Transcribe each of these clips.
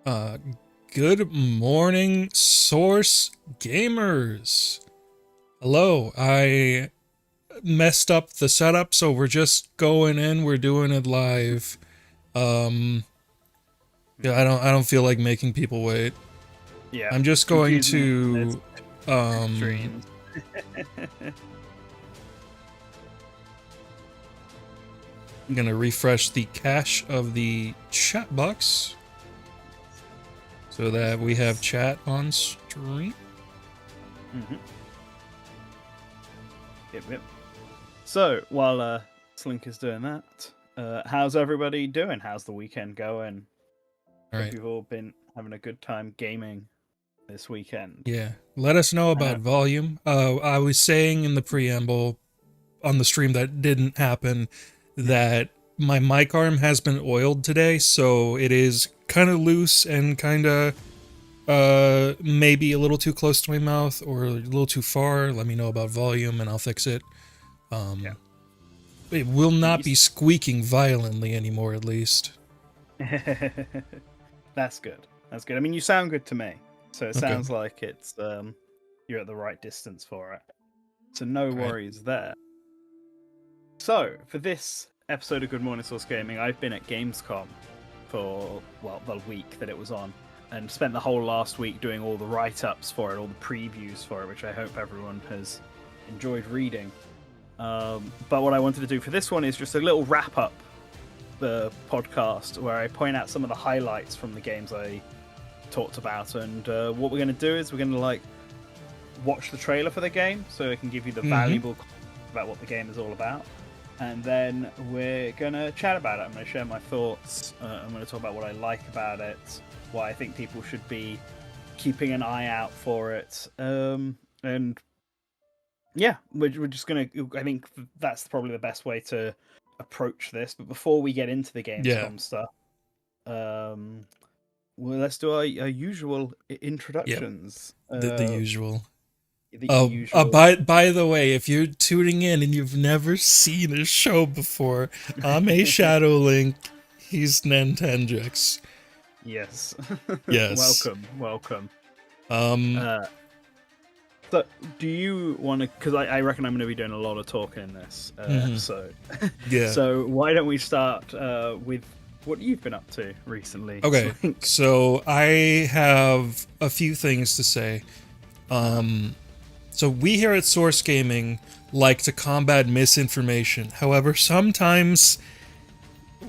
Uh, Good morning, Source Gamers. Hello, I messed up the setup, so we're just going in. We're doing it live. Um, yeah, I don't feel like making people wait. Yeah, I'm just going confusing. There's to, um, streams. I'm gonna refresh the cache of the chat box so that we have chat on stream. Mm-hmm. Yep. So while Slink is doing that, how's everybody doing? How's the weekend going? All Hope right. you've all been having a good time gaming this weekend. Yeah. Let us know I know. about volume. I was saying in the preamble on the stream that didn't happen that my mic arm has been oiled today, so it is kind of loose and kind of maybe a little too close to my mouth or a little too far. Let me know about volume and I'll fix it. Yeah. It will And not be squeaking violently anymore, at least. That's good. That's good. I mean, you sound good to me, so it Okay. sounds like it's you're at the right distance for it. So no All right. worries there. So, for this episode of Good Morning Source Gaming, I've been at Gamescom for, well, the week that it was on, and spent the whole last week doing all the write-ups for it, all the previews for it, which I hope everyone has enjoyed reading. But what I wanted to do for this one is just a little wrap-up the podcast where I point out some of the highlights from the games I talked about, and what we're going to do is we're going to watch the trailer for the game so it can give you the valuable about what the game is all about. And then we're going to chat about it. I'm going to share my thoughts. I'm going to talk about what I like about it, why I think people should be keeping an eye out for it. And yeah, we're just going to... I think that's probably the best way to approach this. But before we get into the Gamescom stuff, well, let's do our usual introductions. The usual. The Oh, usual. by the way, if you're tuning in and you've never seen a show before, I'm a Shadow Link. He's NantenJex. Yes. Yes. welcome. Um. So, do you want to? Because I reckon I'm going to be doing a lot of talking in this episode. Yeah. So why don't we start with what you've been up to recently? Okay. Slink? So I have a few things to say. So we here at Source Gaming like to combat misinformation. However, sometimes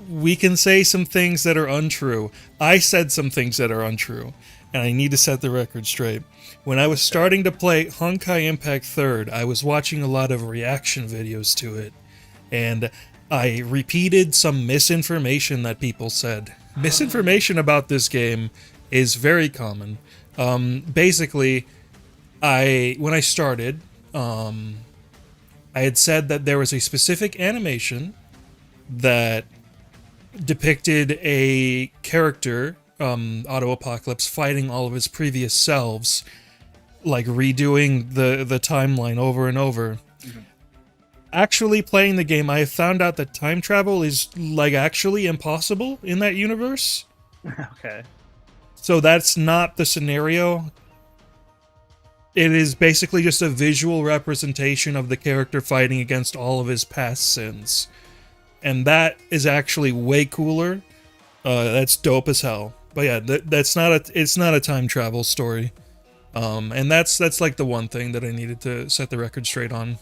we can say some things that are untrue. I said some things that are untrue, and I need to set the record straight. When I was starting to play Honkai Impact 3rd, I was watching a lot of reaction videos to it, and I repeated some misinformation that people said. Misinformation about this game is very common. Basically, when I started, I had said that there was a specific animation that depicted a character, Auto Apocalypse, fighting all of his previous selves, like redoing the timeline over and over. Actually playing the game, I have found out that time travel is actually impossible in that universe. Okay. So that's not the scenario. It is basically just a visual representation of the character fighting against all of his past sins. And that is actually way cooler. That's dope as hell. But yeah, it's not a time travel story. And that's like the one thing that I needed to set the record straight on.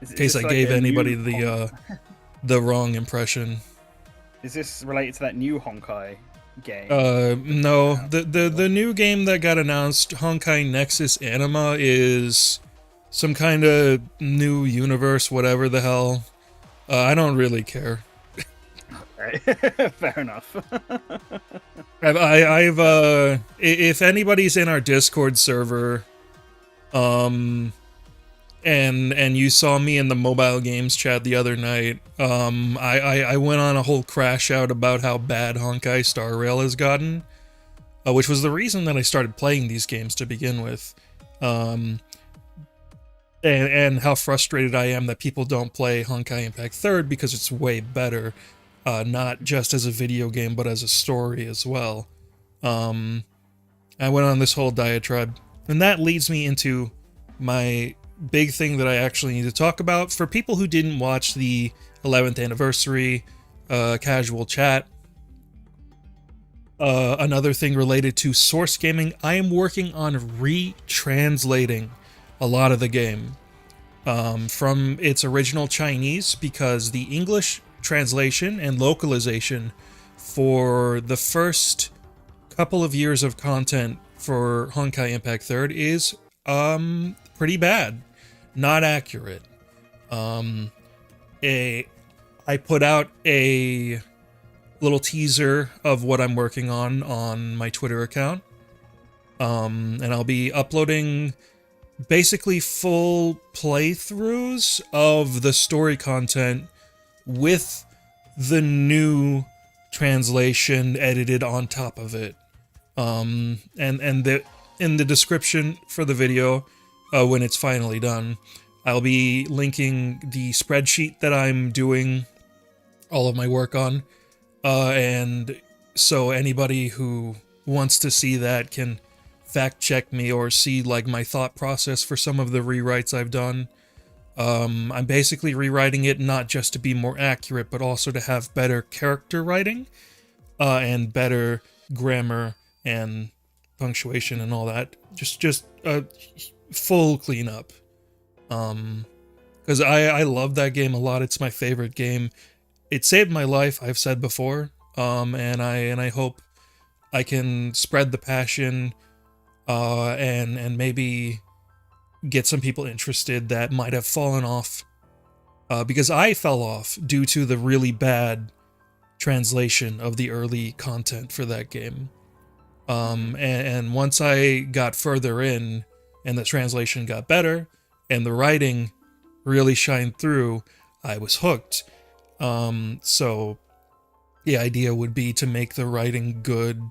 In case I gave anybody the wrong impression. Is this related to that new Honkai game? No. The new game that got announced, Honkai Nexus Anima, is some kind of new universe, whatever the hell. I don't really care. Okay. Fair enough. If anybody's in our Discord server, and you saw me in the mobile games chat the other night, I went on a whole crash out about how bad Honkai Star Rail has gotten, which was the reason that I started playing these games to begin with. And how frustrated I am that people don't play Honkai Impact 3rd because it's way better, not just as a video game, but as a story as well. I went on this whole diatribe, and that leads me into my big thing that I actually need to talk about. For people who didn't watch the 11th anniversary casual chat, another thing related to Source Gaming, I am working on retranslating a lot of the game from its original Chinese, because the English translation and localization for the first couple of years of content for Honkai Impact 3rd is pretty bad, not accurate. I put out a little teaser of what I'm working on my Twitter account, and I'll be uploading basically full playthroughs of the story content with the new translation edited on top of it. And in the description for the video, when it's finally done, I'll be linking the spreadsheet that I'm doing all of my work on, and so anybody who wants to see that can fact check me or see like my thought process for some of the rewrites I've done. I'm basically rewriting it not just to be more accurate, but also to have better character writing, and better grammar and punctuation and all that. Just a full cleanup. Because I love that game a lot. It's my favorite game. It saved my life, I've said before. And I hope I can spread the passion, and maybe get some people interested that might have fallen off, because I fell off due to the really bad translation of the early content for that game. And once I got further in and the translation got better and the writing really shined through, I was hooked. So the idea would be to make the writing good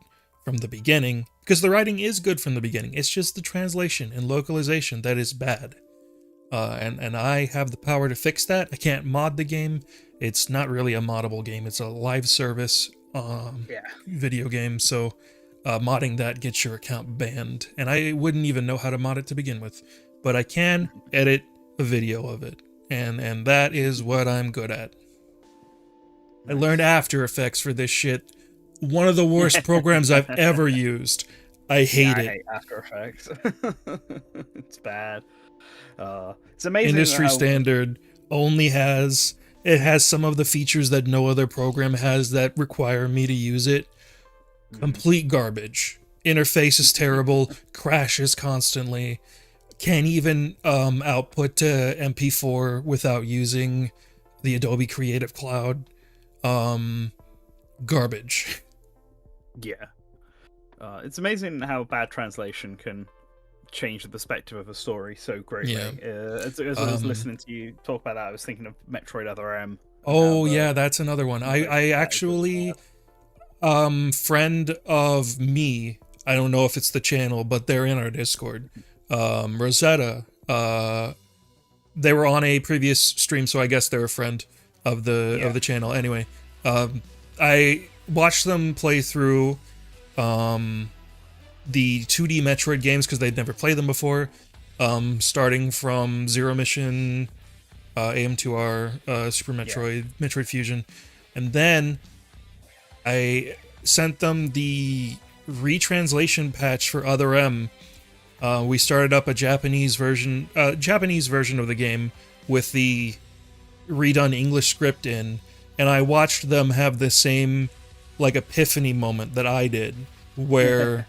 from the beginning, because the writing is good from the beginning. It's just the translation and localization that is bad. And I have the power to fix that. I can't mod the game. It's not really a moddable game. It's a live service video game. So modding that gets your account banned. And I wouldn't even know how to mod it to begin with. But I can edit a video of it. And that is what I'm good at. I learned After Effects for this shit. One of the worst programs I've ever used. I hate it. I hate After Effects. It's bad. It's amazing. Industry standard only has some of the features that no other program has that require me to use it. Complete garbage. Interface is terrible. Crashes constantly. Can't even output to MP4 without using the Adobe Creative Cloud. Garbage. Yeah. It's amazing how bad translation can change the perspective of a story so greatly. Yeah. As I was listening to you talk about that, I was thinking of Metroid Other M. Oh yeah, that's another one. I actually, friend of me, I don't know if it's the channel, but they're in our Discord. Rosetta, they were on a previous stream, so I guess they're a friend of the channel. Anyway, I watched them play through the 2D Metroid games because they'd never played them before, starting from Zero Mission, AM2R, Super Metroid, Metroid Fusion, and then I sent them the retranslation patch for Other M. We started up a Japanese version of the game with the redone English script in, and I watched them have the same like epiphany moment that I did, where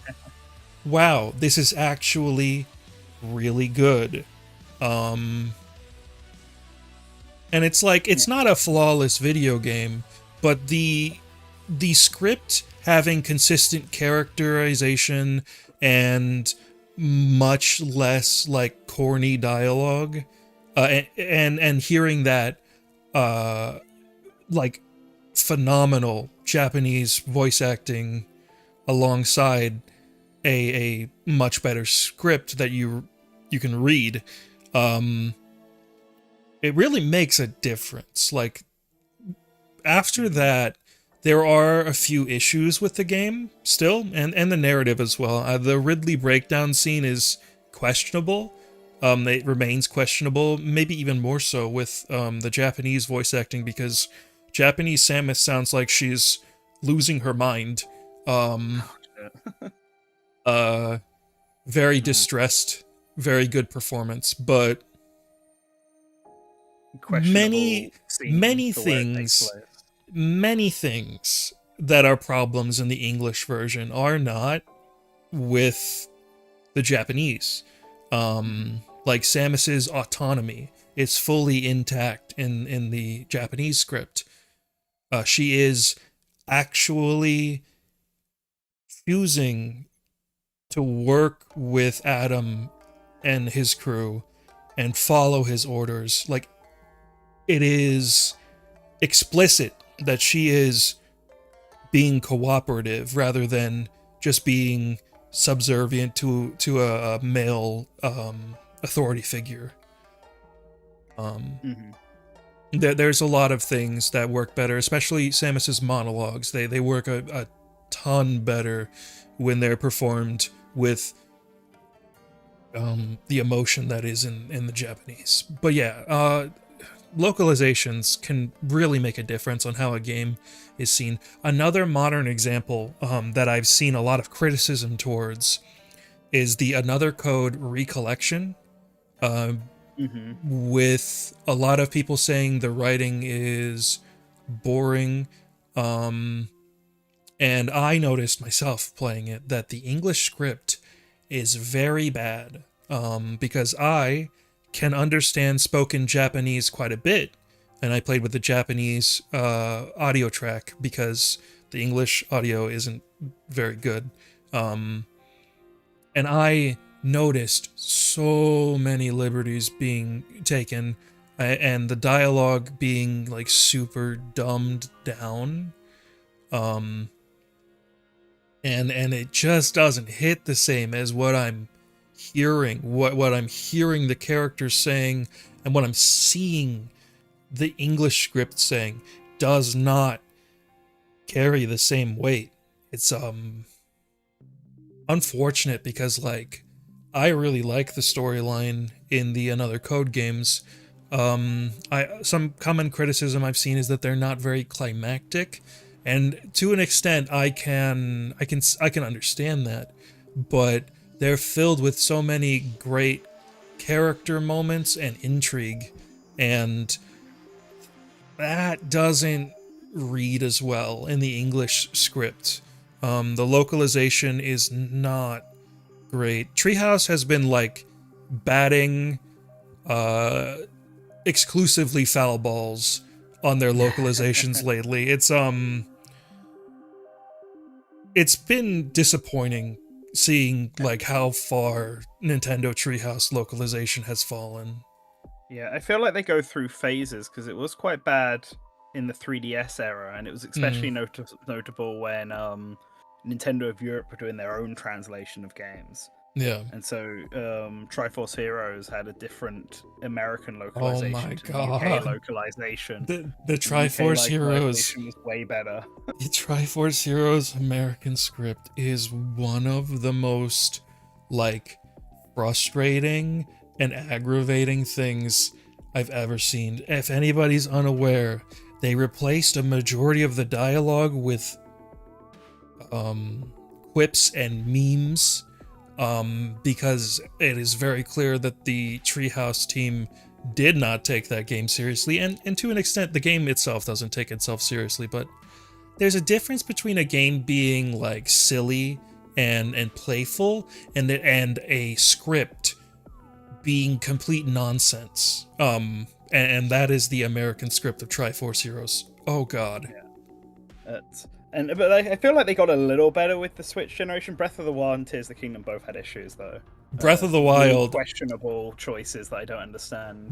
wow, this is actually really good. And it's like, it's not a flawless video game, but the script having consistent characterization and much less like corny dialogue, and hearing that like phenomenal Japanese voice acting alongside a much better script that you can read, it really makes a difference. Like after that, there are a few issues with the game still, and the narrative as well. The Ridley breakdown scene is questionable. It remains questionable, maybe even more so with the Japanese voice acting, because Japanese Samus sounds like she's losing her mind. Very distressed, very good performance, but Questionable many scene for where it takes things, place. many things that are problems in the English version are not with the Japanese. Like Samus's autonomy is fully intact in the Japanese script. She is actually choosing to work with Adam and his crew and follow his orders. Like, it is explicit that she is being cooperative rather than just being subservient to a male authority figure. There's a lot of things that work better, especially Samus's monologues. They work a ton better when they're performed with the emotion that is in the Japanese. But yeah, localizations can really make a difference on how a game is seen. Another modern example that I've seen a lot of criticism towards is the Another Code recollection, with a lot of people saying the writing is boring. And I noticed myself playing it that the English script is very bad, because I can understand spoken Japanese quite a bit, and I played with the Japanese audio track because the English audio isn't very good. And I noticed so many liberties being taken, and the dialogue being like super dumbed down. And it just doesn't hit the same as what I'm hearing, what I'm hearing the characters saying, and what I'm seeing the English script saying does not carry the same weight. It's unfortunate, because like I really like the storyline in the Another Code games. Some common criticism I've seen is that they're not very climactic, and to an extent I can understand that, but they're filled with so many great character moments and intrigue, and that doesn't read as well in the English script. The localization is not great. Treehouse has been like batting exclusively foul balls on their localizations lately. It's been disappointing seeing like how far Nintendo Treehouse localization has fallen. Yeah, I feel like they go through phases, because it was quite bad in the 3DS era, and it was especially notable when Nintendo of Europe were doing their own translation of games. Yeah. And so Triforce Heroes had a different American Oh localization my to the UK god. localization. The Triforce Heroes Was way better. The Triforce Heroes American script is one of the most like frustrating and aggravating things I've ever seen. If anybody's unaware, they replaced a majority of the dialogue with quips and memes, because it is very clear that the Treehouse team did not take that game seriously, and to an extent the game itself doesn't take itself seriously, but there's a difference between a game being like silly and playful and a script being complete nonsense. And that is the American script of Triforce Heroes. Oh god. Yeah. But I feel like they got a little better with the Switch generation. Breath of the Wild and Tears of the Kingdom both had issues though. Breath of the Really Wild, questionable choices that I don't understand.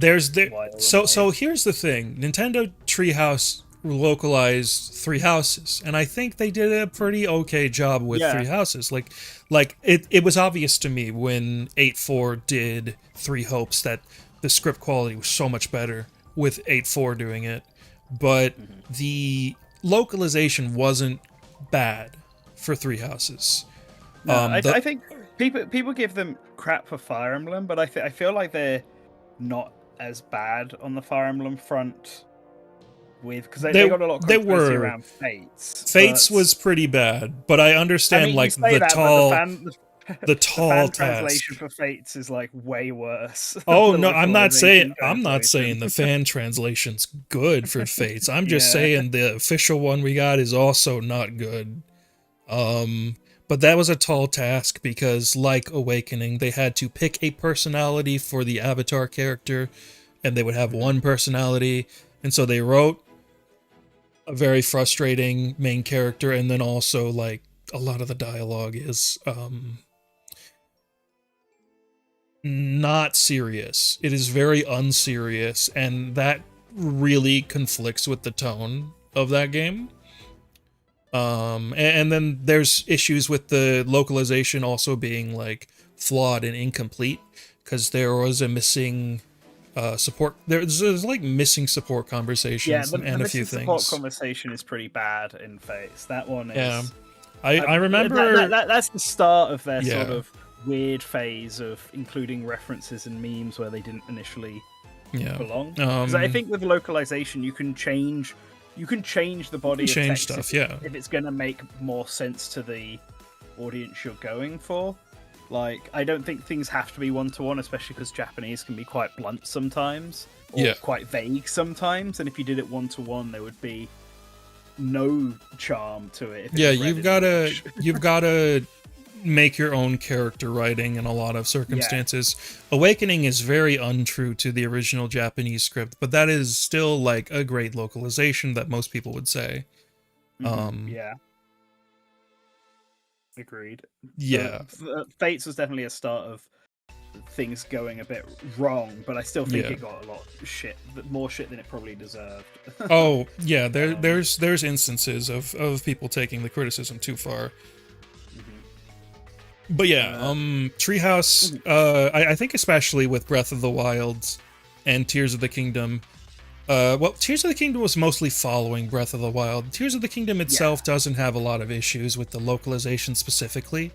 So here's the thing. Nintendo Treehouse localized Three Houses, and I think they did a pretty okay job with Three Houses. Like it was obvious to me when 8.4 did Three Hopes that the script quality was so much better with 8.4 doing it. But the localization wasn't bad for Three Houses. No, I think people give them crap for Fire Emblem, but I feel like they're not as bad on the Fire Emblem front. Because they got a lot of controversy around Fates. Fates was pretty bad, but I understand the tall fan translation for Fates is like way worse. Oh no, I'm not saying the fan translation's good for Fates. I'm just saying the official one we got is also not good. But that was a tall task because, like Awakening, they had to pick a personality for the avatar character, and they would have one personality, and so they wrote a very frustrating main character, and then also like a lot of the dialogue is not serious. It is very unserious, and that really conflicts with the tone of that game. And then there's issues with the localization also being like flawed and incomplete because there was a missing support. There's like missing support conversations and a few things. Support conversation is pretty bad in Fates. That one is. Yeah, I remember that's the start of their sort of weird phase of including references and memes where they didn't initially belong. Because I think with localization, you can change the body of text stuff, if it's going to make more sense to the audience you're going for. Like, I don't think things have to be one-to-one, especially because Japanese can be quite blunt sometimes, or quite vague sometimes, and if you did it one-to-one, there would be no charm to it. You've gotta make your own character writing in a lot of circumstances. Awakening is very untrue to the original Japanese script, but that is still like a great localization that most people would say. Agreed. Yeah. Fates was definitely a start of things going a bit wrong, but I still think it got a lot of shit, more shit than it probably deserved. Oh, yeah, there's instances of people taking the criticism too far. But Treehouse, I think especially with Breath of the Wild and Tears of the Kingdom, Tears of the Kingdom was mostly following Breath of the Wild. Tears of the Kingdom itself doesn't have a lot of issues with the localization specifically.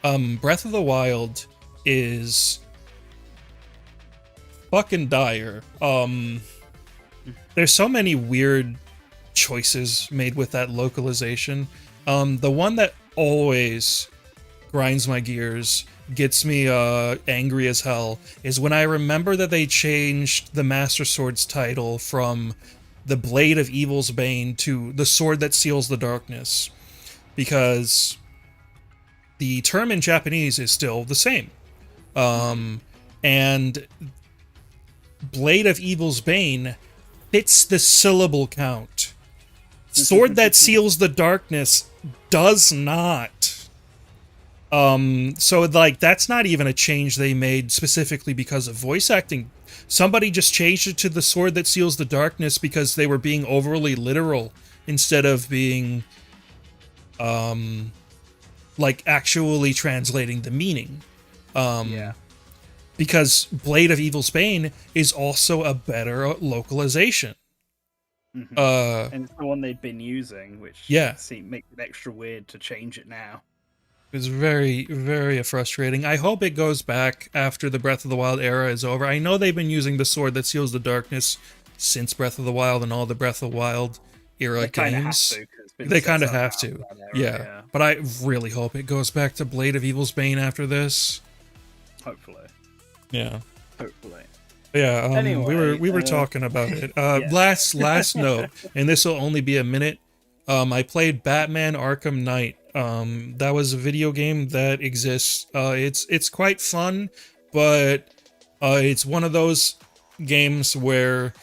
Breath of the Wild is fucking dire. There's so many weird choices made with that localization. The one that always grinds my gears, gets me angry as hell, is when I remember that they changed the Master Sword's title from the Blade of Evil's Bane to the Sword that Seals the Darkness, because the term in Japanese is still the same. And Blade of Evil's Bane fits the syllable count. Sword that Seals the Darkness does not. So like that's not even a change they made specifically because of voice acting. Somebody just changed it to the Sword that Seals the Darkness because they were being overly literal instead of being like actually translating the meaning. Because Blade of Evil's Bane is also a better localization. And it's the one they'd been using, which makes it extra weird to change it now. It's very, very frustrating. I hope it goes back after the Breath of the Wild era is over. I know they've been using the Sword that Seals the Darkness since Breath of the Wild and all the Breath of the Wild era games. They kind of have to. Yeah. But I really hope it goes back to Blade of Evil's Bane after this. Hopefully. Yeah. Hopefully. Yeah, anyway, we were talking about it. Last note, and this will only be a minute. I played Batman Arkham Knight. That was a video game that exists. It's quite fun, but it's one of those games where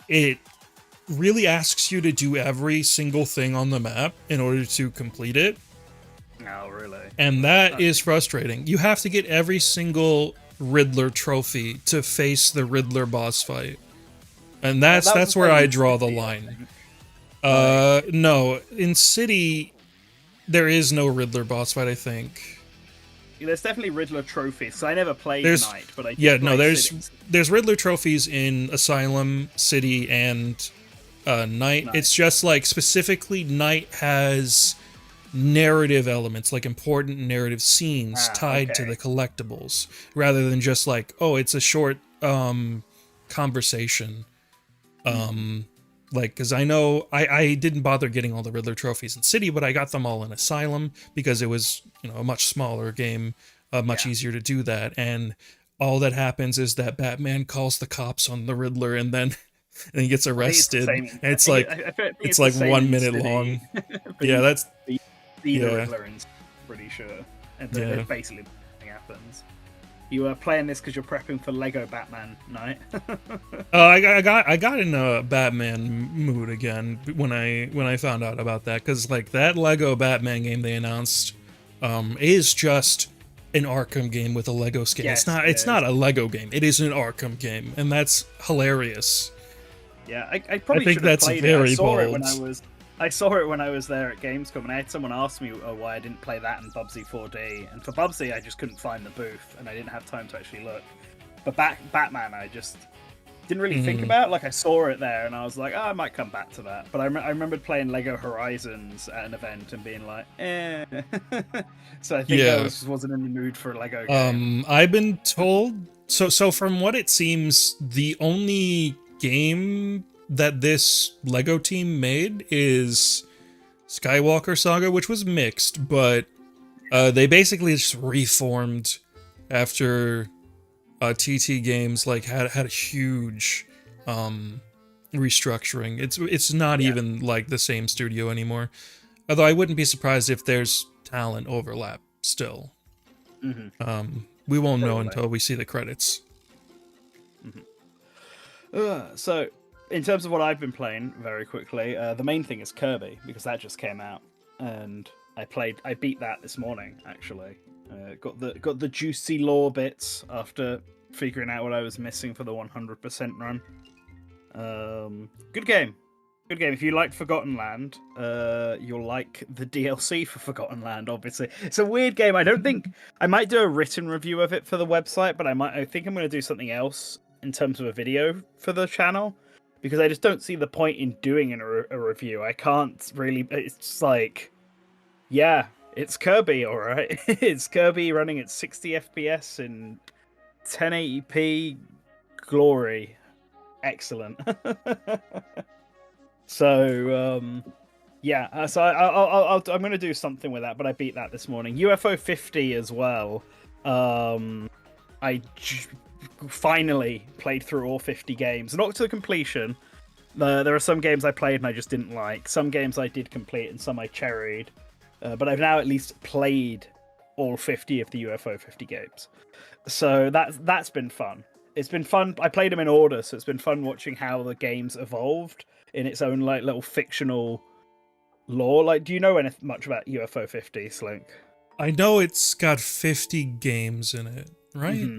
it really asks you to do every single thing on the map in order to complete it. Oh, really? And that is frustrating. You have to get every single Riddler trophy to face the Riddler boss fight. And that's where I draw the line. No, in City, there is no Riddler boss fight, I think. there's definitely Riddler trophies. So I never played There's Night, but I did yeah, no, play there's Cities. there's Riddler trophies in Asylum, City, and Night. Night. It's just like specifically Night has narrative elements, like important narrative scenes tied to Okay. the collectibles, rather than just like, oh, it's a short conversation. Like, because I know I didn't bother getting all the Riddler trophies in City, but I got them all in Asylum because it was, a much smaller game, much easier to do that. And all that happens is that Batman calls the cops on the Riddler, and then and he gets I think it's the arrested. same. And I it's think, like I think it's it's the like same 1 in minute City. long. But Yeah, that's you see the yeah. Riddler and pretty sure. And Yeah. basically nothing happens. You are playing this because you're prepping for Lego Batman Night. I got in a Batman mood again when I found out about that, because like that Lego Batman game they announced is just an Arkham game with a Lego skin. Yes, It's not a Lego game. It is an Arkham game, and that's hilarious. Yeah, I probably think should have that's played very it. bold. I saw it when I was there at Gamescom, and I had someone ask me why I didn't play that in Bubsy 4D. And for Bubsy, I just couldn't find the booth, and I didn't have time to actually look. But Batman, I just didn't really think about. Like, I saw it there, and I was like, oh, I might come back to that. But I remembered playing Lego Horizons at an event and being like, eh. So I think I just wasn't in the mood for a Lego game. I've been told so from what it seems, the only game that this Lego team made is Skywalker Saga, which was mixed, but they basically just reformed after TT Games like had a huge restructuring. It's not even like the same studio anymore. Although I wouldn't be surprised if there's talent overlap still. We won't know until we see the credits. So, in terms of what I've been playing, very quickly, the main thing is Kirby, because that just came out, and I beat that this morning actually. Got the juicy lore bits after figuring out what I was missing for the 100% run. Good game. If you liked Forgotten Land, you'll like the DLC for Forgotten Land. Obviously, it's a weird game. I don't think I might do a written review of it for the website, but I think I'm going to do something else in terms of a video for the channel, because I just don't see the point in doing a review. I can't really. It's just like, yeah, it's Kirby, all right. It's Kirby running at 60 FPS in 1080p glory. Excellent. So yeah, so I'm going to do something with that, but I beat that this morning. UFO 50 as well. Finally played through all 50 games, not to completion. There are some games I played and I just didn't like. Some games I did complete and some I cherried. But I've now at least played all 50 of the UFO 50 games. So that's been fun. It's been fun. I played them in order, so it's been fun watching how the games evolved in its own like little fictional lore. Like, do you know much about UFO 50, Slink? I know it's got 50 games in it, right? Mm-hmm.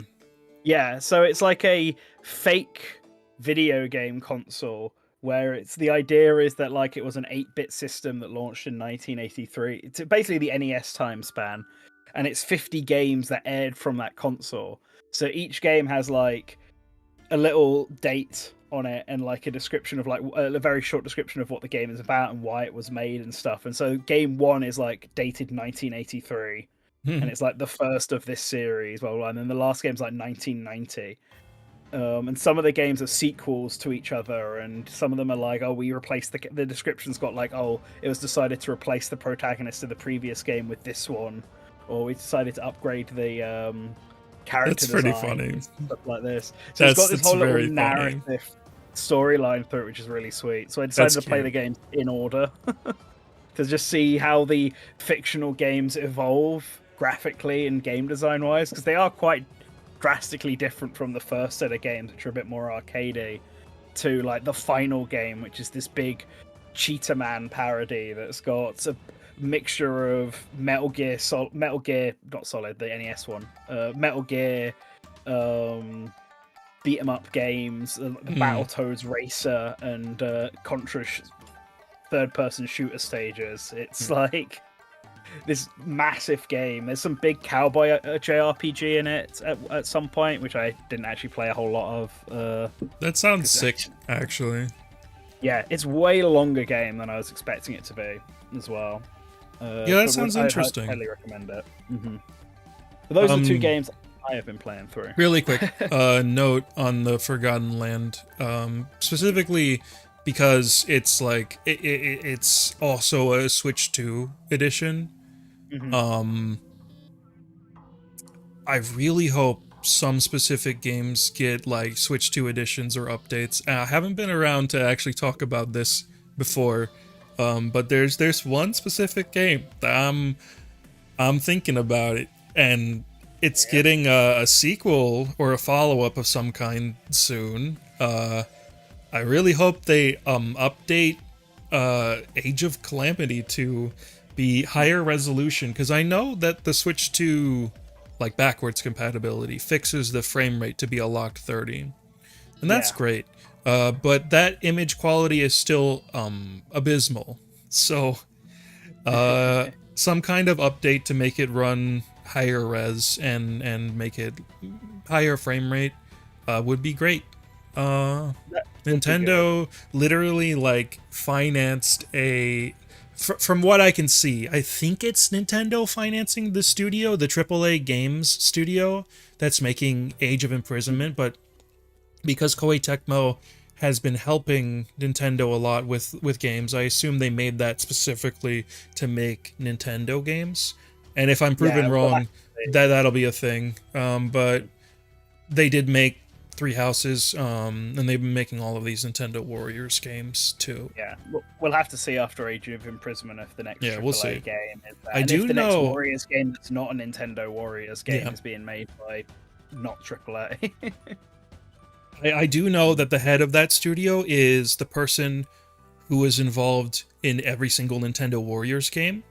Yeah, so it's like a fake video game console where the idea is that like it was an 8-bit system that launched in 1983. It's basically the NES time span, and it's 50 games that aired from that console. So each game has like a little date on it and like a description of like a very short description of what the game is about and why it was made and stuff. And so game 1 is like dated 1983. And it's like the first of this series, and then the last game's like 1990. And some of the games are sequels to each other, and some of them are like, oh, we replaced the description's got like, oh, it was decided to replace the protagonist of the previous game with this one, or we decided to upgrade the character design. That's pretty funny. Stuff like this. So it's got this whole little narrative storyline through it, which is really sweet. So I decided to play the games in order to just see how the fictional games evolve graphically and game design wise, because they are quite drastically different from the first set of games, which are a bit more arcadey, to like the final game, which is this big Cheetah Man parody that's got a mixture of Metal Gear, not Solid, the NES one, Metal Gear, beat 'em up games, the Battletoads Racer, and Contra third-person shooter stages. It's like this massive game. There's some big cowboy JRPG in it at some point, which I didn't actually play a whole lot of. That sounds sick, actually. Yeah, it's way longer game than I was expecting it to be as well. Yeah, that sounds interesting. I highly recommend it. But those are two games I have been playing through. Really quick note on the Forgotten Land, specifically because it's like it's also a Switch 2 edition. I really hope some specific games get like Switch 2 editions or updates. I haven't been around to actually talk about this before, but there's one specific game that I'm thinking about it, and it's getting a sequel or a follow-up of some kind soon. I really hope they update Age of Calamity to be higher resolution, because I know that the Switch 2 like backwards compatibility fixes the frame rate to be a locked 30, and that's great. But that image quality is still abysmal. So some kind of update to make it run higher res and make it higher frame rate would be great. Nintendo literally like financed from what I can see, I think it's Nintendo financing the studio, the AAA games studio that's making Age of Imprisonment, but because Koei Tecmo has been helping Nintendo a lot with games, I assume they made that specifically to make Nintendo games. And if I'm proven wrong, that'll be a thing. But they did make Three Houses, and they've been making all of these Nintendo Warriors games too. Yeah, we'll have to see after Age of Imprisonment if the next AAA game is that. I do if the know next Warriors game that's not a Nintendo Warriors game is being made by not AAA. I do know that the head of that studio is the person who was involved in every single Nintendo Warriors game.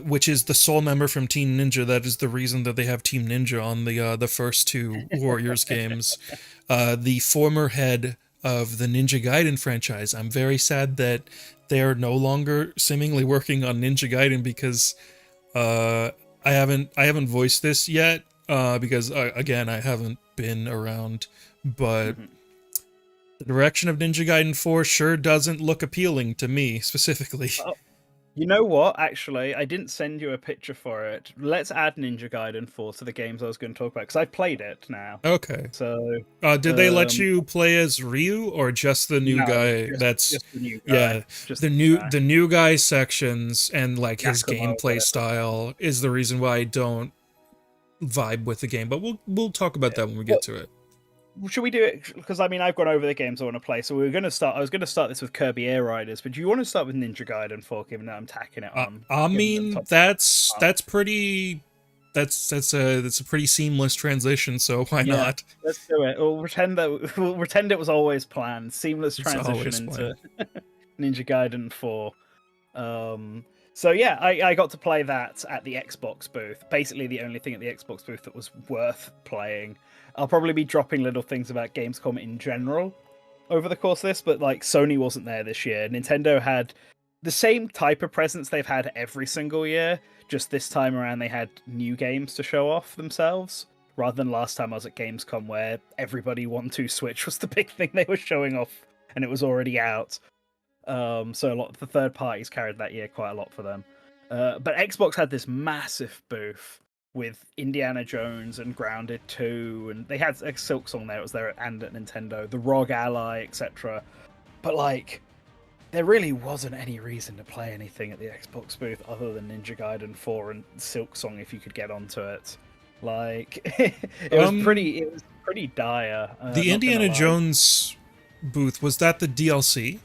Which is the sole member from Team Ninja. That is the reason that they have Team Ninja on the first two Warriors games. The former head of the Ninja Gaiden franchise. I'm very sad that they are no longer seemingly working on Ninja Gaiden, because I haven't voiced this yet because again I haven't been around, but the direction of Ninja Gaiden 4 sure doesn't look appealing to me specifically. You know what? Actually, I didn't send you a picture for it. Let's add Ninja Gaiden 4 to the games I was going to talk about, because I've played it now. Okay. So, did they let you play as Ryu or just the new guy? Just the new guy. The new guy sections and like his gameplay style is the reason why I don't vibe with the game. But we'll talk about that when we get to it. Should we do it? Because I mean, I've gone over the games I want to play, so I was going to start this with Kirby Air Riders, but do you want to start with Ninja Gaiden 4, given that I'm tacking it on? I mean, that's pretty. That's a pretty seamless transition. So why not? Let's do it. We'll pretend it was always planned. Seamless transition into Ninja Gaiden 4. So yeah, I got to play that at the Xbox booth. Basically, the only thing at the Xbox booth that was worth playing. I'll probably be dropping little things about Gamescom in general over the course of this, but like Sony wasn't there this year. Nintendo had the same type of presence they've had every single year, just this time around they had new games to show off themselves, rather than last time I was at Gamescom where everybody 1-2 Switch was the big thing they were showing off and it was already out. So a lot of the third parties carried that year quite a lot for them. But Xbox had this massive booth with Indiana Jones and Grounded 2, and they had a Silk Song there, it was there and at Nintendo, the ROG Ally, etc. But like, there really wasn't any reason to play anything at the Xbox booth other than Ninja Gaiden 4 and Silk Song if you could get onto it. Like, it was pretty dire. The Indiana Jones booth, was that the DLC?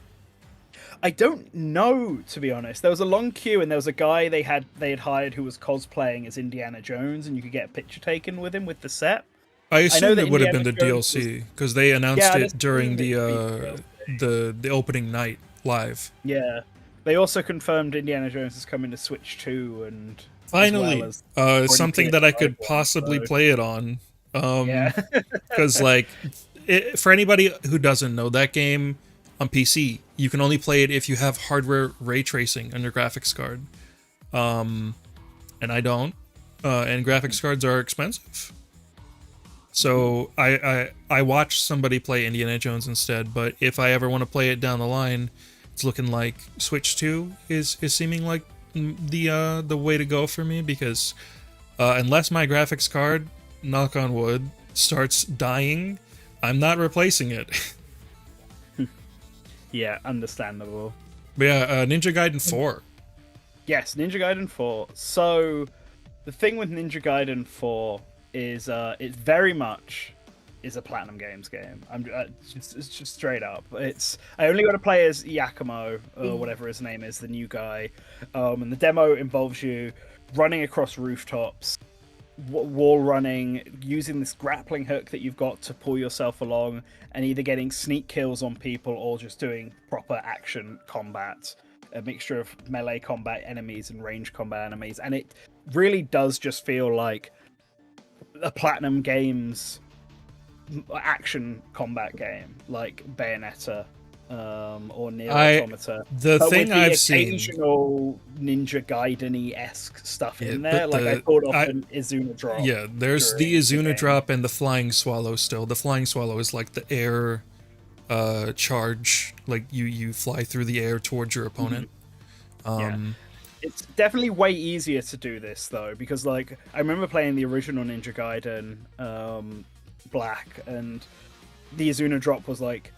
I don't know, to be honest. There was a long queue, and there was a guy they had hired who was cosplaying as Indiana Jones, and you could get a picture taken with him with the set. I assume it would have been the DLC because they announced it during the opening night live. Yeah, they also confirmed Indiana Jones is coming to Switch 2, and finally, something that I could possibly play it on. Because like, for anybody who doesn't know that game. on PC. You can only play it if you have hardware ray tracing on your graphics card. And I don't. And graphics cards are expensive. So I watched somebody play Indiana Jones instead, but if I ever want to play it down the line, it's looking like Switch 2 is seeming like the way to go for me, because unless my graphics card, knock on wood, starts dying, I'm not replacing it. Yeah, understandable. But yeah, Ninja Gaiden 4. Yes, Ninja Gaiden 4. So the thing with Ninja Gaiden 4 is it very much is a Platinum Games game. It's just straight up. I only got to play as Yakumo or whatever his name is, the new guy. And the demo involves you running across rooftops, wall running, using this grappling hook that you've got to pull yourself along, and either getting sneak kills on people or just doing proper action combat. A mixture of melee combat enemies and range combat enemies, and it really does just feel like a Platinum Games action combat game, like Bayonetta or Nier Automata. The but thing with the I've seen, occasional Ninja Gaiden-esque stuff in there. but I thought of an Izuna drop. Yeah, there's the Izuna game. drop and the Flying Swallow still. The Flying Swallow is like the air charge, like you fly through the air towards your opponent. Yeah. It's definitely way easier to do this though, because I remember playing the original Ninja Gaiden Black, and the Izuna drop was like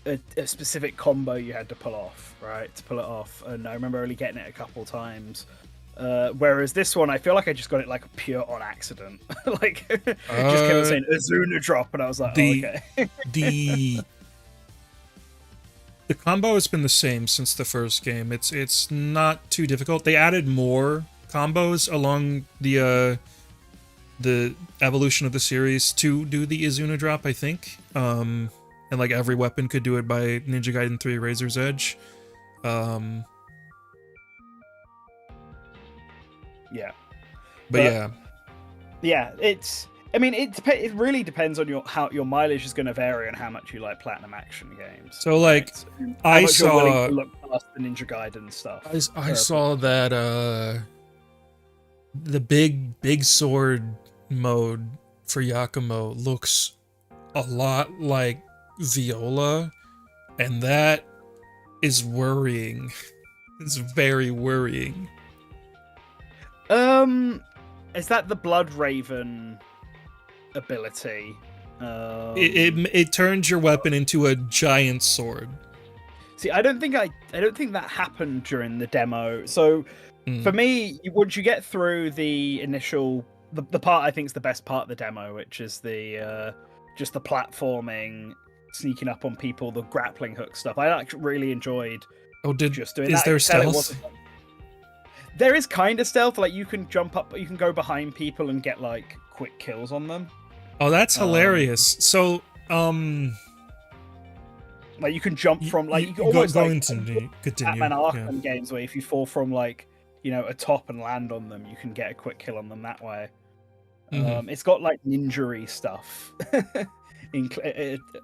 a specific combo you had to pull off, right? To pull it off, and I remember only getting it a couple times. Whereas this one, I feel like I just got it like pure on accident. Just kept saying Izuna drop, and I was like, okay. The combo has been the same since the first game. It's not too difficult. They added more combos along the evolution of the series to do the Izuna drop, I think. And like every weapon could do it by Ninja Gaiden 3 Razor's Edge. Yeah. But yeah, it really depends on how your mileage is going to vary and how much you like Platinum action games. So like, right? I saw you're willing to look past the Ninja Gaiden stuff. I saw that the big sword mode for Yakumo looks a lot like Viola, and that is worrying. It's very worrying. Is that the Blood Raven ability? It turns your weapon into a giant sword. See, I don't think that happened during the demo. So for me, once you get through the initial the part I think is the best part of the demo, which is the just the platforming, sneaking up on people, the grappling hook stuff. I actually really enjoyed just doing that. Is there stealth? There is kind of stealth, like you can jump up, you can go behind people and get like quick kills on them. Oh, that's hilarious. So, like you can jump from like you can almost continue. Batman Arkham games where if you fall from like a top and land on them, you can get a quick kill on them that way. It's got like ninja-y stuff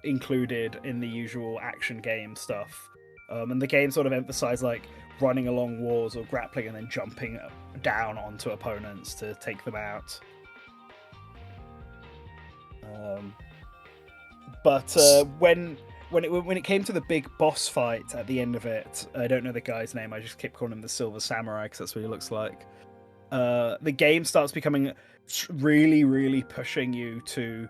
included in the usual action game stuff, and the game sort of emphasized like running along walls or grappling and then jumping down onto opponents to take them out. But when it came to the big boss fight at the end of it, I don't know the guy's name. I just kept calling him the Silver Samurai because that's what he looks like. The game starts becoming really, really pushing you to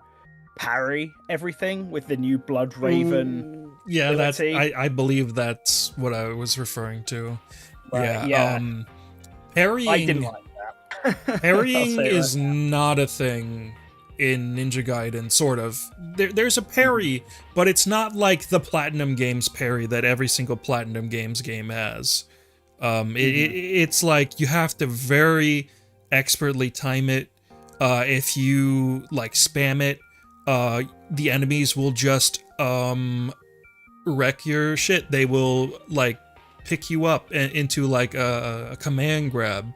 parry everything with the new Blood Raven. Yeah, I believe that's what I was referring to. Right, yeah. Parrying. I didn't like that. Parrying is not a thing in Ninja Gaiden, sort of. There's a parry, but it's not like the Platinum Games parry that every single Platinum Games game has. It's like you have to very expertly time it. If you like spam it, the enemies will just wreck your shit. They will like pick you up into like a command grab.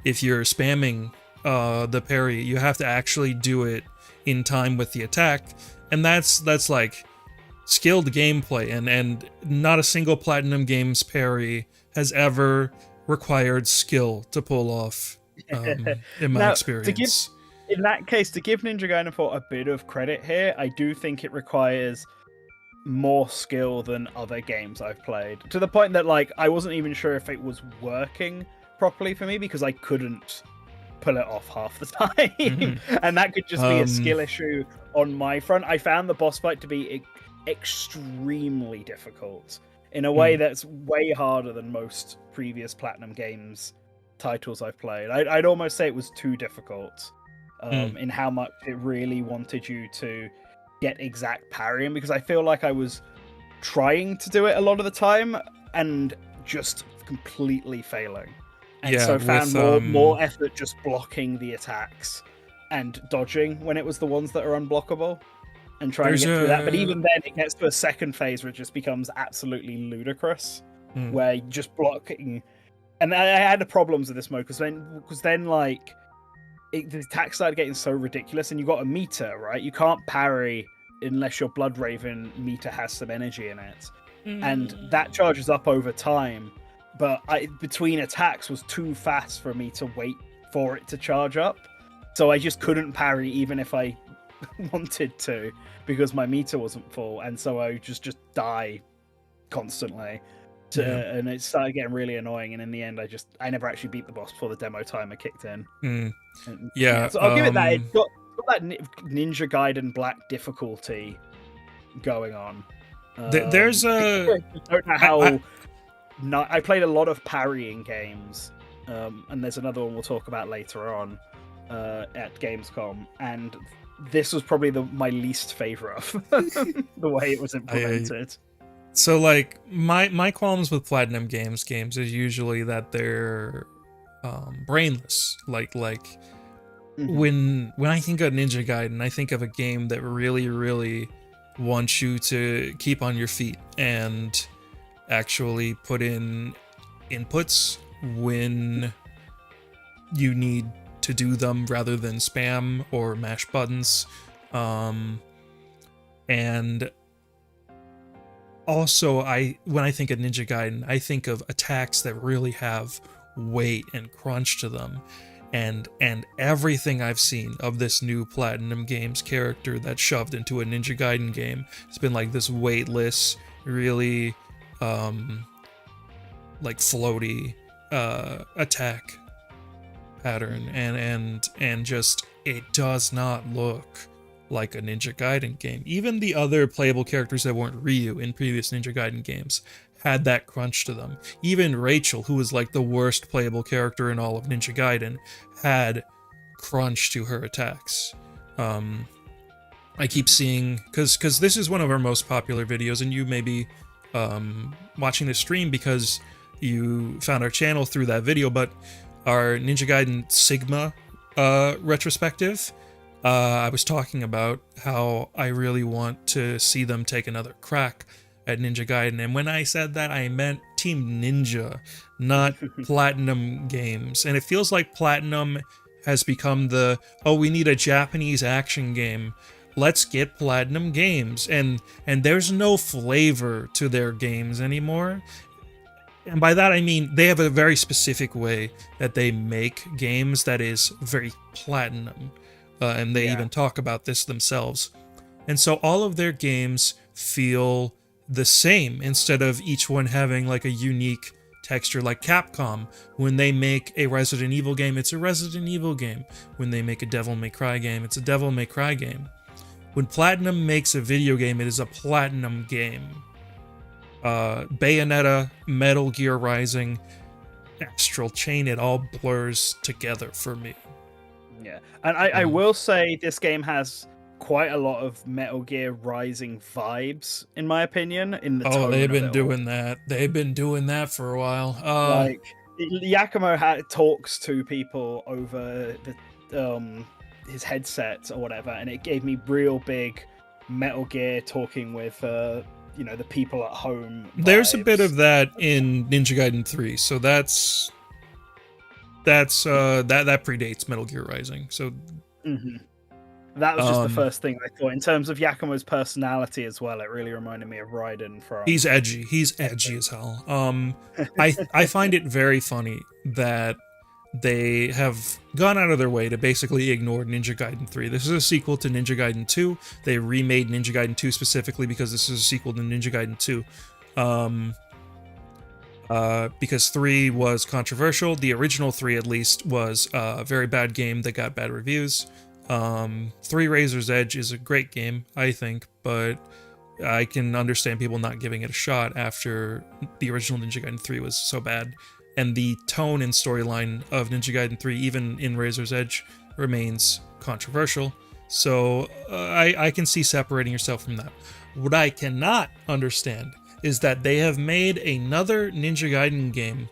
If you're spamming the parry, you have to actually do it in time with the attack, and that's like skilled gameplay, and not a single Platinum Games parry has ever required skill to pull off, in my Now, experience. in that case, to give Ninja Gaiden 4 a bit of credit here, I do think it requires more skill than other games I've played. To the point that, like, I wasn't even sure if it was working properly for me because I couldn't pull it off half the time. Mm-hmm. And that could just be a skill issue on my front. I found the boss fight to be extremely difficult in a way that's way harder than most previous Platinum Games titles I've played. I'd almost say it was too difficult in how much it really wanted you to get exact parrying, because I feel like I was trying to do it a lot of the time and just completely failing. And so found more effort just blocking the attacks and dodging when it was the ones that are unblockable and trying to get through that. But even then, it gets to a second phase where it just becomes absolutely ludicrous, where you just blocking. And I had problems with this mode because then like the attacks started getting so ridiculous, and you got a meter, right? You can't parry unless your Blood Raven meter has some energy in it, and that charges up over time. But between attacks was too fast for me to wait for it to charge up, so I just couldn't parry even if I wanted to because my meter wasn't full, and so I just die constantly. And it started getting really annoying, and in the end I never actually beat the boss before the demo timer kicked in. So I'll give it that. It's got that Ninja Gaiden Black difficulty going on. There's a I don't know how. I played a lot of parrying games, and there's another one we'll talk about later on at Gamescom, and this was probably my least favorite of the way it was implemented. So like my qualms with Platinum games is usually that they're brainless. Like when I think of Ninja Gaiden, I think of a game that really wants you to keep on your feet and actually put in inputs when you need to do them rather than spam or mash buttons. And also, when I think of Ninja Gaiden, I think of attacks that really have weight and crunch to them. And everything I've seen of this new Platinum Games character that's shoved into a Ninja Gaiden game, it's been like this weightless, really like floaty attack pattern, and just it does not look like a Ninja Gaiden game. Even the other playable characters that weren't Ryu in previous Ninja Gaiden games had that crunch to them. Even Rachel, who was like the worst playable character in all of Ninja Gaiden, had crunch to her attacks. I keep seeing, because this is one of our most popular videos, and you may be watching this stream because you found our channel through that video, but our Ninja Gaiden Sigma retrospective, I was talking about how I really want to see them take another crack at Ninja Gaiden, and when I said that, I meant Team Ninja, not Platinum Games. And it feels like Platinum has become we need a Japanese action game, let's get Platinum Games, and there's no flavor to their games anymore. And by that I mean they have a very specific way that they make games that is very Platinum. And they even talk about this themselves. And so all of their games feel the same instead of each one having like a unique texture. Like Capcom, when they make a Resident Evil game, it's a Resident Evil game. When they make a Devil May Cry game, it's a Devil May Cry game. When Platinum makes a video game, it is a Platinum game. Bayonetta, Metal Gear Rising, Astral Chain, it all blurs together for me. Yeah, and I will say this game has quite a lot of Metal Gear Rising vibes, in my opinion. In the tone they've been of it doing that. They've been doing that for a while. Like Yakumo talks to people over his headset or whatever, and it gave me real big Metal Gear talking with the people at home vibes. There's a bit of that in Ninja Gaiden 3, so that predates Metal Gear Rising. So That was just the first thing I thought. In terms of Yakumo's personality as well, it really reminded me of Raiden from... He's edgy. He's edgy as hell. I find it very funny that they have gone out of their way to basically ignore Ninja Gaiden 3. This is a sequel to Ninja Gaiden 2. They remade Ninja Gaiden 2 specifically because this is a sequel to Ninja Gaiden 2. Because 3 was controversial. The original 3, at least, was a very bad game that got bad reviews. 3 Razor's Edge is a great game, I think, but I can understand people not giving it a shot after the original Ninja Gaiden 3 was so bad. And the tone and storyline of Ninja Gaiden 3, even in Razor's Edge, remains controversial. So I can see separating yourself from that. What I cannot understand is that they have made another Ninja Gaiden game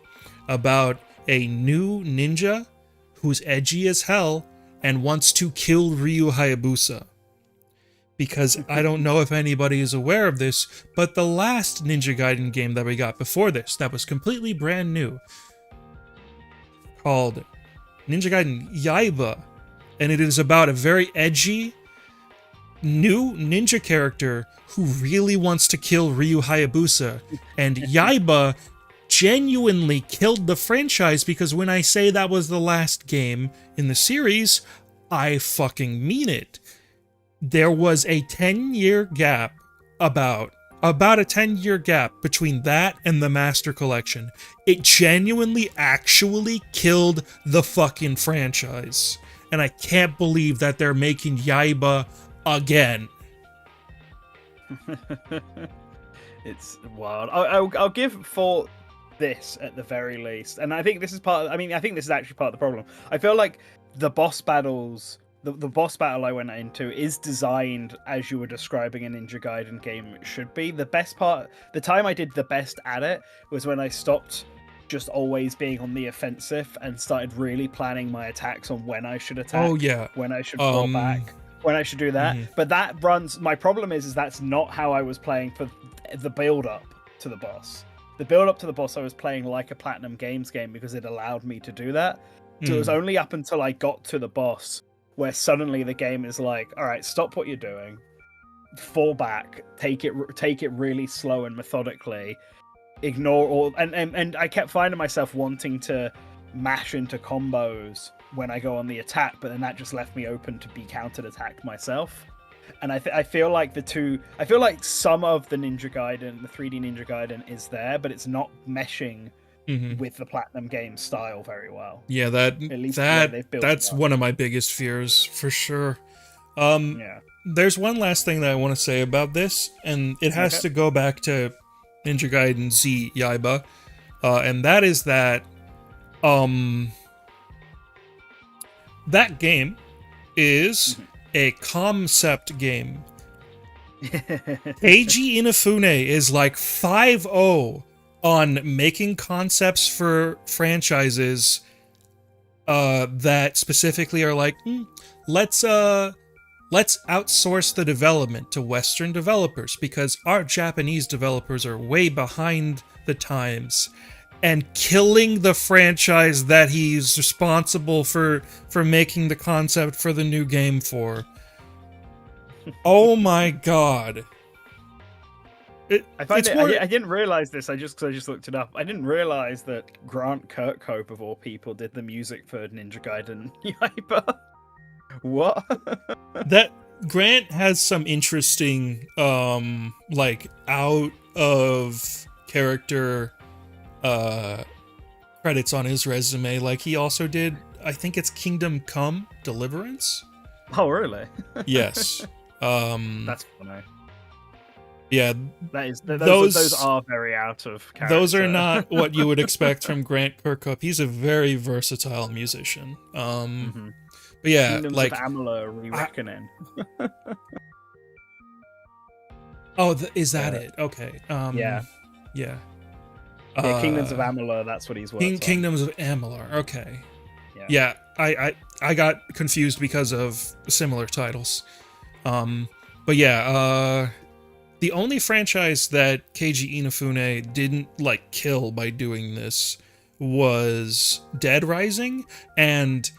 about a new ninja who's edgy as hell and wants to kill Ryu Hayabusa. Because I don't know if anybody is aware of this, but the last Ninja Gaiden game that we got before this, that was completely brand new, called Ninja Gaiden Yaiba, and it is about a very edgy new ninja character who really wants to kill Ryu Hayabusa, and Yaiba genuinely killed the franchise, because when I say that was the last game in the series, I fucking mean it. There was a 10-year gap, about a 10-year gap between that and the Master Collection. It genuinely actually killed the fucking franchise. And I can't believe that they're making Yaiba again. It's wild. I'll give for this at the very least, and I think this is part of, I think this is actually part of the problem. I feel like the boss battles, the boss battle I went into is designed as you were describing a Ninja Gaiden game should be. The best part, the time I did the best at it, was when I stopped just always being on the offensive and started really planning my attacks on when I should attack, when I should fall back, when I should do that. But that runs, my problem is that's not how I was playing for the build up to the boss. The build up to the boss, I was playing like a Platinum Games game because it allowed me to do that. So it was only up until I got to the boss where suddenly the game is like, all right, stop what you're doing, fall back, take it really slow and methodically, ignore all, and I kept finding myself wanting to mash into combos when I go on the attack, but then that just left me open to be countered attacked myself. And I feel like some of the Ninja Gaiden, the 3D Ninja Gaiden is there, but it's not meshing with the Platinum Games style very well. Yeah, that's one of my biggest fears for sure. There's one last thing that I want to say about this, and it has to go back to Ninja Gaiden Z Yaiba, and that is that that game is a concept game. Eiji Inafune is like 5-0 on making concepts for franchises that specifically are like, let's outsource the development to Western developers because our Japanese developers are way behind the times, and killing the franchise that he's responsible for making the concept for the new game for. Oh my god. I didn't realize this. I just looked it up. I didn't realize that Grant Kirkhope, of all people, did the music for Ninja Gaiden Yaiba. What? That Grant has some interesting, like out of character credits on his resume. Like he also did, I think it's Kingdom Come Deliverance. Oh, really? Yes. That's funny. Yeah, those are very out of character. Those are not what you would expect from Grant Kirkhope. He's a very versatile musician. But yeah, Kingdoms like of Amalur Re-Reckoning. Is that it? Okay. Yeah. Kingdoms of Amalur. That's what he's working on. Kingdoms of Amalur. Okay. Yeah. I got confused because of similar titles. But yeah. The only franchise that Keiji Inafune didn't like kill by doing this was Dead Rising, and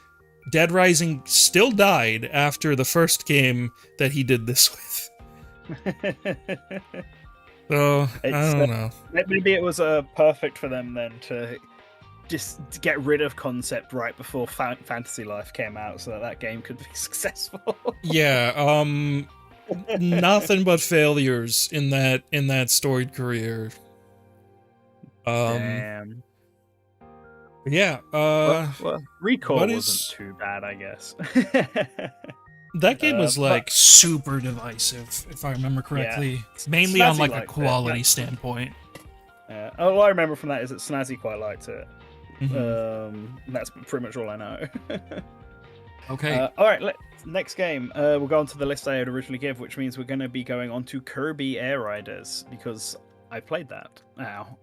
Dead Rising still died after the first game that he did this with. So, I don't know. Maybe it was perfect for them then to just get rid of concept right before Fantasy Life came out so that game could be successful. Yeah, nothing but failures in that storied career. Damn. Yeah, well, Recall what wasn't too bad, I guess. That game was like super divisive, if I remember correctly. Yeah. Mainly Snazzy on like a liked quality standpoint. All I remember from that is that Snazzy quite liked it. Mm-hmm. That's pretty much all I know. Okay. All right, next game. We'll go on to the list I had originally give, which means we're going to be going on to Kirby Air Riders because I played that now.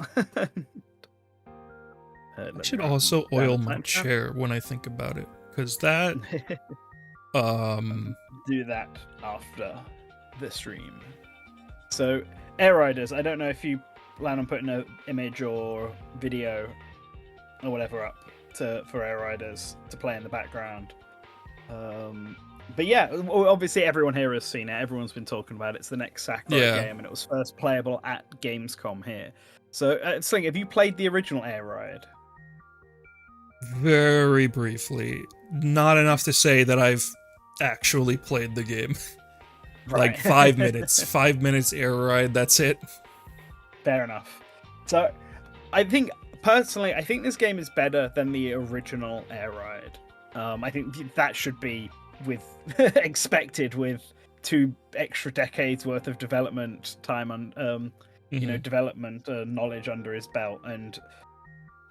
I should also oil my chair when I think about it, because that do that after the stream. So Air Riders, I don't know if you plan on putting an image or video or whatever up for Air Riders to play in the background. But yeah, obviously everyone here has seen it. Everyone's been talking about it. It's the next Sakurai game, and it was first playable at Gamescom here. So, Sling, have you played the original Air Ride? Very briefly. Not enough to say that I've actually played the game. Right. Like 5 minutes. 5 minutes Air Ride, that's it. Fair enough. So, I think, personally, I think this game is better than the original Air Ride. I think that should be expected with 2 extra decades worth of development time on, development knowledge under his belt, and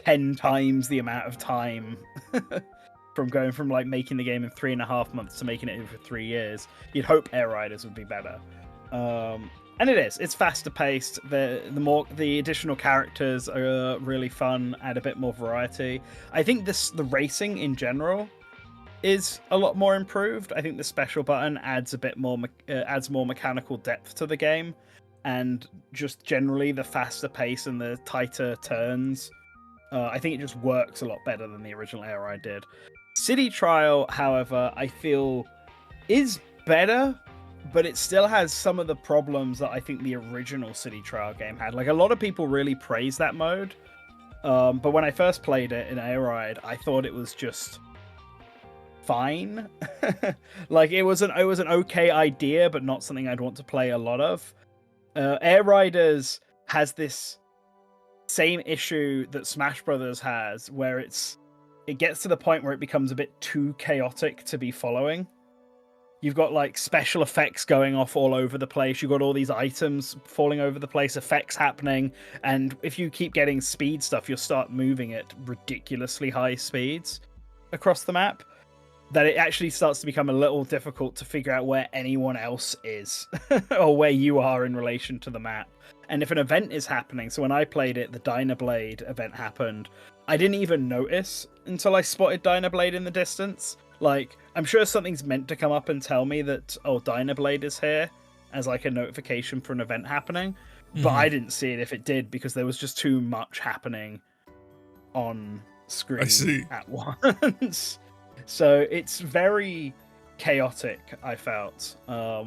10 times the amount of time from going from like making the game in 3.5 months to making it over 3 years. You'd hope Air Riders would be better. And it is. It's faster paced. The additional characters are really fun, add a bit more variety. I think the racing in general is a lot more improved. I think the special button adds a bit more adds more mechanical depth to the game, and just generally the faster pace and the tighter turns. I think it just works a lot better than the original Air Ride did. City Trial, however, I feel is better, but it still has some of the problems that I think the original City Trial game had. Like, a lot of people really praise that mode, but when I first played it in Air Ride, I thought it was just fine. Like, it was an okay idea, but not something I'd want to play a lot of. Air Riders has this same issue that Smash Brothers has, where it gets to the point where it becomes a bit too chaotic to be following. You've got like special effects going off all over the place. You've got all these items falling over the place, effects happening, and if you keep getting speed stuff, you'll start moving at ridiculously high speeds across the map, that it actually starts to become a little difficult to figure out where anyone else is or where you are in relation to the map. And if an event is happening, so when I played it, the Dynablade event happened, I didn't even notice until I spotted Dynablade in the distance. Like, I'm sure something's meant to come up and tell me that, oh, Dynablade is here, as like a notification for an event happening. But I didn't see it if it did, because there was just too much happening on screen at once. So it's very chaotic, I felt,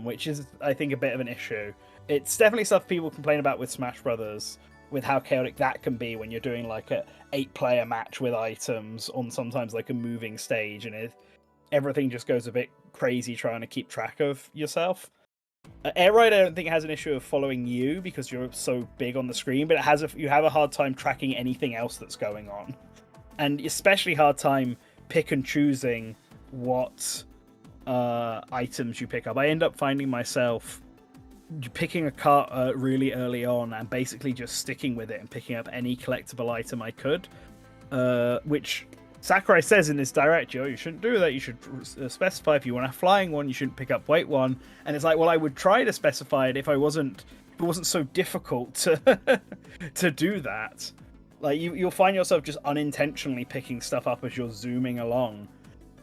which is, I think, a bit of an issue. It's definitely stuff people complain about with Smash Brothers, with how chaotic that can be when you're doing like a 8-player match with items on sometimes like a moving stage, and everything just goes a bit crazy trying to keep track of yourself. Air Ride, I don't think it has an issue of following you because you're so big on the screen, but you have a hard time tracking anything else that's going on, and especially hard time pick and choosing what items you pick up. I end up finding myself picking a cart really early on and basically just sticking with it and picking up any collectible item I could, which Sakurai says in this direct, you shouldn't do that. You should specify if you want a flying one, you shouldn't pick up weight one. And it's like, well, I would try to specify it if it wasn't so difficult to do that. Like, you'll find yourself just unintentionally picking stuff up as you're zooming along,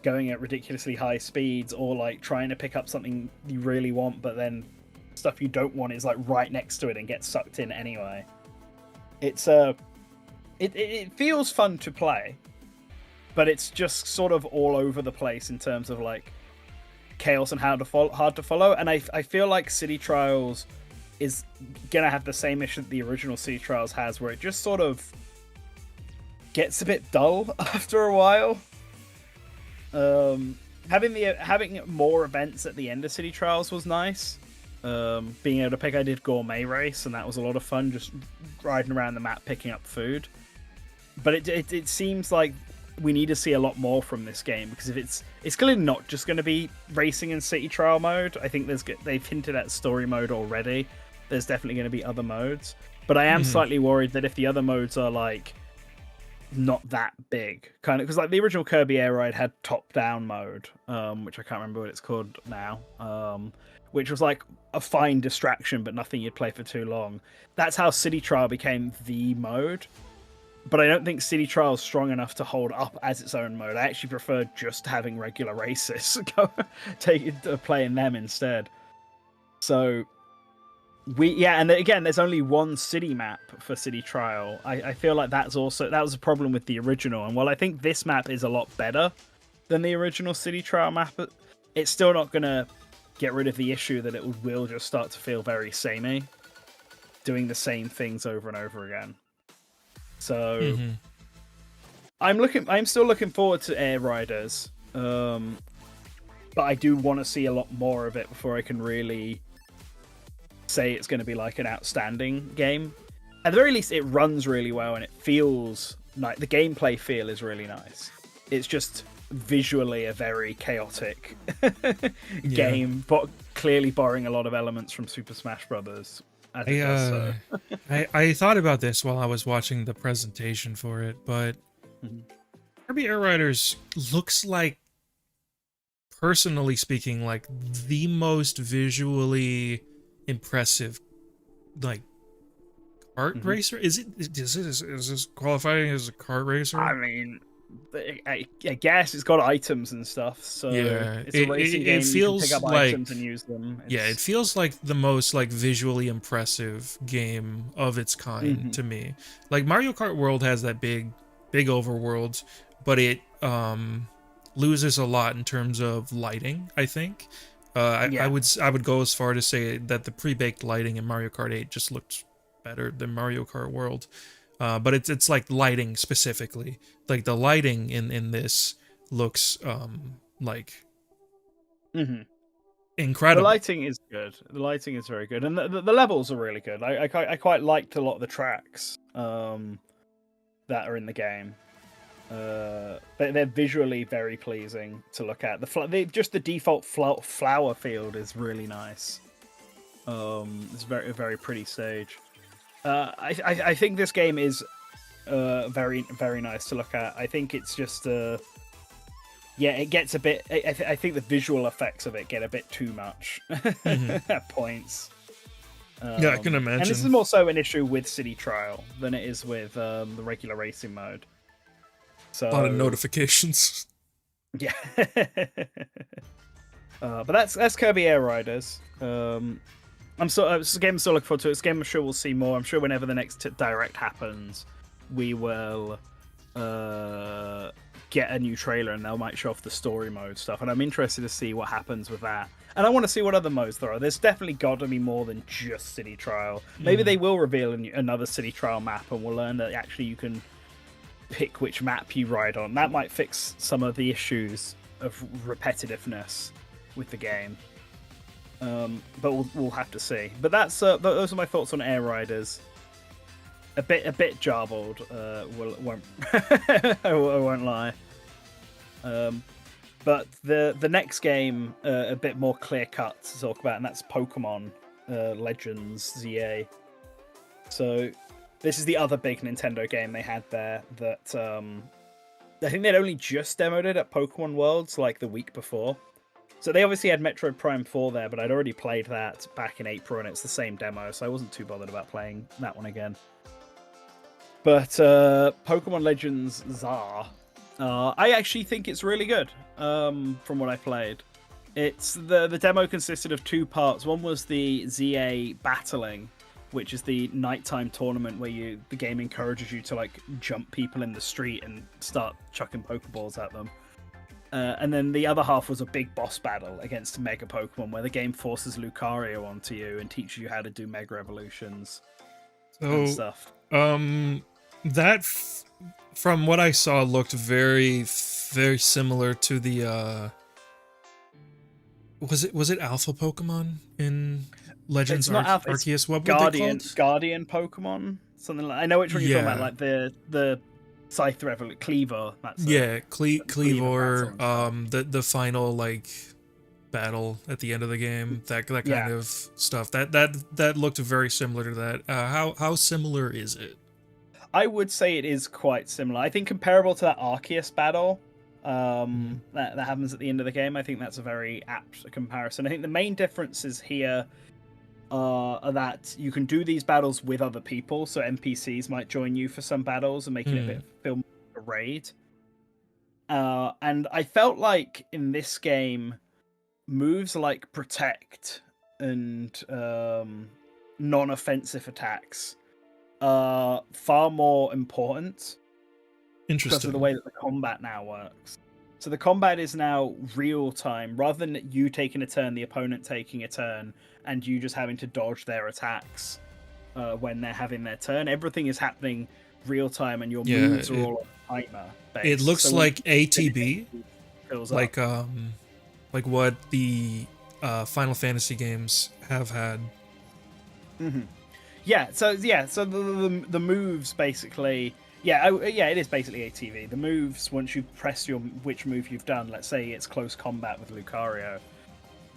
going at ridiculously high speeds, or like trying to pick up something you really want, but then stuff you don't want is like right next to it and gets sucked in anyway. It's it feels fun to play. but it's just sort of all over the place in terms of like chaos and hard to follow. And I feel like City Trials is gonna have the same issue that the original City Trials has, where it just sort of gets a bit dull after a while. Having more events at the end of City Trials was nice. Being able to pick, I did Gourmet Race, and that was a lot of fun, just riding around the map picking up food. But it seems like we need to see a lot more from this game, because if it's clearly not just going to be racing and city trial mode. I think they've hinted at story mode already. There's definitely going to be other modes, but I am slightly worried that if the other modes are like not that big, kind of, because like the original Kirby Air Ride had top-down mode, which I can't remember what it's called now, which was like a fine distraction, but nothing you'd play for too long. That's how City Trial became the mode. But I don't think City Trial is strong enough to hold up as its own mode. I actually prefer just having regular races, playing them instead. So and again, there's only one city map for City Trial. I feel like that was a problem with the original. And while I think this map is a lot better than the original City Trial map, it's still not gonna get rid of the issue that it will just start to feel very samey, doing the same things over and over again. So I'm still looking forward to Air Riders, but I do want to see a lot more of it before I can really say it's going to be like an outstanding game. At the very least, it runs really well and it feels like the gameplay feel is really nice. It's just visually a very chaotic game, but clearly borrowing a lot of elements from Super Smash Brothers. I thought about this while I was watching the presentation for it, but Kirby Air Riders looks like, personally speaking, like the most visually impressive, like, kart racer. Is this qualifying as a kart racer? I mean, I guess it's got items and stuff, so yeah, it's a racing game. It feels you can pick up like items and use them. It feels like the most like visually impressive game of its kind to me. Like Mario Kart World has that big overworld, but it loses a lot in terms of lighting, I think. I would go as far to say that the pre-baked lighting in Mario Kart 8 just looked better than Mario Kart World. But it's like lighting specifically. Like the lighting in this looks like incredible. The lighting is good. The lighting is very good, and the levels are really good. I quite liked a lot of the tracks that are in the game. They're visually very pleasing to look at. Just the default flower field is really nice. It's a very pretty stage. I think this game is very, very nice to look at. I think it's just it gets a bit. I think the visual effects of it get a bit too much at points. I can imagine. And this is more so an issue with City Trial than it is with the regular racing mode. So, a lot of notifications. Yeah. But that's Kirby Air Riders. It's a game I'm still looking forward to. It's a game I'm sure we'll see more. I'm sure whenever the next Direct happens, we will get a new trailer and they might show off the story mode stuff. And I'm interested to see what happens with that. And I want to see what other modes there are. There's definitely got to be more than just City Trial. Maybe they will reveal another City Trial map and we'll learn that actually you can pick which map you ride on. That might fix some of the issues of repetitiveness with the game. But we'll have to see. But those are my thoughts on Air Riders. A bit jarbled. I won't lie. But the next game a bit more clear cut to talk about, and that's Pokemon Legends ZA. So this is the other big Nintendo game they had there that I think they'd only just demoed it at Pokemon Worlds like the week before. So they obviously had Metroid Prime 4 there, but I'd already played that back in April, and it's the same demo, so I wasn't too bothered about playing that one again. But Pokemon Legends ZA, I actually think it's really good from what I played. It's the demo consisted of two parts. One was the ZA battling, which is the nighttime tournament where the game encourages you to like jump people in the street and start chucking Pokeballs at them. And then the other half was a big boss battle against Mega Pokemon, where the game forces Lucario onto you and teaches you how to do Mega Evolutions and stuff. From what I saw, looked very, very similar to the. Was it Alpha Pokemon in Legends Arceus? What were they called? Guardian Pokemon, something like. I know which one you're talking about, like the Scythe Cleaver. That's Cleaver. The final like battle at the end of the game. That kind of stuff. That looked very similar to that. How similar is it? I would say it is quite similar. I think comparable to that Arceus battle. That happens at the end of the game. I think that's a very apt comparison. I think the main differences here are that you can do these battles with other people, so NPCs might join you for some battles and making it feel more like a raid. And I felt like in this game, moves like Protect and non-offensive attacks are far more important. Interesting. Because of the way that the combat now works. So the combat is now real time. Rather than you taking a turn, the opponent taking a turn, and you just having to dodge their attacks when they're having their turn. Everything is happening real time, and your moves are all on timer based. It looks like ATB, like up. like what the Final Fantasy games have had. Mm-hmm. So the moves basically. It is basically ATV. The moves, once you press which move you've done, let's say it's close combat with Lucario,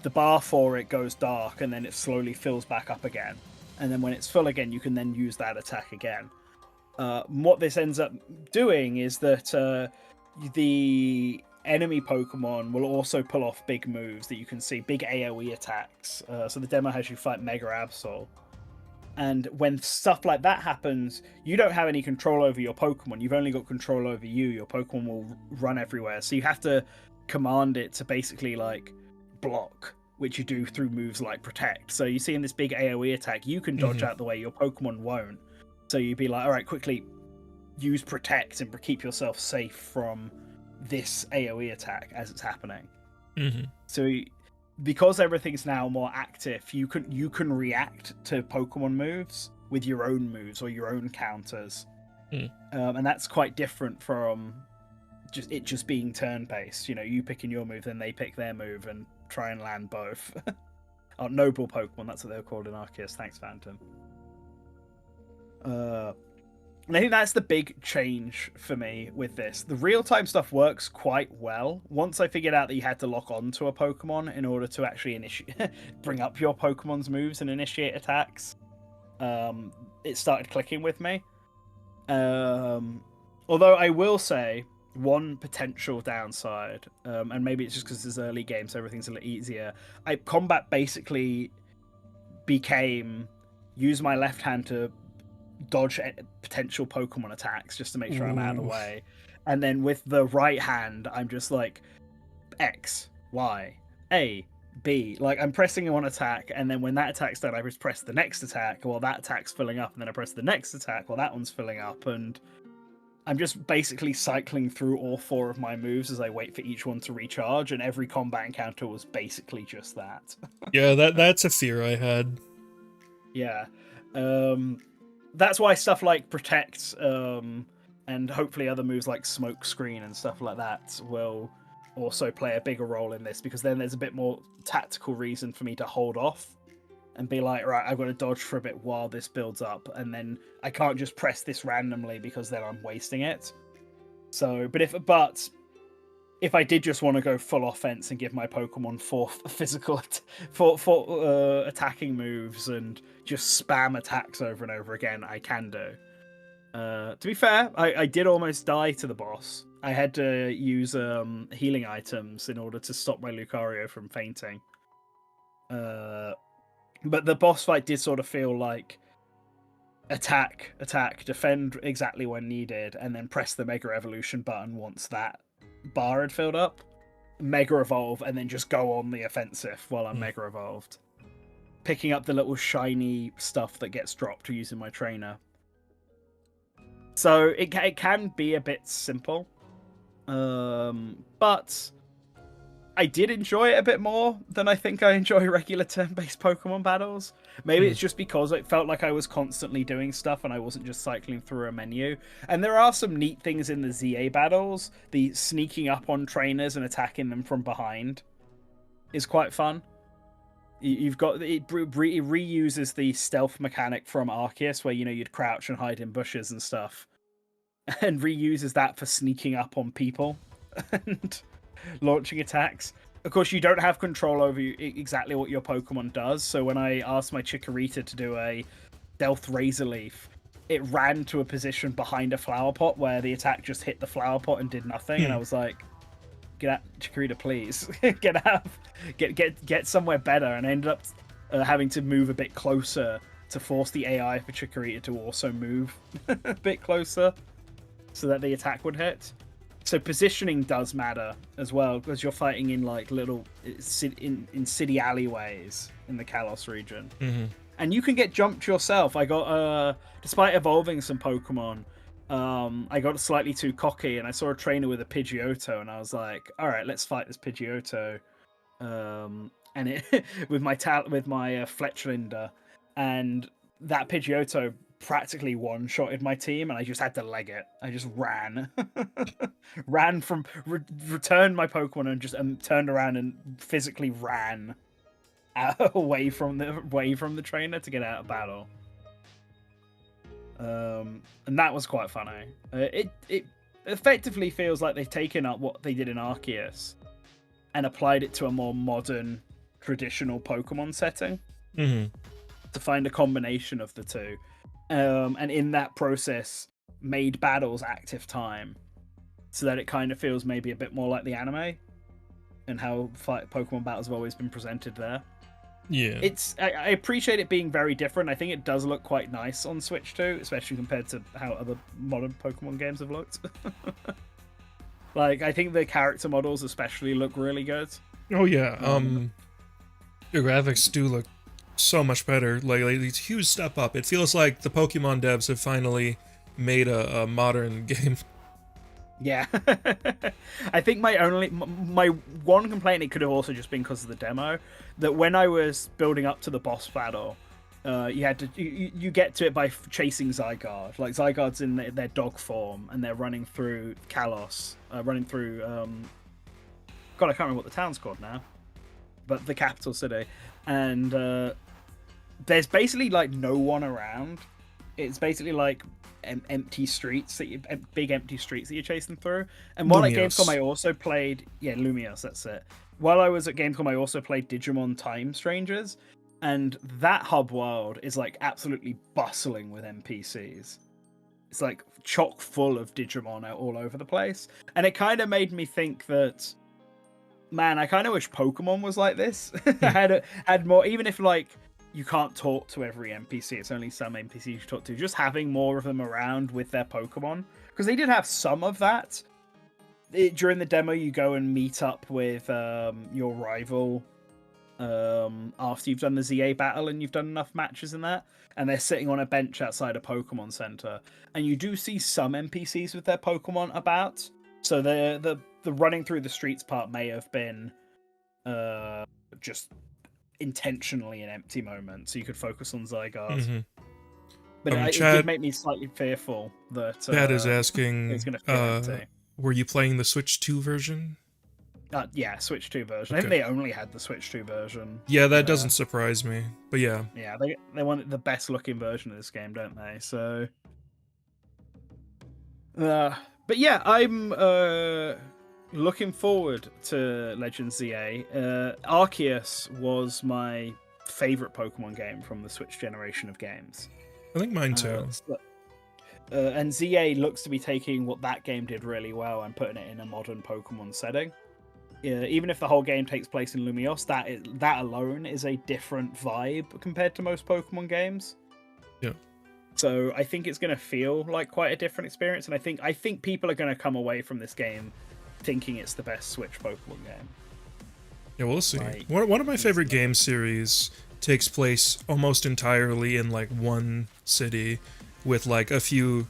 the bar for it goes dark and then it slowly fills back up again. And then when it's full again, you can then use that attack again. What this ends up doing is that the enemy Pokemon will also pull off big moves that you can see, big AoE attacks. So the demo has you fight Mega Absol. And when stuff like that happens, you don't have any control over your Pokemon. You've only got control over you. Your Pokemon will run everywhere. So you have to command it to basically like block, which you do through moves like Protect. So you see in this big AoE attack, you can dodge out the way, your Pokemon won't. So you'd be like, all right, quickly use Protect and keep yourself safe from this AoE attack as it's happening. So because everything's now more active, you can react to Pokemon moves with your own moves or your own counters, and that's quite different from just being turn-based. You know, you picking your move, then they pick their move, and try and land both. Oh, noble Pokemon, that's what they were called in Arceus. Thanks, Phantom. And I think that's the big change for me with this. The real-time stuff works quite well. Once I figured out that you had to lock on to a Pokemon in order to actually bring up your Pokemon's moves and initiate attacks, it started clicking with me. Although I will say, one potential downside, and maybe it's just because it's early game, so everything's a little easier. Combat basically became use my left hand to dodge potential Pokemon attacks just to make sure I'm out of the way, and then with the right hand I'm just like X, Y, A, B, like I'm pressing one attack, and then when that attack's done I just press the next attack while that attack's filling up, and then I press the next attack while that one's filling up, and I'm just basically cycling through all four of my moves as I wait for each one to recharge, and every combat encounter was basically just that. Yeah, that's a fear I had. Yeah. That's why stuff like Protect and hopefully other moves like Smoke Screen and stuff like that will also play a bigger role in this, because then there's a bit more tactical reason for me to hold off and be like, right, I've got to dodge for a bit while this builds up, and then I can't just press this randomly because then I'm wasting it. So, but if I did just want to go full offense and give my Pokemon four attacking moves and just spam attacks over and over again, I can do. To be fair, I did almost die to the boss. I had to use healing items in order to stop my Lucario from fainting. But the boss fight did sort of feel like attack, defend exactly when needed, and then press the Mega Evolution button once that bar had filled up, Mega Evolve, and then just go on the offensive while I'm Mega Evolved. picking up the little shiny stuff that gets dropped using my trainer. So it can be a bit simple, but I did enjoy it a bit more than I think I enjoy regular turn-based Pokemon battles. Maybe it's just because it felt like I was constantly doing stuff and I wasn't just cycling through a menu. And there are some neat things in the ZA battles. The sneaking up on trainers and attacking them from behind is quite fun. You've got it reuses the stealth mechanic from Arceus, where you'd crouch and hide in bushes and stuff, and reuses that for sneaking up on people and launching attacks. Of course, you don't have control over exactly what your Pokemon does. So when I asked my Chikorita to do a Stealth Razor Leaf, it ran to a position behind a flower pot where the attack just hit the flower pot and did nothing. And I was like, "Get out, Chikorita, please. Get out. Get somewhere better." And I ended up having to move a bit closer to force the AI for Chikorita to also move a bit closer so that the attack would hit. So positioning does matter as well, because you're fighting in like little in city alleyways in the Kalos region. And you can get jumped yourself. I got despite evolving some Pokemon, I got slightly too cocky, and I saw a trainer with a Pidgeotto, and I was like, "All right, let's fight this Pidgeotto." And it with my Fletchlinder, and that Pidgeotto practically one-shotted my team, and I just had to leg it. I just ran, returned my Pokemon, and just turned around and physically ran away from the trainer to get out of battle. And that was quite funny. It effectively feels like they've taken up what they did in Arceus and applied it to a more modern, traditional Pokemon setting to find a combination of the two. And in that process, made battles active time, so that it kind of feels maybe a bit more like the anime and how Pokemon battles have always been presented there. Yeah, I appreciate it being very different. I think it does look quite nice on Switch too, especially compared to how other modern Pokemon games have looked. Like, I think the character models especially look really good. Oh yeah, the graphics do look so much better. Like it's a huge step up. It feels like the Pokemon devs have finally made a modern game. Yeah. I think my one complaint, it could have also just been because of the demo, that when I was building up to the boss battle, you had to you get to it by chasing Zygarde. Like, Zygarde's in their dog form, and they're running through Kalos, running through God, I can't remember what the town's called now, but the capital city. And there's basically like no one around. It's basically like empty streets big empty streets that you're chasing through. And while at Gamescom I also played Lumios, that's it. While I was at Gamescom, I also played Digimon Time Strangers, and that hub world is like absolutely bustling with NPCs. It's like chock full of Digimon out all over the place, and it kind of made me think that, man, I kind of wish Pokemon was like this. had more, even if like you can't talk to every NPC, it's only some NPCs you talk to, just having more of them around with their Pokemon, because they did have some of that. During the demo, you go and meet up with your rival after you've done the ZA battle and you've done enough matches in that, and they're sitting on a bench outside a Pokemon Center, and you do see some NPCs with their Pokemon about. So the running through the streets part may have been just intentionally an empty moment, so you could focus on Zygarde. But it did make me slightly fearful that Chad is asking, it's going to feel empty. Were you playing the Switch 2 version? Yeah, Switch 2 version. Okay. I think they only had the Switch 2 version. Yeah, that doesn't surprise me. But yeah. Yeah, they wanted the best looking version of this game, don't they? So but yeah, I'm looking forward to Legends ZA. Arceus was my favorite Pokemon game from the Switch generation of games. I think mine too. And ZA looks to be taking what that game did really well and putting it in a modern Pokemon setting. Even if the whole game takes place in Lumios, that alone is a different vibe compared to most Pokemon games. Yeah. So I think it's going to feel like quite a different experience, and I think people are going to come away from this game thinking it's the best Switch Pokemon game. Yeah, we'll see. One of my favorite game series takes place almost entirely in like one city, with like a few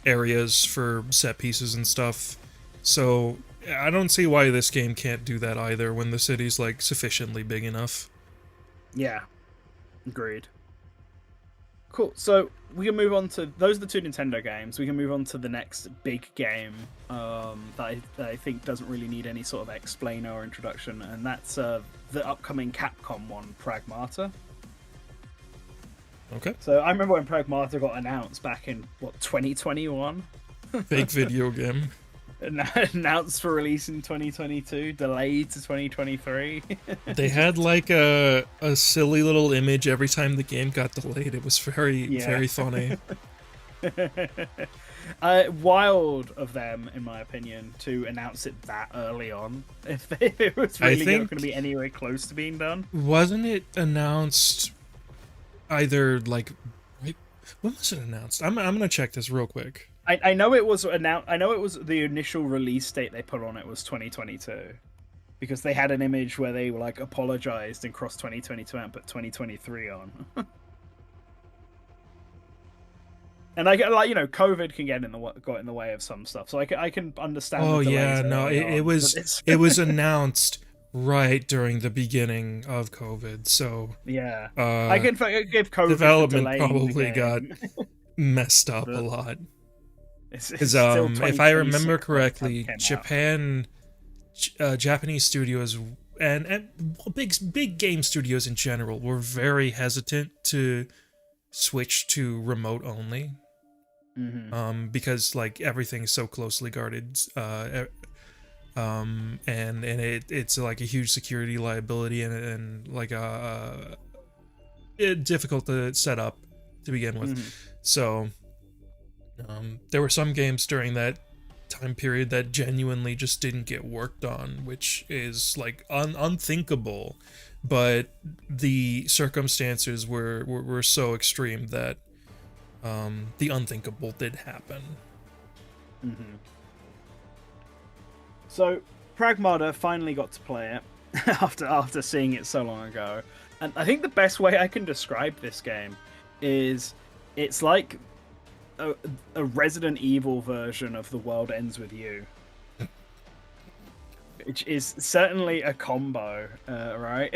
areas for set pieces and stuff. So I don't see why this game can't do that either when the city's like sufficiently big enough. Yeah, agreed. Cool. So we can move on to those are the two Nintendo games. We can move on to the next big game that I think doesn't really need any sort of explainer or introduction, and that's the upcoming Capcom one, Pragmata. Okay. So I remember when Pragmata got announced back in 2021. Fake video game. Announced for release in 2022, delayed to 2023. They had like a silly little image every time the game got delayed. It was very funny. Wild of them, in my opinion, to announce it that early on. If it was really not going to be anywhere close to being done. Wasn't it announced either like when was it announced? I'm gonna check this real quick. I know it was announced. I know it was the initial release date they put on it was 2022, because they had an image where they were like apologized and crossed 2022 and put 2023 on. And I get like, you know, COVID can got in the way of some stuff, so I can understand. Oh yeah, no, it was announced right during the beginning of COVID, so yeah, I can give COVID development probably got messed up a lot. Because if I remember correctly, Japanese studios and big game studios in general were very hesitant to switch to remote only, because like everything's so closely guarded, and it's like a huge security liability and like difficult to set up to begin with, so. There were some games during that time period that genuinely just didn't get worked on, which is like unthinkable, but the circumstances were so extreme that the unthinkable did happen. So Pragmata finally got to play it after seeing it so long ago, and I think the best way I can describe this game is it's like a Resident Evil version of The World Ends With You, which is certainly a combo, right?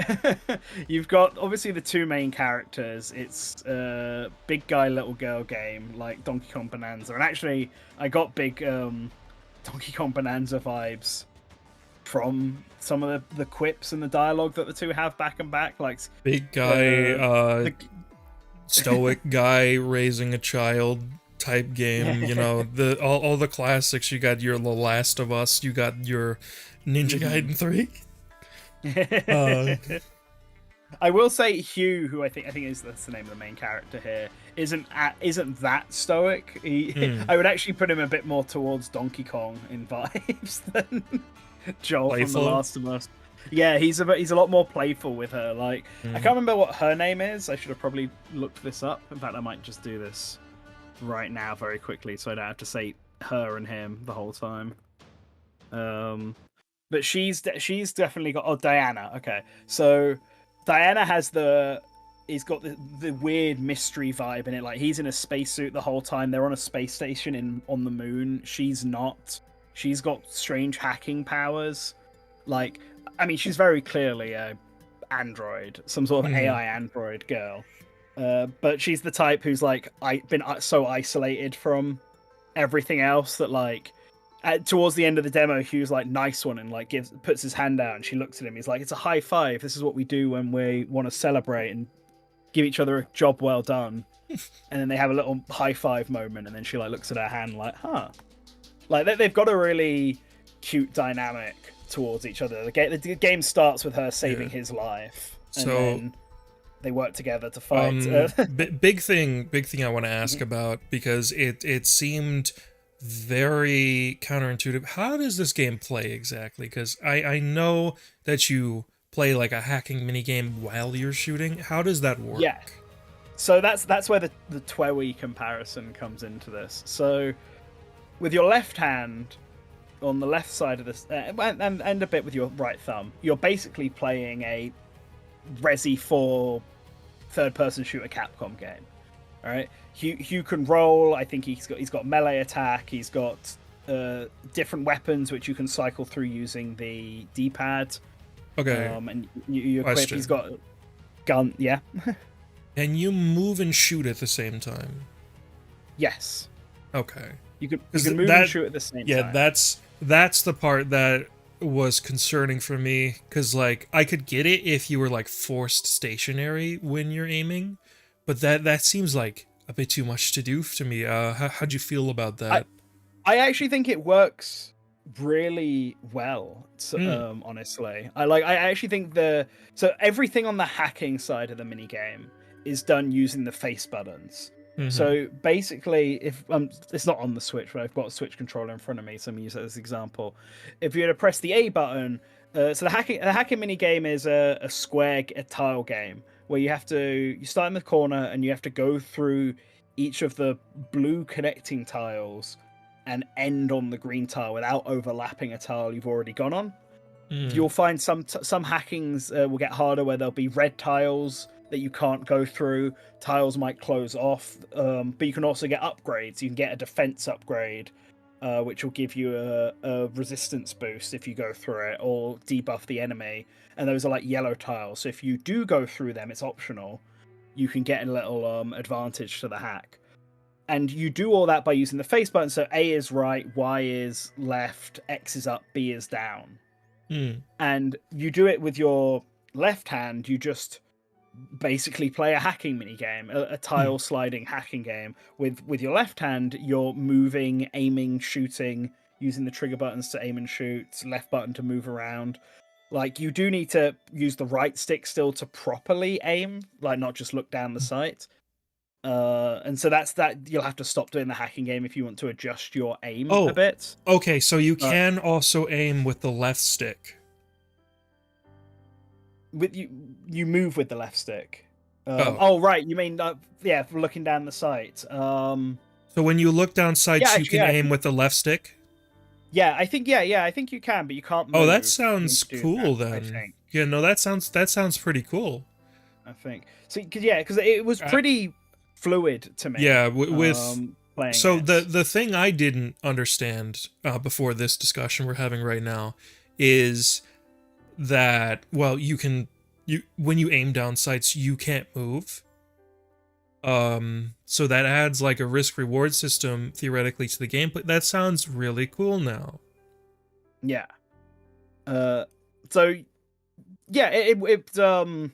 You've got obviously the two main characters. It's a big guy, little girl game like Donkey Kong Bonanza, and actually I got big Donkey Kong Bonanza vibes from some of the quips and the dialogue that the two have back and back, like big guy, stoic guy raising a child type game, you know, all the classics. You got your The Last of Us, you got your Ninja Gaiden 3. I will say Hugh, who I think that's the name of the main character here, isn't that stoic. I would actually put him a bit more towards Donkey Kong in vibes than Joel from The Last of Us. Yeah, he's a lot more playful with her. Like, I can't remember what her name is. I should have probably looked this up. In fact, I might just do this right now very quickly so I don't have to say her and him the whole time. But she's definitely got Diana. Okay, so Diana he's got the weird mystery vibe in it. Like, he's in a spacesuit the whole time. They're on a space station on the moon. She's not. She's got strange hacking powers. Like, I mean, she's very clearly a android, some sort of AI android girl. But she's the type who's like been so isolated from everything else that like towards the end of the demo, Hugh's like, nice one, and like puts his hand out, and she looks at him. He's like, it's a high five. This is what we do when we want to celebrate and give each other a job well done. And then they have a little high five moment, and then she like looks at her hand like, huh. Like they've got a really cute dynamic towards each other. The game starts with her saving his life, and then they work together to fight. Big thing I want to ask about, because it seemed very counterintuitive. How does this game play exactly? Because I know that you play like a hacking minigame while you're shooting. How does that work? Yeah. So that's where the TWEWY comparison comes into this. So with your left hand on the left side of this, and a bit with your right thumb, you're basically playing a Resi 4 third-person shooter Capcom game. All right, Hugh can roll. I think he's got melee attack. He's got different weapons which you can cycle through using the D-pad. Okay. And you equip. He's got gun. Yeah. And you move and shoot at the same time. Yes. Okay. You can move and shoot at the same time. Yeah, that's the part that was concerning for me, because like I could get it if you were like forced stationary when you're aiming, but that seems like a bit too much to do to me. How'd you feel about that? I actually think it works really well. Honestly, I actually think so everything on the hacking side of the mini game is done using the face buttons. Mm-hmm. So basically, if it's not on the Switch, but I've got a Switch controller in front of me, so I'm gonna use that as an example. If you were to press the A button, so the hacking mini game is a tile game where you start in the corner and you have to go through each of the blue connecting tiles and end on the green tile without overlapping a tile you've already gone on. You'll find some hackings will get harder where there'll be red tiles that you can't go through. Tiles might close off, but you can also get upgrades. You can get a defense upgrade, which will give you a resistance boost if you go through it, or debuff the enemy. And those are like yellow tiles. So if you do go through them, it's optional. You can get a little advantage to the hack. And you do all that by using the face button. So A is right, Y is left, X is up, B is down. And you do it with your left hand. You just basically play a hacking mini game, a tile sliding hacking game. With your left hand, you're moving, aiming, shooting, using the trigger buttons to aim and shoot, left button to move around. Like, you do need to use the right stick still to properly aim, like not just look down the sight. And so that's that. You'll have to stop doing the hacking game if you want to adjust your aim a bit. Okay, so you can also aim with the left stick. With you move with the left stick. Right, you mean looking down the sight. So when you look down sights, you can aim with the left stick. Yeah, I think I think you can, but you can't move. Oh, that sounds cool then. Yeah, no, that sounds pretty cool. I think. So because it was pretty fluid to me. Yeah, with playing. So the thing I didn't understand before this discussion we're having right now is that, well, when you aim down sights, you can't move. So that adds like a risk reward system theoretically to the gameplay. That sounds really cool now. Yeah. So yeah, it works. Yeah,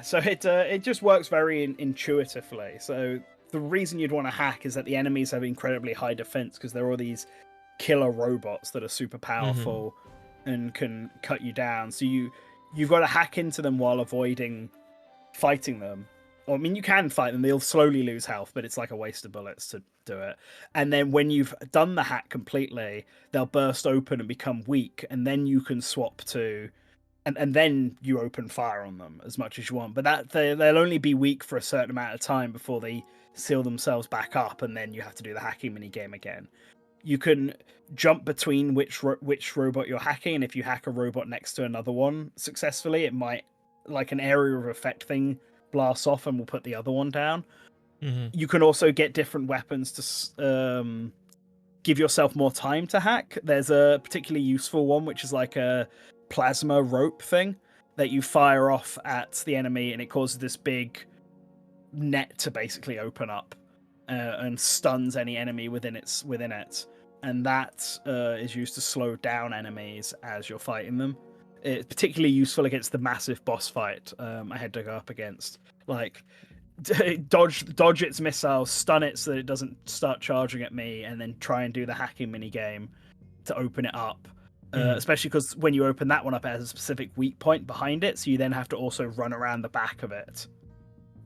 so it just works very intuitively. So the reason you'd want to hack is that the enemies have incredibly high defense because they're all these killer robots that are super powerful and can cut you down. So you've got to hack into them while avoiding fighting them. I mean, you can fight them. They'll slowly lose health, but it's like a waste of bullets to do it. And then when you've done the hack completely, they'll burst open and become weak, and then you can swap to... And then you open fire on them as much as you want. But they'll only be weak for a certain amount of time before they seal themselves back up, and then you have to do the hacking minigame again. You can jump between which robot you're hacking, and if you hack a robot next to another one successfully, it might, like an area of effect thing, blast off and will put the other one down. You can also get different weapons to give yourself more time to hack. There's a particularly useful one, which is like a plasma rope thing that you fire off at the enemy, and it causes this big net to basically open up and stuns any enemy within it. And that is used to slow down enemies as you're fighting them. It's particularly useful against the massive boss fight I had to go up against. Like, dodge its missiles, stun it so that it doesn't start charging at me, and then try and do the hacking minigame to open it up. Especially because when you open that one up, it has a specific weak point behind it, so you then have to also run around the back of it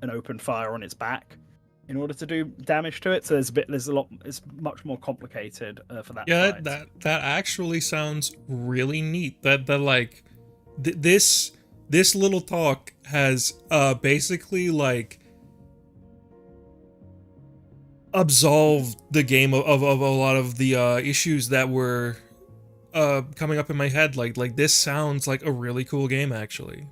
and open fire on its back in order to do damage to it. So it's much more complicated for that. Yeah, fight. that actually sounds really neat. This little talk has basically like absolved the game of a lot of the issues that were coming up in my head. Like this sounds like a really cool game, actually.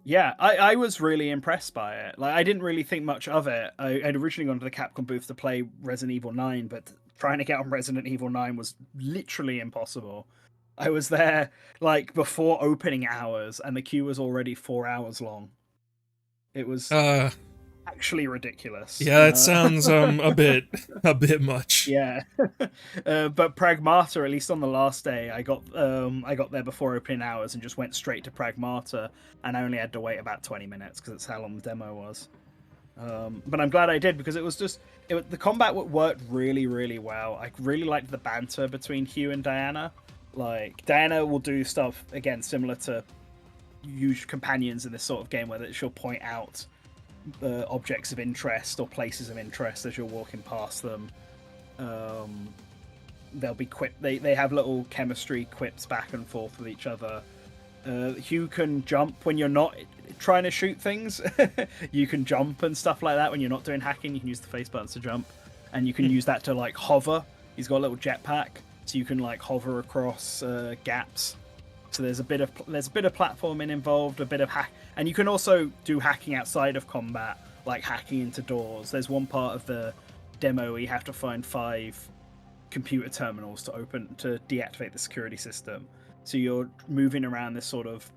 Yeah, I was really impressed by it. Like, I didn't really think much of it. I'd originally gone to the Capcom booth to play Resident Evil 9, but trying to get on Resident Evil 9 was literally impossible. I was there like before opening hours, and the queue was already 4 hours long. It was Uh, actually ridiculous. yeah, it sounds a bit much. Yeah, but Pragmata, at least on the last day, I got there before opening hours and just went straight to Pragmata, and I only had to wait about 20 minutes because it's how long the demo was. But I'm glad I did, because the combat worked really, really well. I really liked the banter between Hugh and Diana. Like, Diana will do stuff again similar to usual companions in this sort of game, where she'll point out objects of interest or places of interest as you're walking past them. They'll be they have little chemistry quips back and forth with each other. Hugh can jump when you're not trying to shoot things. You can jump and stuff like that when you're not doing hacking. You can use the face buttons to jump, and you can use that to like hover. He's got a little jetpack, so you can like hover across gaps. So there's a bit of platforming involved, a bit of hack, and you can also do hacking outside of combat, like hacking into doors. There's one part of the demo where you have to find 5 computer terminals to deactivate the security system. So you're moving around this sort of,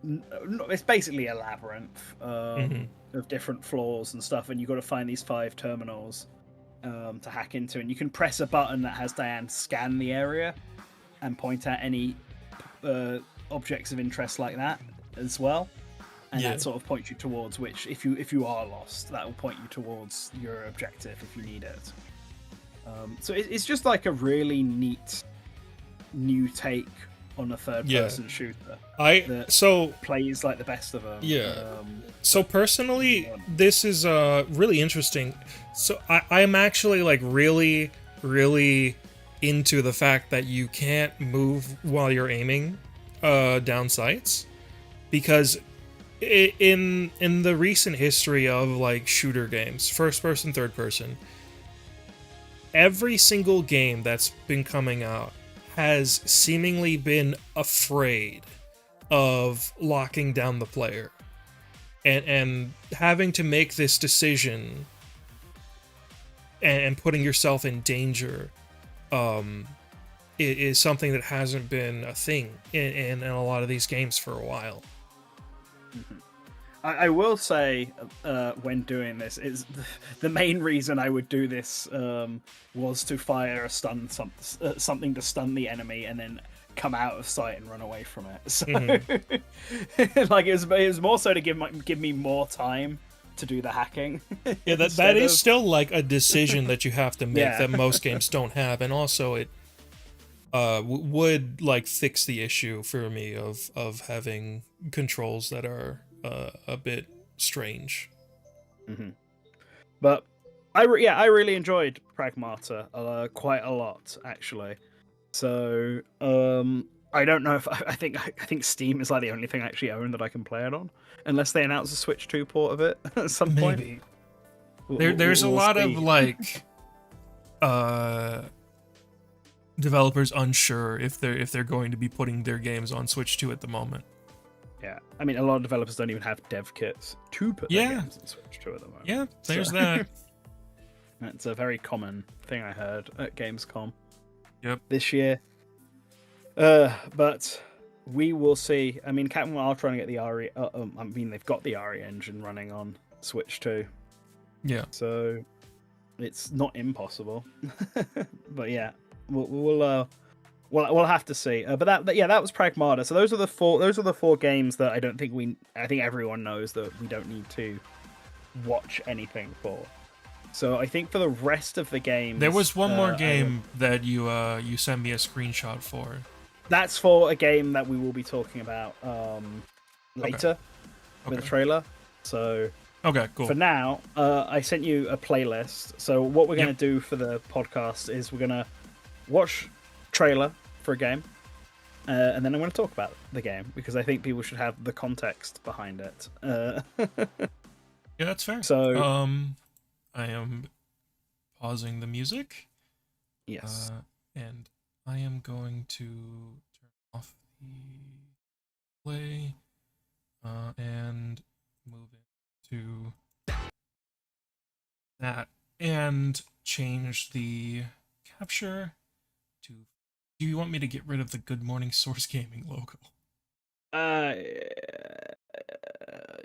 it's basically a labyrinth of different floors and stuff, and you've got to find these 5 terminals to hack into, and you can press a button that has Diane scan the area and point out any objects of interest like that as well, and that sort of points you towards which, if you are lost, that will point you towards your objective if you need it. So it's just like a really neat new take on a third-person shooter. That plays like the best of them. So personally, this is really interesting. So I'm actually like really, really into the fact that you can't move while you're aiming down sights, because in the recent history of like shooter games, first person, third person, every single game that's been coming out has seemingly been afraid of locking down the player and having to make this decision and putting yourself in danger is something that hasn't been a thing in a lot of these games for a while. I will say, when doing this, is the main reason I would do this was to fire something to stun the enemy and then come out of sight and run away from it. So, like, it was more so to give me more time to do the hacking. Yeah, that is still like a decision that you have to make that most games don't have, and also it would like fix the issue for me of having controls that are a bit strange. But I really enjoyed Pragmata quite a lot, actually. So I don't know if I think Steam is like the only thing I actually own that I can play it on, unless they announce a Switch 2 port of it at some point. Maybe. There's a lot of like developers unsure if they're going to be putting their games on Switch 2 at the moment. Yeah, I mean, a lot of developers don't even have dev kits to put their games on Switch 2 at the moment. Yeah, there's that. It's a very common thing I heard at Gamescom. Yep. This year. But we will see. I mean, Capcom are trying to get the RE. I mean, they've got the RE engine running on Switch 2. Yeah. So it's not impossible. But yeah, we'll have to see. But that was Pragmata. So those are the four games that I think everyone knows that we don't need to watch anything for. So I think for the rest of the games, there was one more game that you sent me a screenshot for. That's for a game that we will be talking about later with a trailer. So okay, cool. For now, I sent you a playlist. So what we're going to do for the podcast is we're going to watch trailer for a game, and then I'm going to talk about the game because I think people should have the context behind it. Yeah, that's fair. So I am pausing the music. Yes. And I am going to turn off the play. and move it to that and change the capture to. Do you want me to get rid of the Good Morning Source Gaming logo? Uh,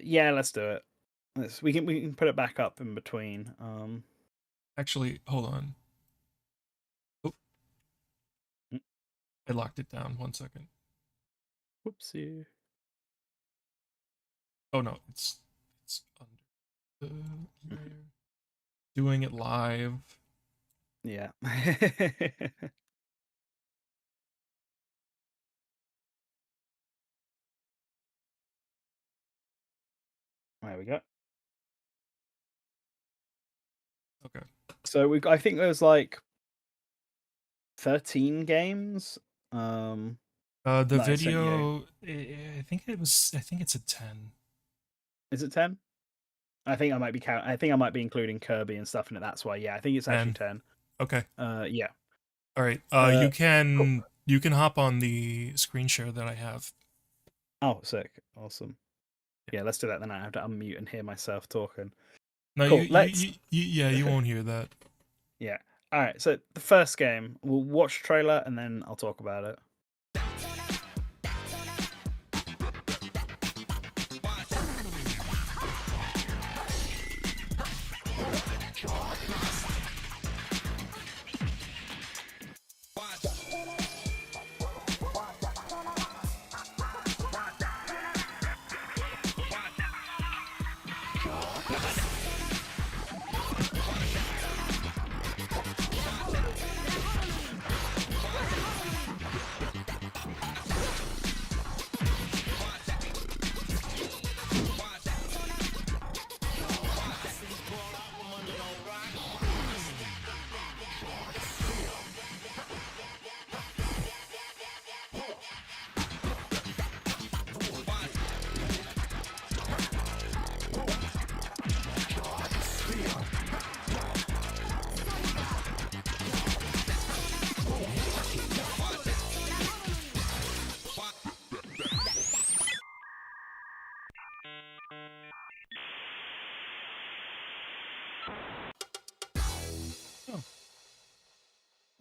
yeah, let's do it. We can put it back up in between. Actually, hold on. Oh, Mm. I locked it down. 1 second. Whoopsie. Oh no, it's under the layer. Doing it live. Yeah. There we go. Okay. So I think there's like 13 games. Um, The that I sent you. video. I think it was. I think it's a 10. Is it 10? I think I might be I think I might be including Kirby and stuff in it. That's why. Yeah, I think it's actually 10. 10. Okay. Yeah. All right. Uh, cool. You can hop on the screen share that I have. Oh, sick. Awesome. Yeah, let's do that then. I have to unmute and hear myself talking. No, Cool. Let's. yeah, you won't hear that. Yeah. All right. So the first game, we'll watch trailer and then I'll talk about it.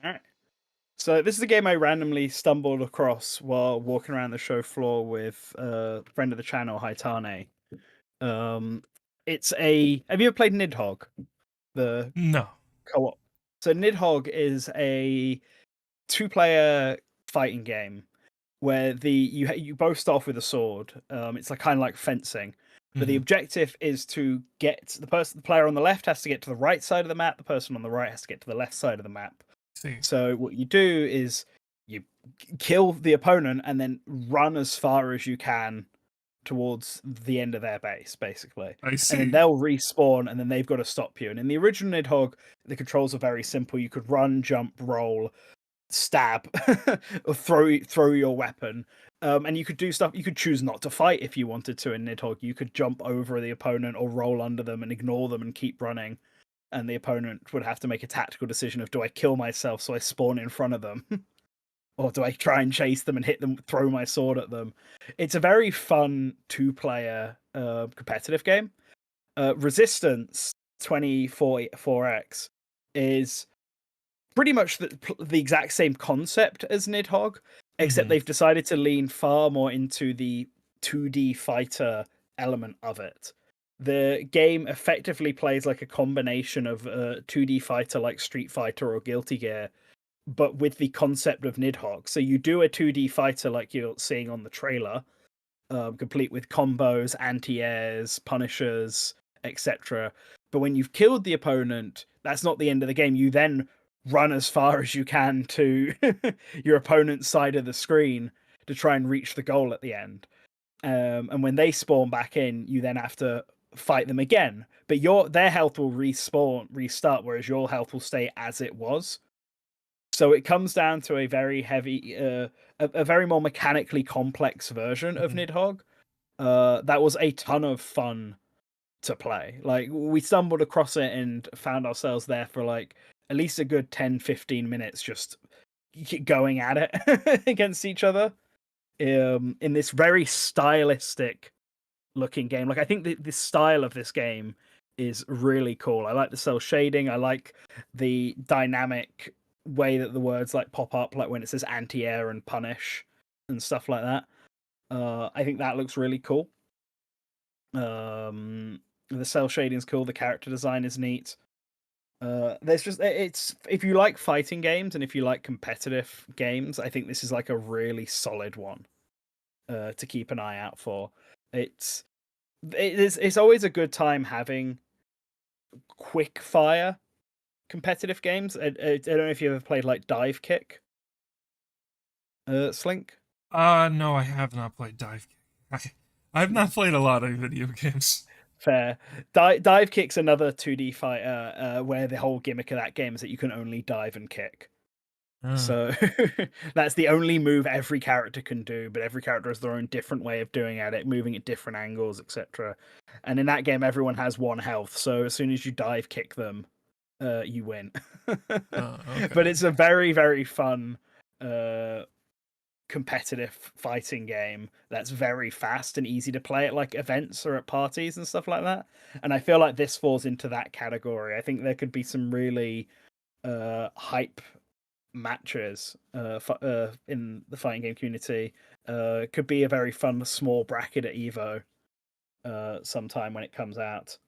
All right. So this is a game I randomly stumbled across while walking around the show floor with a friend of the channel, Haitane. It's a. Have you ever played Nidhogg? The No. co-op. So Nidhogg is a two-player fighting game where you both start off with a sword. It's like kind of like fencing, but the Mhm. objective is to get the player on the left has to get to the right side of the map. The person on the right has to get to the left side of the map. See. So what you do is you kill the opponent and then run as far as you can towards the end of their base, basically. I And then see. they'll respawn, and then they've got to stop you. And in the original Nidhogg, the controls are very simple. You could run, jump, roll, stab, or throw your weapon. And you could do stuff. You could choose not to fight if you wanted to in Nidhogg. You could jump over the opponent or roll under them and ignore them and keep running. And the opponent would have to make a tactical decision of, do I kill myself so I spawn in front of them? Or do I try and chase them and hit them, throw my sword at them? It's a very fun two-player competitive game. Resistance 2044X is pretty much the exact same concept as Nidhogg, except Mhm. they've decided to lean far more into the 2D fighter element of it. The game effectively plays like a combination of a 2D fighter like Street Fighter or Guilty Gear, but with the concept of Nidhogg. So you do a 2D fighter like you're seeing on the trailer, complete with combos, anti-airs, punishers, etc. But when you've killed the opponent, that's not the end of the game. You then run as far as you can to your opponent's side of the screen to try and reach the goal at the end. And when they spawn back in, you then have to fight them again. But their health will restart, whereas your health will stay as it was. So it comes down to a very heavy, a very more mechanically complex version of Mhm. Nidhogg. That was a ton of fun to play. Like, we stumbled across it and found ourselves there for like at least a good 10-15 minutes just going at it against each other, in this very stylistic looking game. Like I think the style of this game is really cool. I like the cell shading. I like the dynamic way that the words like pop up, like when it says anti-air and punish and stuff like that. I think that looks really cool. The cell shading is cool. The character design is neat. There's just it's if you like fighting games and if you like competitive games, I think this is like a really solid one to keep an eye out for. It's always a good time having quick fire competitive games. I don't know if you ever played like Dive Kick, Slink. No, I have not played Dive Kick. I've not played a lot of video games. Fair. Dive Kick's another 2D fighter where the whole gimmick of that game is that you can only dive and kick. Uh, So that's the only move every character can do, but every character has their own different way of doing it, moving at different angles, etc. And in that game, everyone has 1 health, so as soon as you dive kick them, you win. But okay. it's a very, very fun competitive fighting game that's very fast and easy to play at like events or at parties and stuff like that. And I feel like this falls into that category. I think there could be some really hype matches in the fighting game community. Could be a very fun small bracket at Evo sometime when it comes out.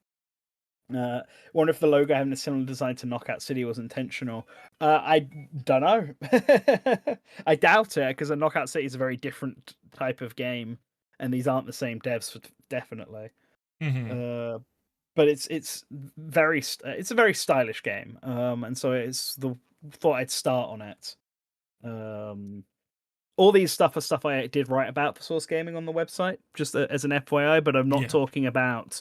Wonder if the logo having a similar design to Knockout City was intentional. I don't know. I doubt it because a Knockout City is a very different type of game, and these aren't the same devs, definitely. Hmm. But it's it's a very stylish game, and so it's the thought I'd start on it. All these stuff are stuff I did write about for Source Gaming on the website, just as an FYI. But I'm not Yeah. talking about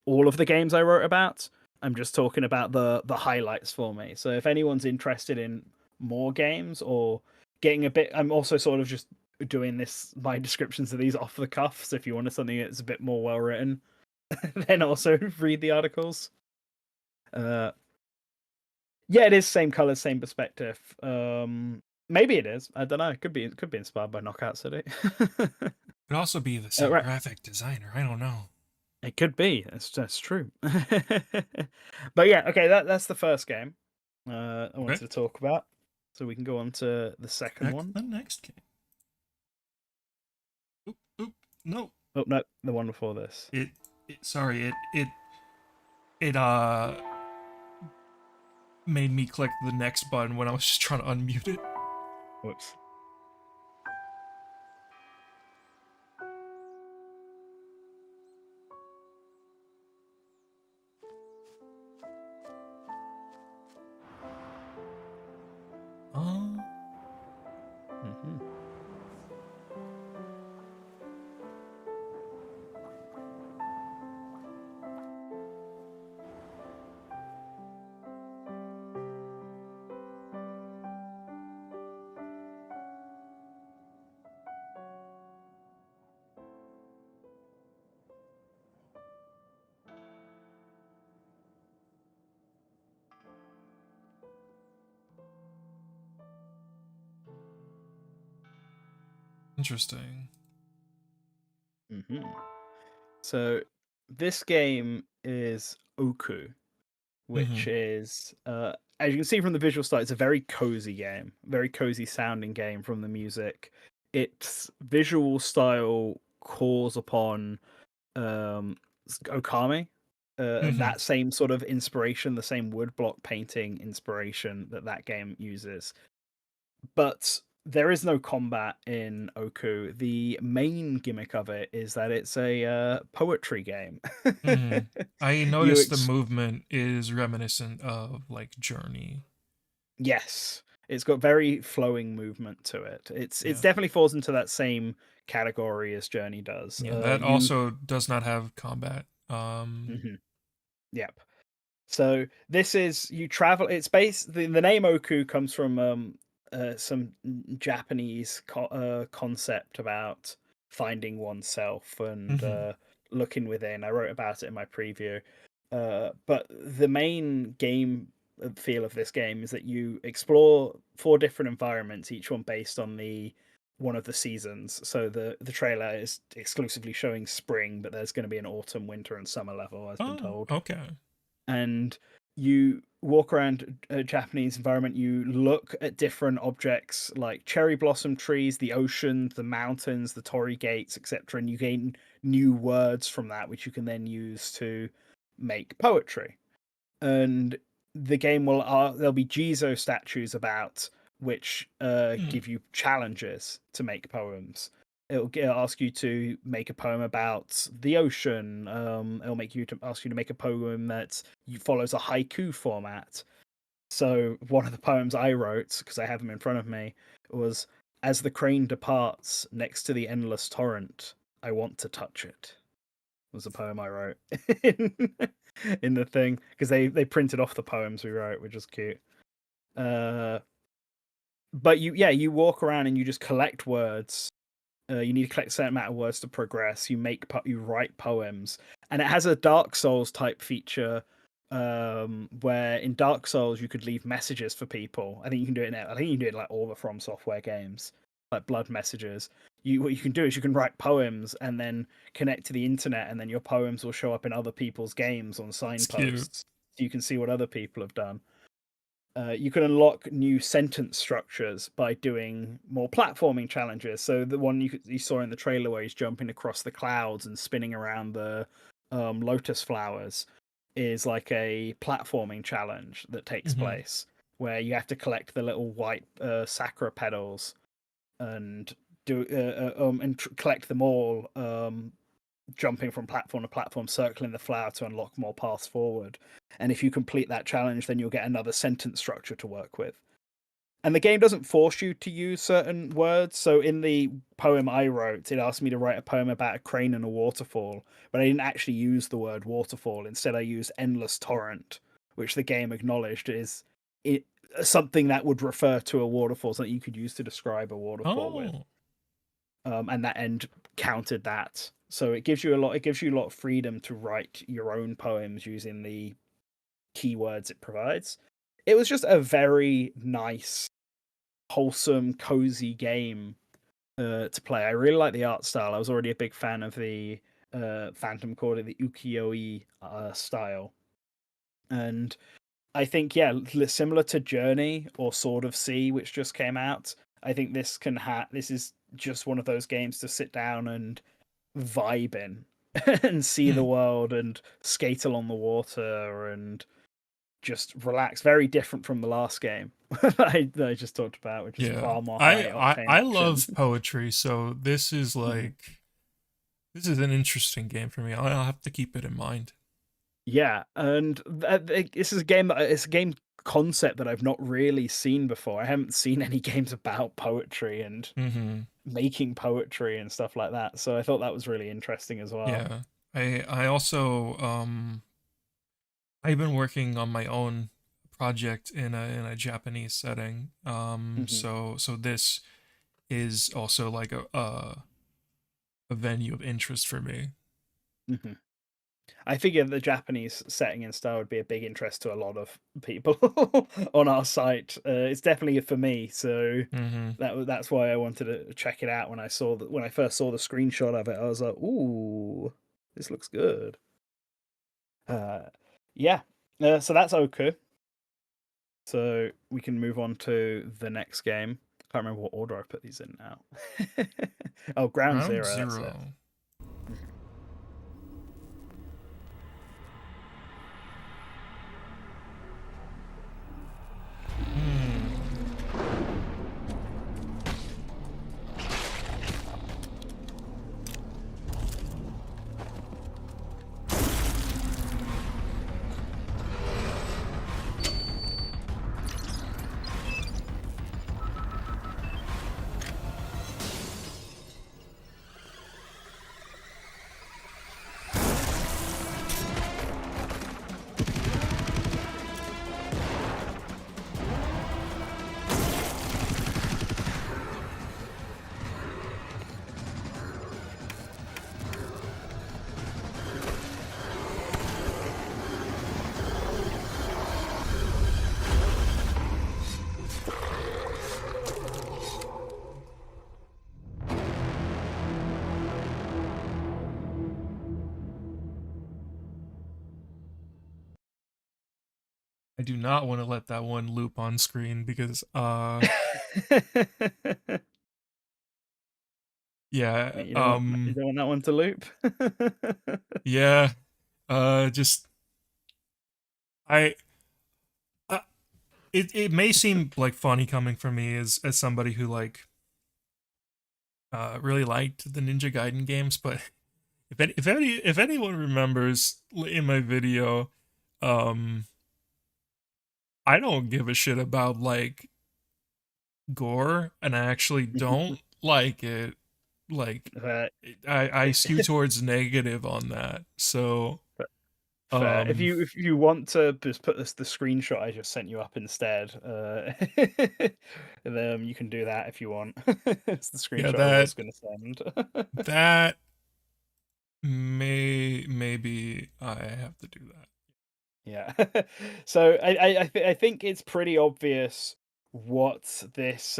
all of the games I wrote about. I'm just talking about the highlights for me. So if anyone's interested in more games or getting a bit, I'm also sort of just doing my descriptions of these off the cuff. So if you wanted something that's a bit more well written, then also read the articles. Uh, yeah, it is same color, same perspective. Maybe it is. I don't know. It could be inspired by Knockout City. Could also be the same Right. graphic designer. I don't know. It could be. That's true. But yeah, okay. That's the first game I wanted Okay. to talk about. So we can go on to the second Check one. the next game. Oop, oop. No. Oh no, the one before this. Sorry. It made me click the next button when I was just trying to unmute it. Whoops. Uh, Hmm. interesting. Hmm. So this game is Oku, which Hmm. is as you can see from the visual style, it's a very cozy game, very cozy sounding game from the music. Its visual style calls upon Okami, and Hmm. that same sort of inspiration, the same woodblock painting inspiration that game uses. But there is no combat in Oku. The main gimmick of it is that it's a poetry game. Hmm. I you noticed the ex- movement is reminiscent of like Journey. yes, it's got very flowing movement to it. It's Yeah. definitely falls into that same category as Journey does. Yeah, that You also does not have combat. Mhm. Yep. So this is you travel. It's based. The name Oku comes from some Japanese concept about finding oneself and Hmm. looking within. I wrote about it in my preview. But the main game feel of this game is that you explore 4 different environments, each one based on the one of the seasons. So the trailer is exclusively showing spring, but there's going to be an autumn, winter, and summer level, I've been told. Okay. And you walk around a Japanese environment, you look at different objects like cherry blossom trees, the ocean, the mountains, the torii gates, etc., and you gain new words from that, which you can then use to make poetry. And the game will there'll be Jizo statues about, which give you challenges to make poems. It'll ask you to make a poem about the ocean. It'll ask you to make a poem that follows a haiku format. So one of the poems I wrote, because I have them in front of me, was, "As the crane departs next to the endless torrent, I want to touch it." Was a poem I wrote in the thing, because they printed off the poems we wrote, which is cute. But you walk around and you just collect words. You need to collect a certain amount of words to progress. You write poems, and it has a Dark Souls type feature, where in Dark Souls you could leave messages for people. I think you can do it now. I think you can do it in like all the From Software games, like blood messages. What you can do is you can write poems and then connect to the internet, and then your poems will show up in other people's games on signposts, so you can see what other people have done. You can unlock new sentence structures by doing more platforming challenges. So the one you saw in the trailer where he's jumping across the clouds and spinning around the lotus flowers is like a platforming challenge that takes place, where you have to collect the little white sakura petals and collect them all, jumping from platform to platform, circling the flower to unlock more paths forward. And if you complete that challenge, then you'll get another sentence structure to work with. And the game doesn't force you to use certain words. So in the poem I wrote, it asked me to write a poem about a crane and a waterfall, but I didn't actually use the word waterfall. Instead, I used endless torrent, which the game acknowledged is something that would refer to a waterfall, something you could use to describe a waterfall with. And that end counted that. So it gives you a lot. It gives you a lot of freedom to write your own poems using the keywords it provides. It was just a very nice, wholesome, cozy game to play. I really like the art style. I was already a big fan of the Phantom Chord, the ukiyo-e style, and I think similar to Journey or Sword of Sea, which just came out. I think this is just one of those games to sit down and vibe in and see the world and skate along the water and just relax. Very different from the last game that I just talked about, which is far more high octane I action. love poetry, so this is like this is an interesting game for me. I'll have to keep it in mind. Yeah, and this is a game concept that I've not really seen before. I haven't seen any games about poetry and making poetry and stuff like that. So I thought that was really interesting as well. Yeah. I also I've been working on my own project in a Japanese setting. So this is also like a venue of interest for me. I figure the Japanese setting and style would be a big interest to a lot of people on our site. It's definitely for me, so that's why I wanted to check it out. When I first saw the screenshot of it, I was like, "Ooh, this looks good." So that's okay. So we can move on to the next game. I can't remember what order I put these in now. Oh, Ground Zero. That's it. I do not want to let that one loop on screen because yeah, You don't want that one to loop. yeah, just I uh, it may seem like funny coming from me as somebody who like really liked the Ninja Gaiden games, but if anyone remembers in my video, um I don't give a shit about like gore, and I actually don't like it. Like But I skew towards negative on that. So fair. um If you want to just put the screenshot I just sent you up instead, then you can do that if you want. It's the yeah, screenshot I was that going to send. that maybe I have to do that. Yeah. So I think it's pretty obvious what this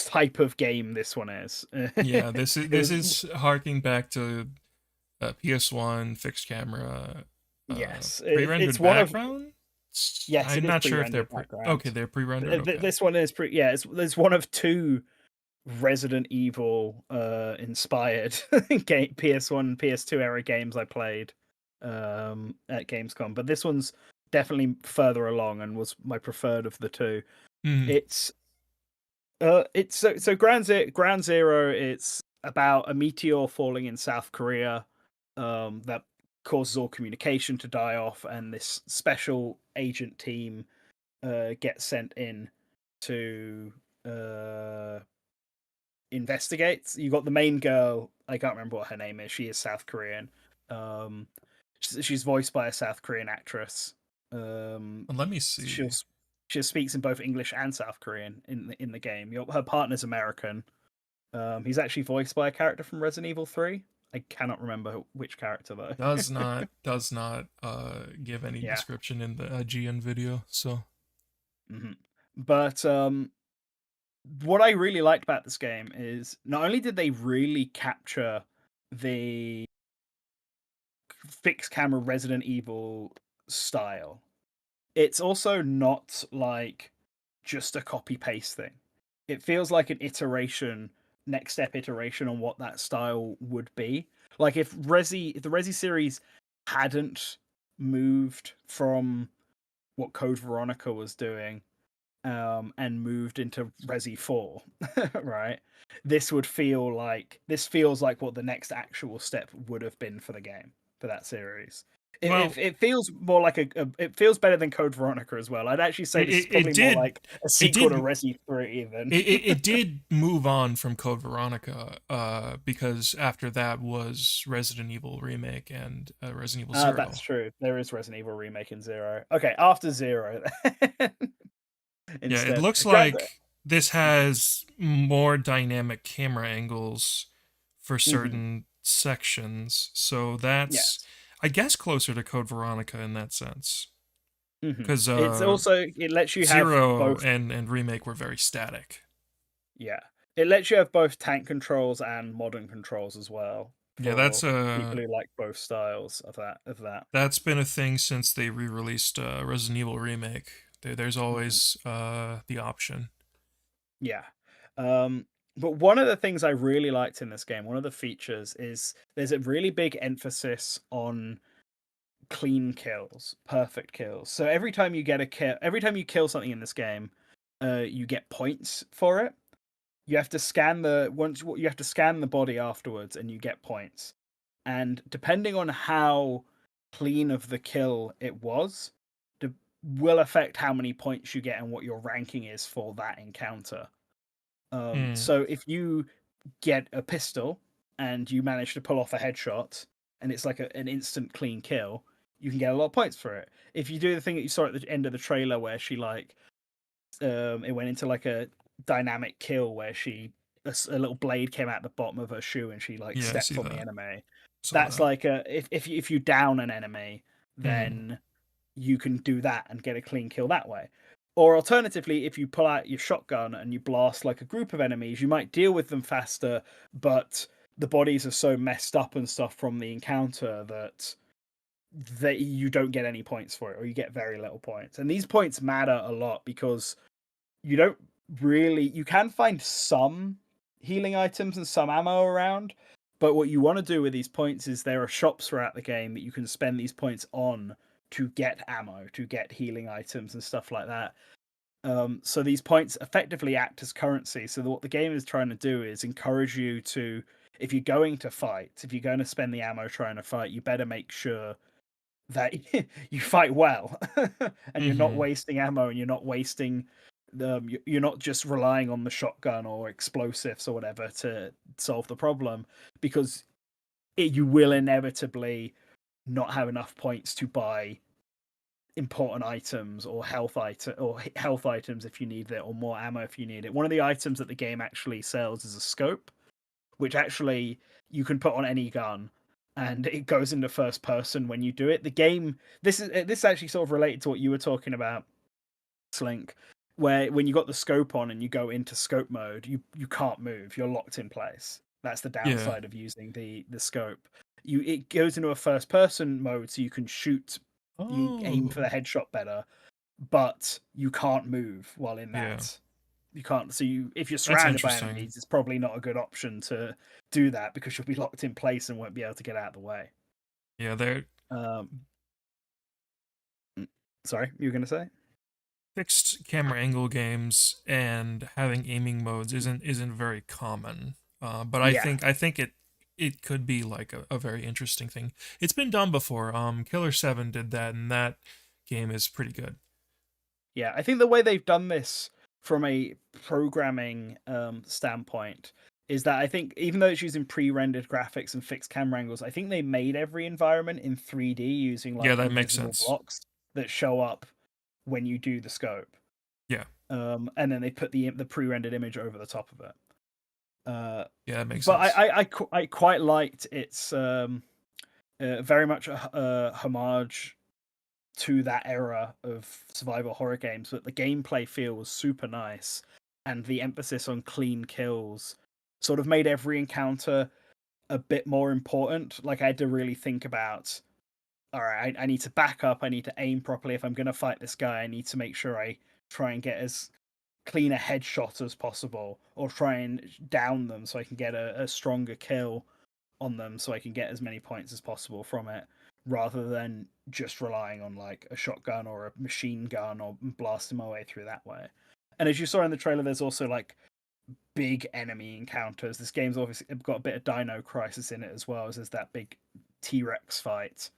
type of game this one is. Yeah, It this was is harking back to PS1 fixed camera yes, it's pre-rendered one of background. yes, it I'm is not sure if they're pre-rendered okay, background. they're pre-rendered, okay. This one is it's one of two Resident Evil inspired game PS1 PS2 era games I played at Gamescom, but this one's definitely further along and was my preferred of the two. Mhm. It's so Ground Zero. It's about a meteor falling in South Korea, that causes all communication to die off, and this special agent team gets sent in to investigate. You got the main girl. I can't remember what her name is. She is South Korean. Um, she's voiced by a South Korean actress. Let me see. She'll she speaks in both English and South Korean in the game. Her partner's American. He's actually voiced by a character from Resident Evil 3. I cannot remember which character though. Does not give any Yeah. description in the IGN video. So Hmm. But what I really liked about this game is not only did they really capture the fixed camera Resident Evil style, it's also not like just a copy paste thing. It feels like an iteration, next step iteration on what that style would be. Like if the Resi series hadn't moved from what Code Veronica was doing, and moved into Resi 4, right? This feels like what the next actual step would have been for the game, for that series. well, It feels more like it feels better than Code Veronica as well. I'd actually say this is it probably more did like a it sequel to did Resi 3 even. it did move on from Code Veronica because after that was Resident Evil remake and Resident Evil That's Zero. true. There is Resident Evil remake in Zero. Okay, after Zero Yeah, it instead. looks like this has more dynamic camera angles for Mhm. certain sections. So that's, Yes. I guess, closer to Code Veronica in that sense. Because It's also it lets you have Zero both. and Remake were very static. Yeah, it lets you have both tank controls and modern controls as well Yeah, for people who like both styles of that. that's been a thing since they re-released Resident Evil Remake. There's Mhm. always the option. Yeah. Um, but one of the things I really liked in this game, one of the features is there's a really big emphasis on clean kills, perfect kills. So every time you get a kill, every time you kill something in this game, you get points for it. You have to scan you have to scan the body afterwards, and you get points. And depending on how clean of the kill it was, will affect how many points you get and what your ranking is for that encounter. Hmm. So if you get a pistol and you manage to pull off a headshot, and it's like an instant clean kill, you can get a lot of points for it. If you do the thing that you saw at the end of the trailer where she like it went into like a dynamic kill where a little blade came out the bottom of her shoe and she like Yeah, I see stepped on the that. enemy. Saw That's that. like if you down an enemy, Hmm. then you can do that and get a clean kill that way. Or alternatively, if you pull out your shotgun and you blast like a group of enemies, you might deal with them faster, but the bodies are so messed up and stuff from the encounter that that you don't get any points for it, or you get very little points. And these points matter a lot because you don't you can find some healing items and some ammo around, but what you want to do with these points is there are shops throughout the game that you can spend these points on to get ammo, to get healing items and stuff like that. So these points effectively act as currency. So what the game is trying to do is encourage you to, if you're going to fight, if you're going to spend the ammo trying to fight, you better make sure that you fight well and you're not Mm-hmm. wasting ammo, and you're not wasting you're not just relying on the shotgun or explosives or whatever to solve the problem, because you will inevitably not have enough points to buy important items or health items if you need it, or more ammo if you need it. One of the items that the game actually sells is a scope, which actually you can put on any gun, and it goes into first person when you do it. The game, this actually sort of related to what you were talking about, Slink, where when you got the scope on and you go into scope mode, you can't move. You're locked in place. That's the Yeah. downside of using the scope. It goes into a first person mode, so you can shoot, you aim for the Oh. headshot better, but you can't move while in Yeah. that. You can't. So if you're That's surrounded by interesting. enemies, it's probably not a good option to do that, because you'll be locked in place and won't be able to get out of the way. Yeah, they're Um, sorry, you were going to say? fixed camera angle games and having aiming modes isn't very common. But I Yeah, think I think it could be like a very interesting thing. It's been done before. Killer 7 did that, and that game is pretty good. yeah. I think the way they've done this from a programming standpoint is that, I think even though it's using pre-rendered graphics and fixed camera angles, I think they made every environment in 3D using Yeah, like that makes invisible sense. blocks that show up when you do the scope. Yeah. And then they put the pre-rendered image over the top of it. Uh, Yeah, that makes but sense. I quite liked its very much a homage to that era of survival horror games, but the gameplay feel was super nice, and the emphasis on clean kills sort of made every encounter a bit more important. Like, I had to really think about, all right, I need to back up, I need to aim properly. If I'm going to fight this guy, I need to make sure I try and get as clean a headshot as possible, or try and down them so I can get a stronger kill on them, so I can get as many points as possible from it, rather than just relying on like a shotgun or a machine gun or blasting my way through that way. And as you saw in the trailer, there's also like big enemy encounters. This game's obviously got a bit of Dino Crisis in it as well, as there's that big T-Rex fight.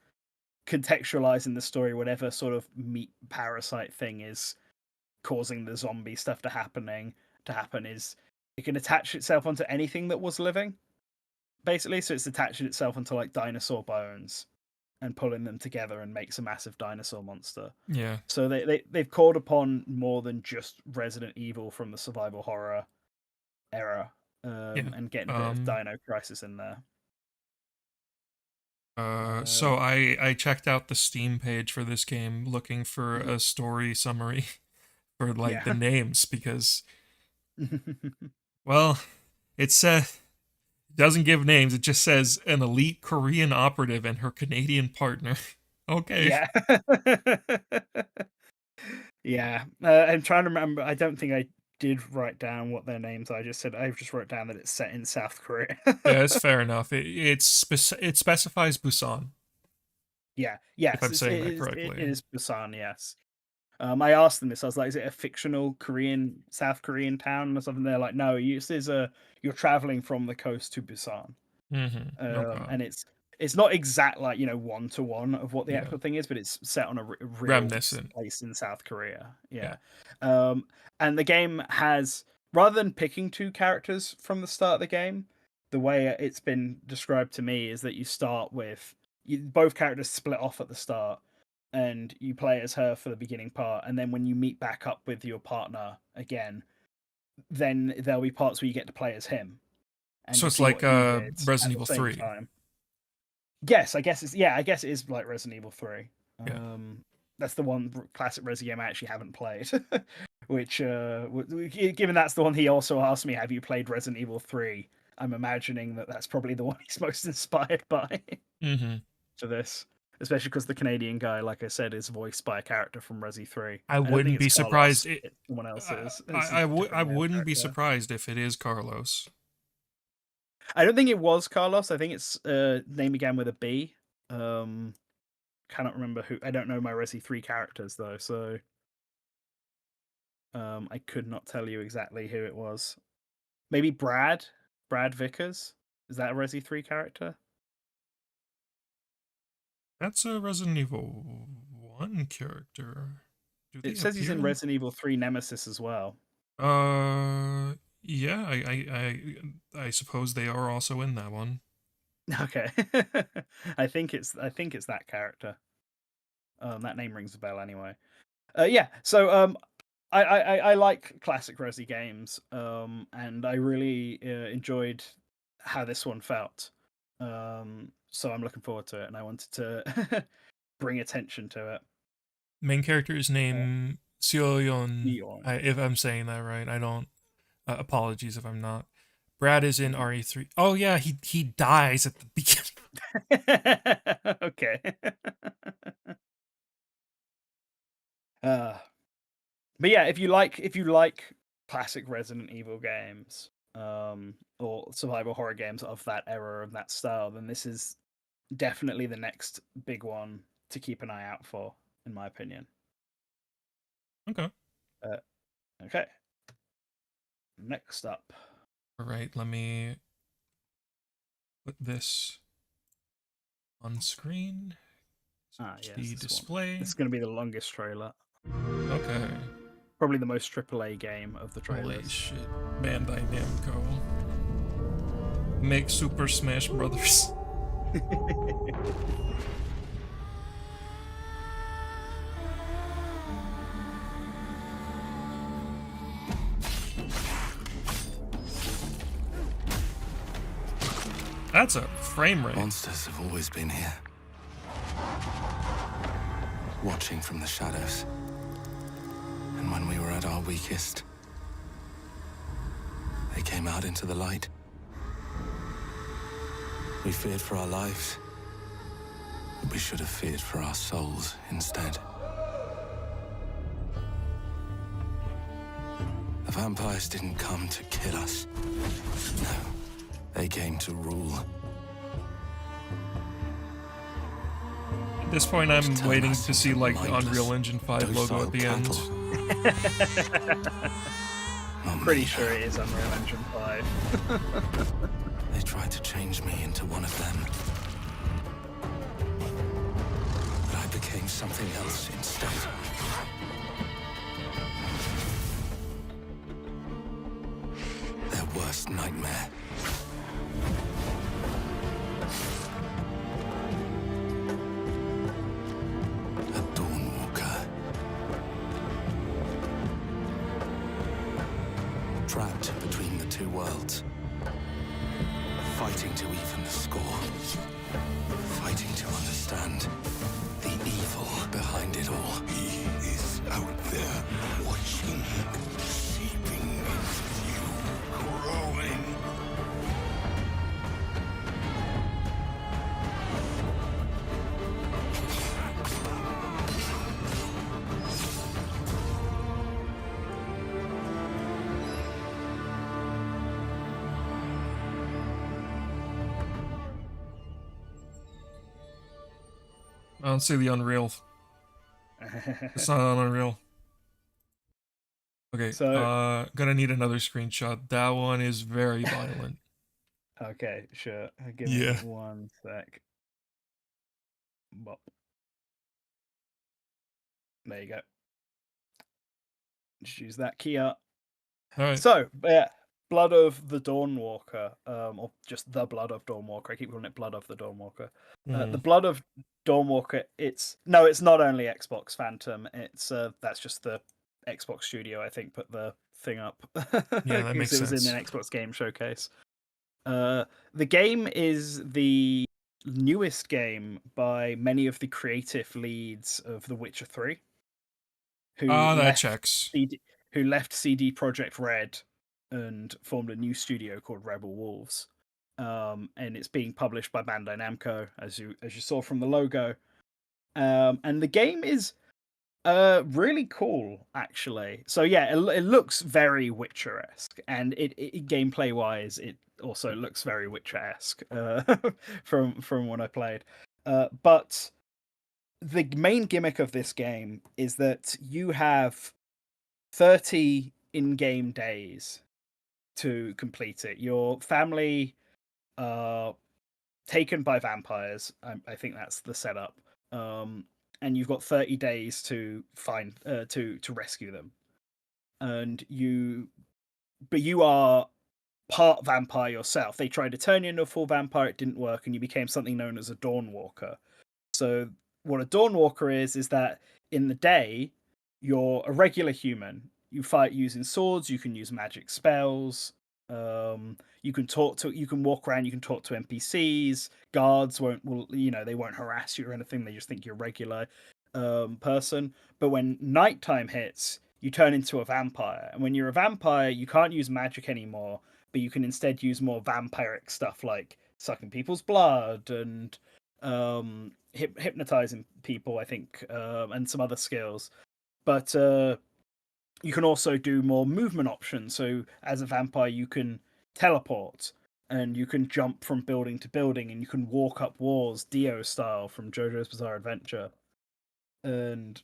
Contextualizing the story, whatever sort of meat parasite thing is causing the zombie stuff to happen is, it can attach itself onto anything that was living, basically. So it's attaching itself onto like dinosaur bones and pulling them together and makes a massive dinosaur monster. Yeah. So they've called upon more than just Resident Evil from the survival horror era, Yeah. and getting a bit of Um Dino Crisis in there. so Um, I checked out the Steam page for this game looking for mhm. a story summary for like the Yeah. names because well, it says doesn't give names. It just says an elite Korean operative and her Canadian partner. Okay. Yeah. Yeah. I'm trying to remember. I don't think I did write down what their names are. I just wrote down that it's set in South Korea. Yeah, it's fair enough. It specifies Busan, Yeah. if Yes, I'm saying that it correctly. is Busan. Yes. I asked them this. I was like, "Is it a fictional South Korean town or something?" They're like, "No, this is a you're traveling from the coast to Busan." Mm-hmm. Okay. And it's not exact, like, 1-to-1 of what the Yeah. actual thing is, but it's set on a real Reminiscent. place in South Korea. Yeah. Yeah. And the game has, rather than picking two characters from the start of the game, the way it's been described to me is that you start with both characters split off at the start, and you play as her for the beginning part, and then when you meet back up with your partner again, then there'll be parts where you get to play as him and So you it's see like what he did Resident at the Evil same 3. time. Yes, I guess it's yeah, I guess it is like Resident Evil 3. Yeah. That's the one classic Resi game I actually haven't played. Which, given that's the one he also asked me, "Have you played Resident Evil 3?" I'm imagining that that's probably the one he's most inspired by Mm-hmm. for this. especially because the Canadian guy, like I said, is voiced by a character from Resi 3. I I don't think wouldn't it's be surprised. Carlos. It's someone else's. It's a I different male wouldn't be character. surprised if it is Carlos. I don't think it was Carlos. I think it's name began with a B. Cannot remember who. I don't know my Resi 3 characters though, so I could not tell you exactly who it was. Maybe Brad Vickers. Is that a Resi 3 character? That's a Resident Evil 1 character. Do they It says he's appear in Resident Evil 3 Nemesis as well. Yeah, I suppose they are also in that one. Okay. I think it's that character. That name rings a bell anyway. Yeah, so I like classic Resi games, and I really enjoyed how this one felt. So I'm looking forward to it, and I wanted to bring attention to it. Main character's name Seoyeon. Neon. If I'm saying that right, I don't. Apologies if I'm not. Brad is in RE3. Oh yeah, he dies at the beginning. Okay. But yeah, if you like classic Resident Evil games, or survival horror games of that era of that style, then this is definitely the next big one to keep an eye out for, in my opinion. Okay. Okay. Next up. All right, let me put this on screen. Yes, the display. This is going to be the longest trailer. Okay. Probably the most AAA game of the trailers. Holy shit. Bandai Namco. Make Super Smash Brothers. That's a frame rate. Monsters have always been here, watching from the shadows. And when we were at our weakest, they came out into the light. We feared for our lives, but we should have feared for our souls instead. The vampires didn't come to kill us. No, they came to rule. At this point, I'm waiting to see like the Unreal Engine 5 logo at the end. I'm pretty sure it is Unreal Engine 5. They tried to change me into one of them. But I became something else instead. Their worst nightmare. A Dawnwalker. Trapped between the two worlds. Fighting to even the score. Fighting to understand the evil behind it all. He is out there, watching, seeping into you, growing. I don't see the Unreal. It's not on Unreal. Okay, So- gonna need another screenshot. That one is very violent. Okay, sure. Give me Yeah. 1 sec. Bop. There you go. Just use that key up. Alright. So, yeah, Blood of the Dawnwalker, or just the Blood of Dawnwalker. I keep calling it Blood of the Dawnwalker. The Blood of Dawnwalker. It's not only Xbox Phantom. It's that's just the Xbox Studio. I think put the thing up. Yeah, that makes it was sense. in an Xbox Game Showcase. The game is the newest game by many of the creative leads of The Witcher 3. That checks. Who left CD Projekt Red and formed a new studio called Rebel Wolves. And it's being published by Bandai Namco, as you saw from the logo. And the game is really cool, actually. So yeah, it looks very Witcher-esque, and it gameplay wise, it also looks very Witcher-esque from what I played. But the main gimmick of this game is that you have 30 in-game days to complete it. Your family are taken by vampires. I think that's the setup. And you've got 30 days to find to rescue them. And you are part vampire yourself. They tried to turn you into a full vampire, it didn't work, and you became something known as a Dawnwalker. So what a Dawnwalker is that in the day, you're a regular human. You fight using swords, you can use magic spells, you can walk around, you can talk to NPCs, guards they won't harass you or anything, they just think you're a regular person. But when nighttime hits, you turn into a vampire. And when you're a vampire, you can't use magic anymore, but you can instead use more vampiric stuff like sucking people's blood and hypnotizing people, I think, and some other skills. But you can also do more movement options. So as a vampire, you can teleport and you can jump from building to building, and you can walk up walls, Dio style from JoJo's Bizarre Adventure. And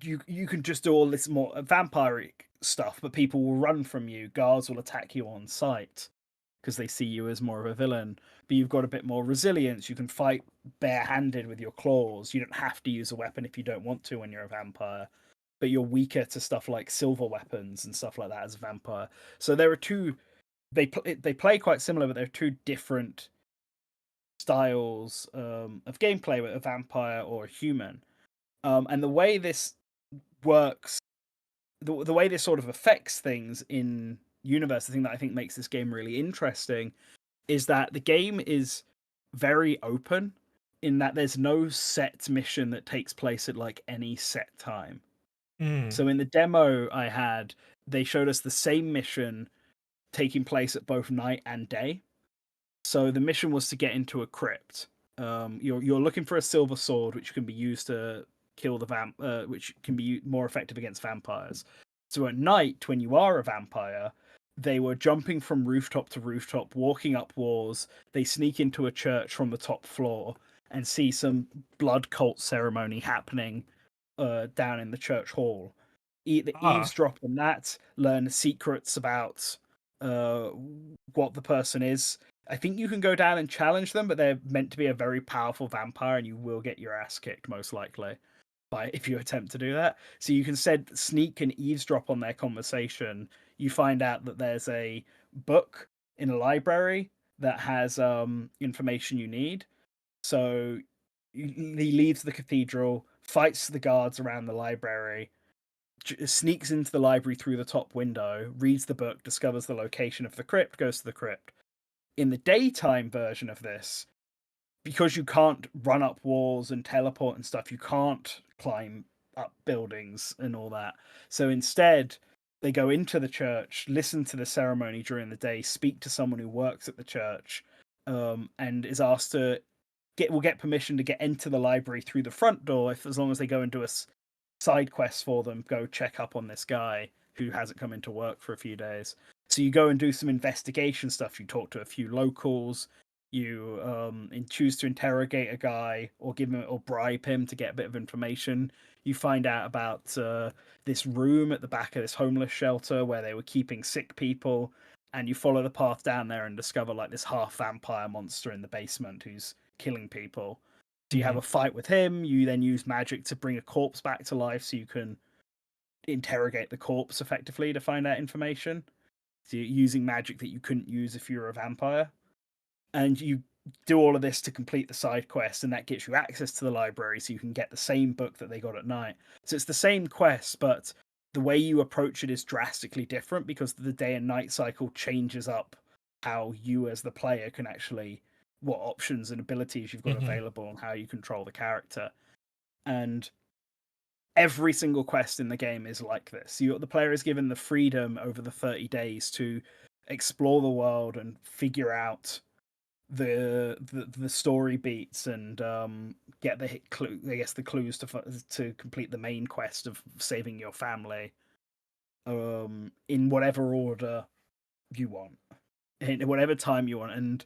you can just do all this more vampiric stuff, but people will run from you. Guards will attack you on sight because they see you as more of a villain. But you've got a bit more resilience. You can fight barehanded with your claws. You don't have to use a weapon if you don't want to when you're a vampire. But you're weaker to stuff like silver weapons and stuff like that as a vampire. So there are two. They play quite similar, but there are two different styles of gameplay with a vampire or a human. And the way this works, the way this sort of affects things in universe, the thing that I think makes this game really interesting is that the game is very open in that there's no set mission that takes place at like any set time. So in the demo I had, they showed us the same mission taking place at both night and day. So the mission was to get into a crypt. You're looking for a silver sword, which can be used to kill the which can be more effective against vampires. So at night, when you are a vampire, they were jumping from rooftop to rooftop, walking up walls. They sneak into a church from the top floor and see some blood cult ceremony happening down in the church hall. Eavesdrop on that, learn secrets about what the person is. I think you can go down and challenge them, but they're meant to be a very powerful vampire, and you will get your ass kicked most likely if you attempt to do that. So you can sneak and eavesdrop on their conversation. You find out that there's a book in a library that has information you need. So he leaves the cathedral, fights the guards around the library, sneaks into the library through the top window, reads the book, discovers the location of the crypt, goes to the crypt. In the daytime version of this, because you can't run up walls and teleport and stuff, you can't climb up buildings and all that. So instead, they go into the church, listen to the ceremony during the day, speak to someone who works at the church, and is asked to get permission to get into the library through the front door as long as they go and do a side quest for them, go check up on this guy who hasn't come into work for a few days. So you go and do some investigation stuff. You talk to a few locals. You choose to interrogate a guy or give him or bribe him to get a bit of information. You find out about this room at the back of this homeless shelter where they were keeping sick people, and you follow the path down there and discover like this half vampire monster in the basement who's killing people. So you have a fight with him. You then use magic to bring a corpse back to life, so you can interrogate the corpse effectively to find out information. So you're using magic that you couldn't use if you were a vampire. And you do all of this to complete the side quest, and that gets you access to the library so you can get the same book that they got at night. So it's the same quest, but the way you approach it is drastically different because the day and night cycle changes up how you as the player can actually, what options and abilities you've got available and how you control the character. And every single quest in the game is like this. The player is given the freedom over the 30 days to explore the world and figure out the story beats and get the hit clue, I guess the clues to complete the main quest of saving your family in whatever order you want, in whatever time you want. And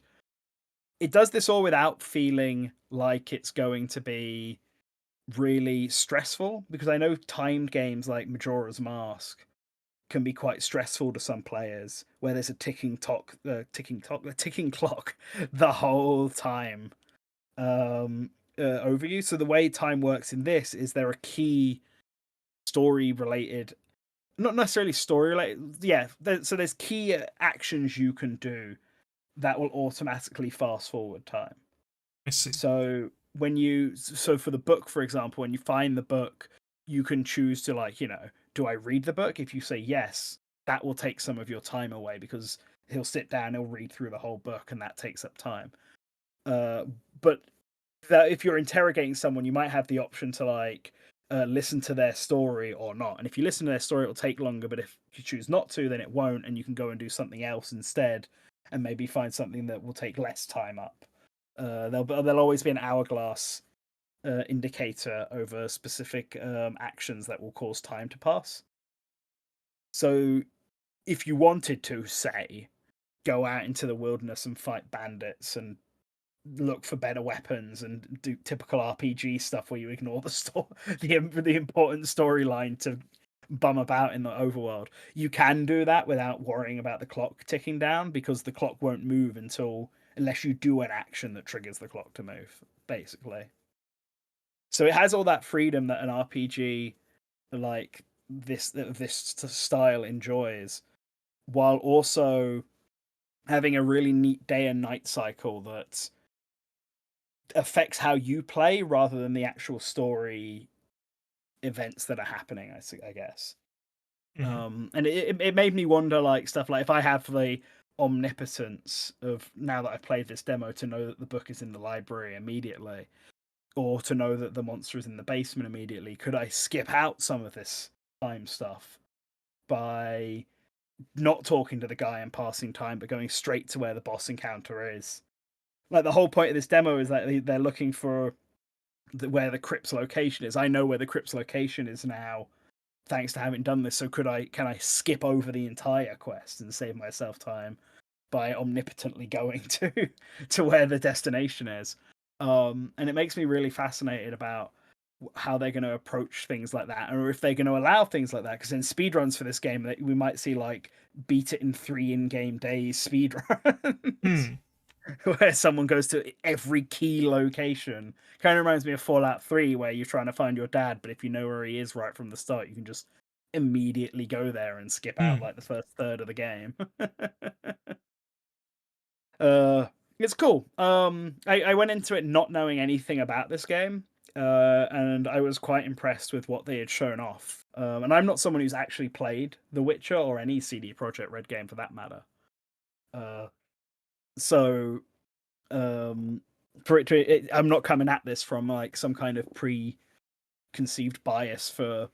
it does this all without feeling like it's going to be really stressful, because I know timed games like Majora's Mask can be quite stressful to some players, where there's a ticking clock the whole time over you. So the way time works in this is there are key story related, not necessarily story related, yeah. So there's key actions you can do that will automatically fast forward time. I see. So so for the book, for example, when you find the book, you can choose to, like, do I read the book? If you say yes, that will take some of your time away, because he'll sit down, he'll read through the whole book, and that takes up time. But if you're interrogating someone, you might have the option to, like, listen to their story or not. And if you listen to their story, it'll take longer. But if you choose not to, then it won't, and you can go and do something else instead, and maybe find something that will take less time up. There'll always be an hourglass indicator over specific actions that will cause time to pass. So if you wanted to, say, go out into the wilderness and fight bandits and look for better weapons and do typical RPG stuff where you ignore the important storyline to bum about in the overworld, you can do that without worrying about the clock ticking down, because the clock won't move unless you do an action that triggers the clock to move, basically. So it has all that freedom that an RPG like this style enjoys, while also having a really neat day and night cycle that affects how you play rather than the actual story events that are happening, I guess. And it made me wonder, like, stuff like, if I have the omnipotence of, now that I've played this demo, to know that the book is in the library immediately, or to know that the monster is in the basement immediately, could I skip out some of this time stuff by not talking to the guy and passing time, but going straight to where the boss encounter is? Like, the whole point of this demo is that they're looking for where the crypt's location is. I know where the crypt's location is now, thanks to having done this. So can I skip over the entire quest and save myself time by omnipotently going to where the destination is? And it makes me really fascinated about how they're going to approach things like that, or if they're going to allow things like that. Because in speedruns for this game, we might see, like, beat it in 3 in-game days speedruns. Where someone goes to every key location. Kind of reminds me of Fallout 3, where you're trying to find your dad, but if you know where he is right from the start, you can just immediately go there and skip out like the first third of the game. It's cool. I went into it not knowing anything about this game, and I was quite impressed with what they had shown off. And I'm not someone who's actually played The Witcher or any CD Projekt Red game for that matter. So I'm not coming at this from, like, some kind of preconceived bias for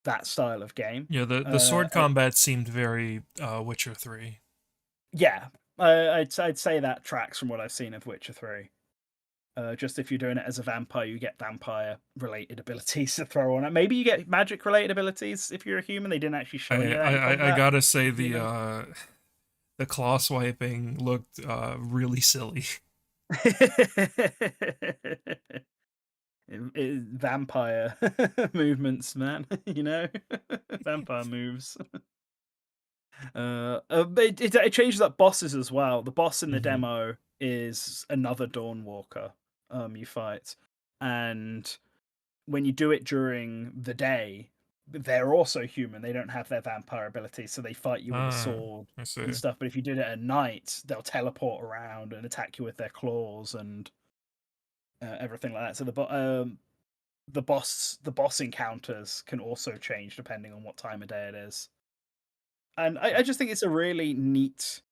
that style of game. Yeah, the sword combat seemed very Witcher 3. Yeah, I'd say that tracks from what I've seen of Witcher 3. Just if you're doing it as a vampire, you get vampire-related abilities to throw on it. Maybe you get magic-related abilities if you're a human. They didn't actually show you that in combat. I gotta say, the claw swiping looked really silly. Vampire movements, man. Vampire moves. It changes up bosses as well. The boss in the demo is another Dawnwalker you fight, and when you do it during the day, they're also human. They don't have their vampire ability, so they fight you with a sword and stuff. But if you did it at night, they'll teleport around and attack you with their claws and everything like that. So the boss encounters can also change depending on what time of day it is. And I just think it's a really neat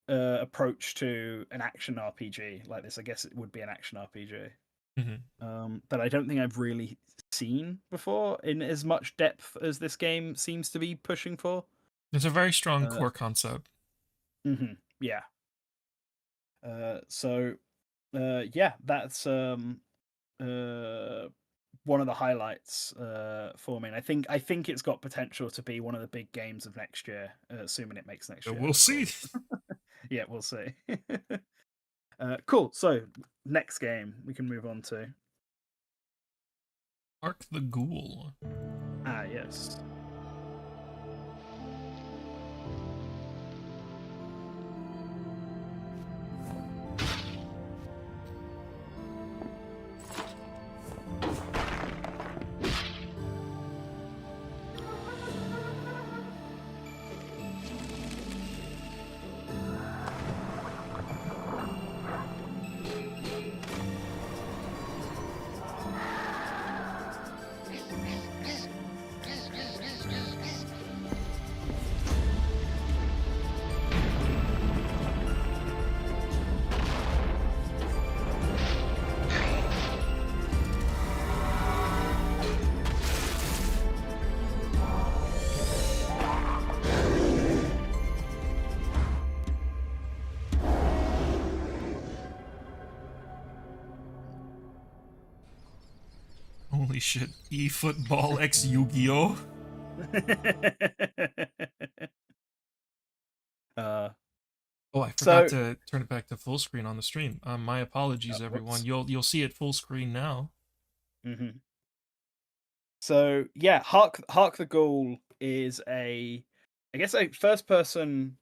approach to an action RPG like this. I guess it would be an action RPG. That I don't think I've really seen before in as much depth as this game seems to be pushing for. It's a very strong core concept. Yeah. Yeah, that's one of the highlights for me. And I think it's got potential to be one of the big games of next year, assuming it makes next year. We'll of see. course. Yeah, we'll see. Cool. So next game we can move on to. Ark the Ghoul. Ah, yes. Holy shit. eFootball X Yu-Gi-Oh! uh, Oh, I so forgot to turn it back to full screen on the stream. My apologies, everyone. whoops. You'll see it full screen now. Mm-hmm. So yeah, Hark the Ghoul is I guess a first person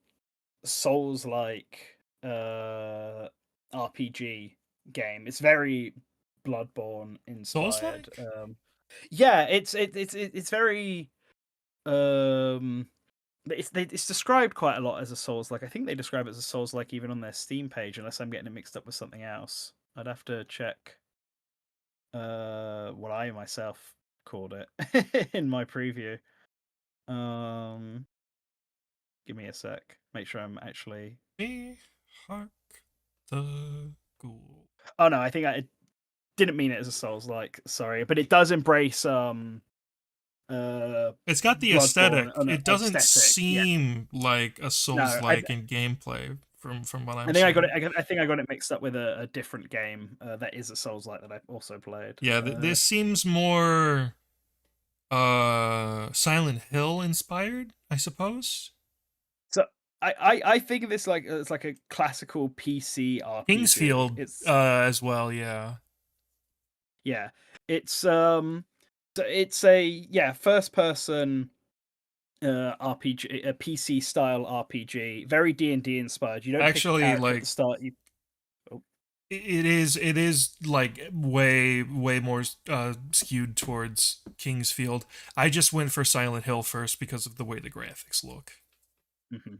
Souls like RPG game. It's very Bloodborne inspired. Souls-like? Yeah, it's very it's described quite a lot as a Souls like. I think they describe it as a Souls like even on their Steam page, unless I'm getting it mixed up with something else. I'd have to check what I myself called it in my preview. Give me a sec. Make sure I'm actually. Me, Hark the Ghoul. Oh no, I think I didn't mean it as a Souls like. Sorry, but it does embrace It's got the Bloodborne aesthetic. It doesn't aesthetic. Yeah. seem like a No, Souls-like in gameplay from what I I'm think I got seeing. it. I think I got it mixed up with a different game that is a Souls like that I also played. Yeah, this seems more Silent Hill inspired, I suppose. So I think of this like it's like a classical PC RPG. Kingsfield It's as well, yeah. yeah, it's it's a first person RPG, a PC style RPG, very D&D inspired. You don't pick a Actually, character at like the start. You it is like way more skewed towards Kingsfield. I just went for Silent Hill first because of the way the graphics look. Mhm,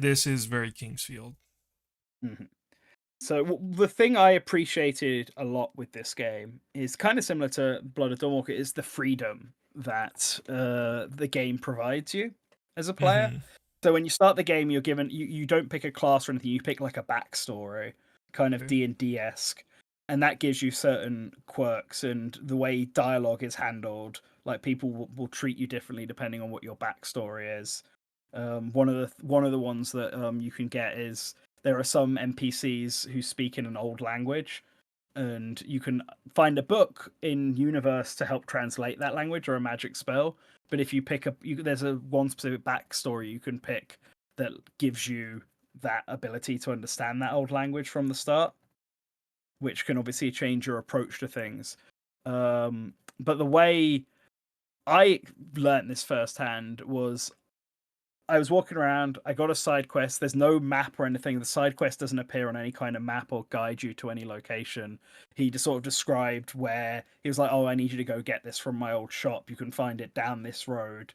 This is very Kingsfield. mhm. So the thing I appreciated a lot with this game is kind of similar to Blood of Dawnwalker, is the freedom that the game provides you as a player. Mm-hmm. So when you start the game, you're given you don't pick a class or anything. You pick like a backstory, kind of Okay. D&D esque, and that gives you certain quirks and the way dialogue is handled. Like people will treat you differently depending on what your backstory is. One of the ones that you can get is there are some NPCs who speak in an old language, and you can find a book in universe to help translate that language or a magic spell. But if you pick there's a one specific backstory you can pick that gives you that ability to understand that old language from the start, which can obviously change your approach to things. But the way I learnt this firsthand was I was walking around. I got a side quest. There's no map or anything. The side quest doesn't appear on any kind of map or guide you to any location. He just sort of described where he was like, "Oh, I need you to go get this from my old shop. You can find it down this road,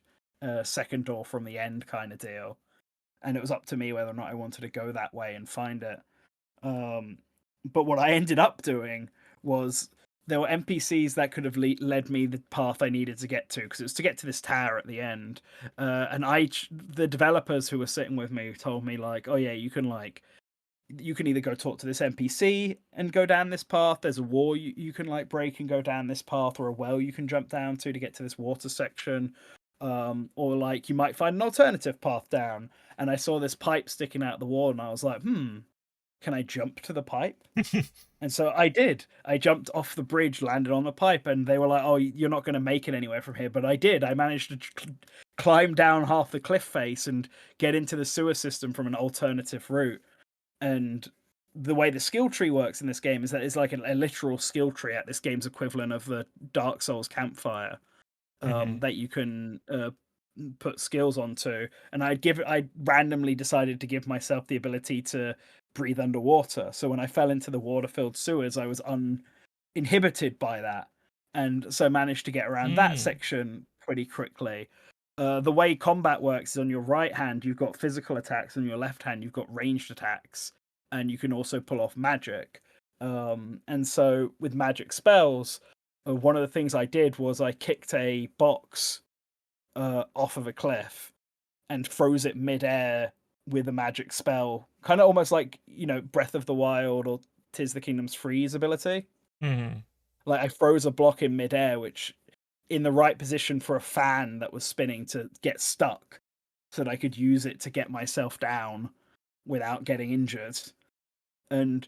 second door from the end," kind of deal. And it was up to me whether or not I wanted to go that way and find it. But what I ended up doing was there were NPCs that could have led me the path I needed to get to, because it was to get to this tower at the end. And the developers who were sitting with me told me like, oh yeah, you can either go talk to this NPC and go down this path. There's a wall you can like break and go down this path, or a well you can jump down to get to this water section. Or like you might find an alternative path down. And I saw this pipe sticking out the wall, and I was like, can I jump to the pipe? And so I did. I jumped off the bridge, landed on the pipe, and they were like, "Oh, you're not going to make it anywhere from here." But I did. I managed to climb down half the cliff face and get into the sewer system from an alternative route. And the way the skill tree works in this game is that it's like a literal skill tree at this game's equivalent of the Dark Souls campfire, that you can put skills onto. And I randomly decided to give myself the ability to breathe underwater. So when I fell into the water-filled sewers, I was uninhibited by that, and so managed to get around that section pretty quickly. The way combat works is on your right hand, you've got physical attacks, and on your left hand, you've got ranged attacks, and you can also pull off magic. And so with magic spells, one of the things I did was I kicked a box off of a cliff and froze it midair with a magic spell, kind of almost like, Breath of the Wild or Tis the Kingdom's freeze ability. Like I froze a block in midair, which in the right position for a fan that was spinning to get stuck, so that I could use it to get myself down without getting injured. And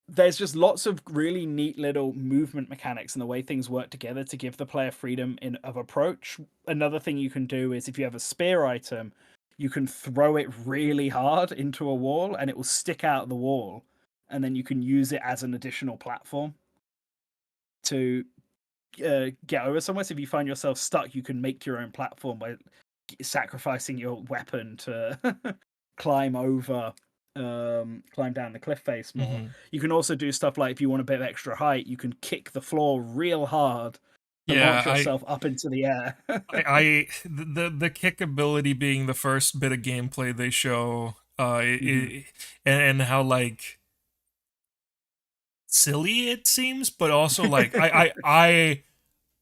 there's just lots of really neat little movement mechanics and the way things work together to give the player freedom of approach. Another thing you can do is if you have a spear item, you can throw it really hard into a wall and it will stick out the wall, and then you can use it as an additional platform to get over somewhere. So if you find yourself stuck, you can make your own platform by sacrificing your weapon to climb down the cliff face more. You can also do stuff like if you want a bit of extra height, you can kick the floor real hard and launch yourself up into the air. The kick ability being the first bit of gameplay they show, and how like silly it seems, but also like I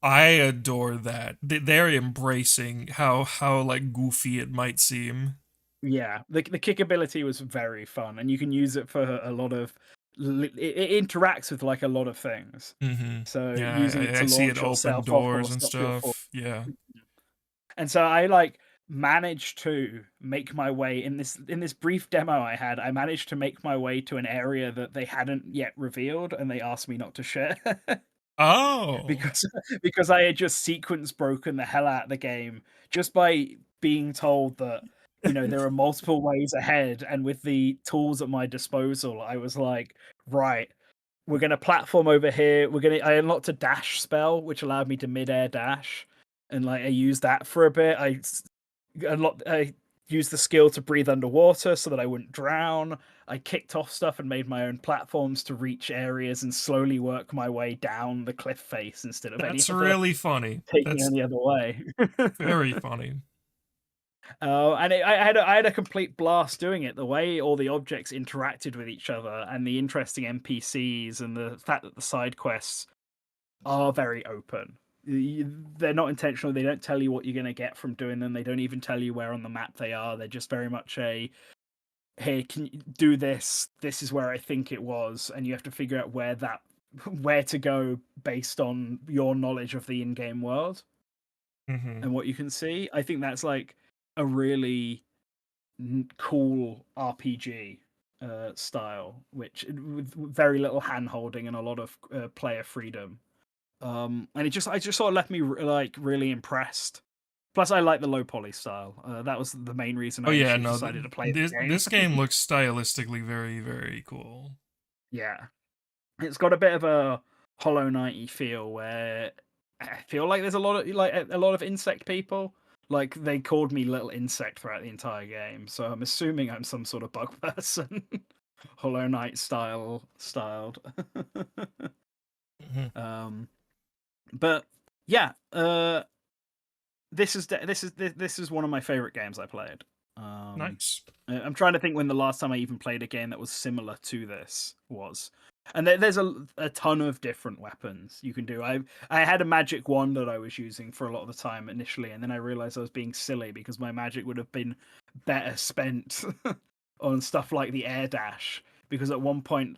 adore that they're embracing how like goofy it might seem. Yeah, the kick ability was very fun, and you can use it for a lot of. It interacts with like a lot of things. So using it to see launch it open yourself doors off or and stop your fall. stuff. Yeah. And so I like managed to make my way in this brief demo I had. I managed to make my way to an area that they hadn't yet revealed, and they asked me not to share. Oh, because I had just sequence broken the hell out of the game just by being told that there are multiple ways ahead, and with the tools at my disposal, I was like, right, we're gonna platform over here. I unlocked a dash spell which allowed me to mid-air dash, and like I used that for a bit. I used the skill to breathe underwater so that I wouldn't drown. I kicked off stuff and made my own platforms to reach areas and slowly work my way down the cliff face instead of that's really funny. taking That's any other way. very funny. And I had a complete blast doing it. The way all the objects interacted with each other, and the interesting NPCs, and the fact that the side quests are very open. They're not intentional. They don't tell you what you're going to get from doing them. They don't even tell you where on the map they are. They're just very much hey, can you do this? This is where I think it was, and you have to figure out where to go based on your knowledge of the in-game world and what you can see. I think that's like a really cool RPG style, which with very little hand holding and a lot of player freedom. And I just sort of left me like really impressed. Plus, I like the low poly style. That was the main reason I decided to play this game. This game looks stylistically very, very cool. Yeah, it's got a bit of a Hollow Knight-y feel, where I feel like there's a lot of insect people. Like they called me Little Insect throughout the entire game, so I'm assuming I'm some sort of bug person. Hollow Knight styled. But yeah, this is one of my favorite games I played. Nice. I'm trying to think when the last time I even played a game that was similar to this was. And there's a ton of different weapons you can do. I had a magic wand that I was using for a lot of the time initially, and then I realized I was being silly because my magic would have been better spent on stuff like the air dash. Because at one point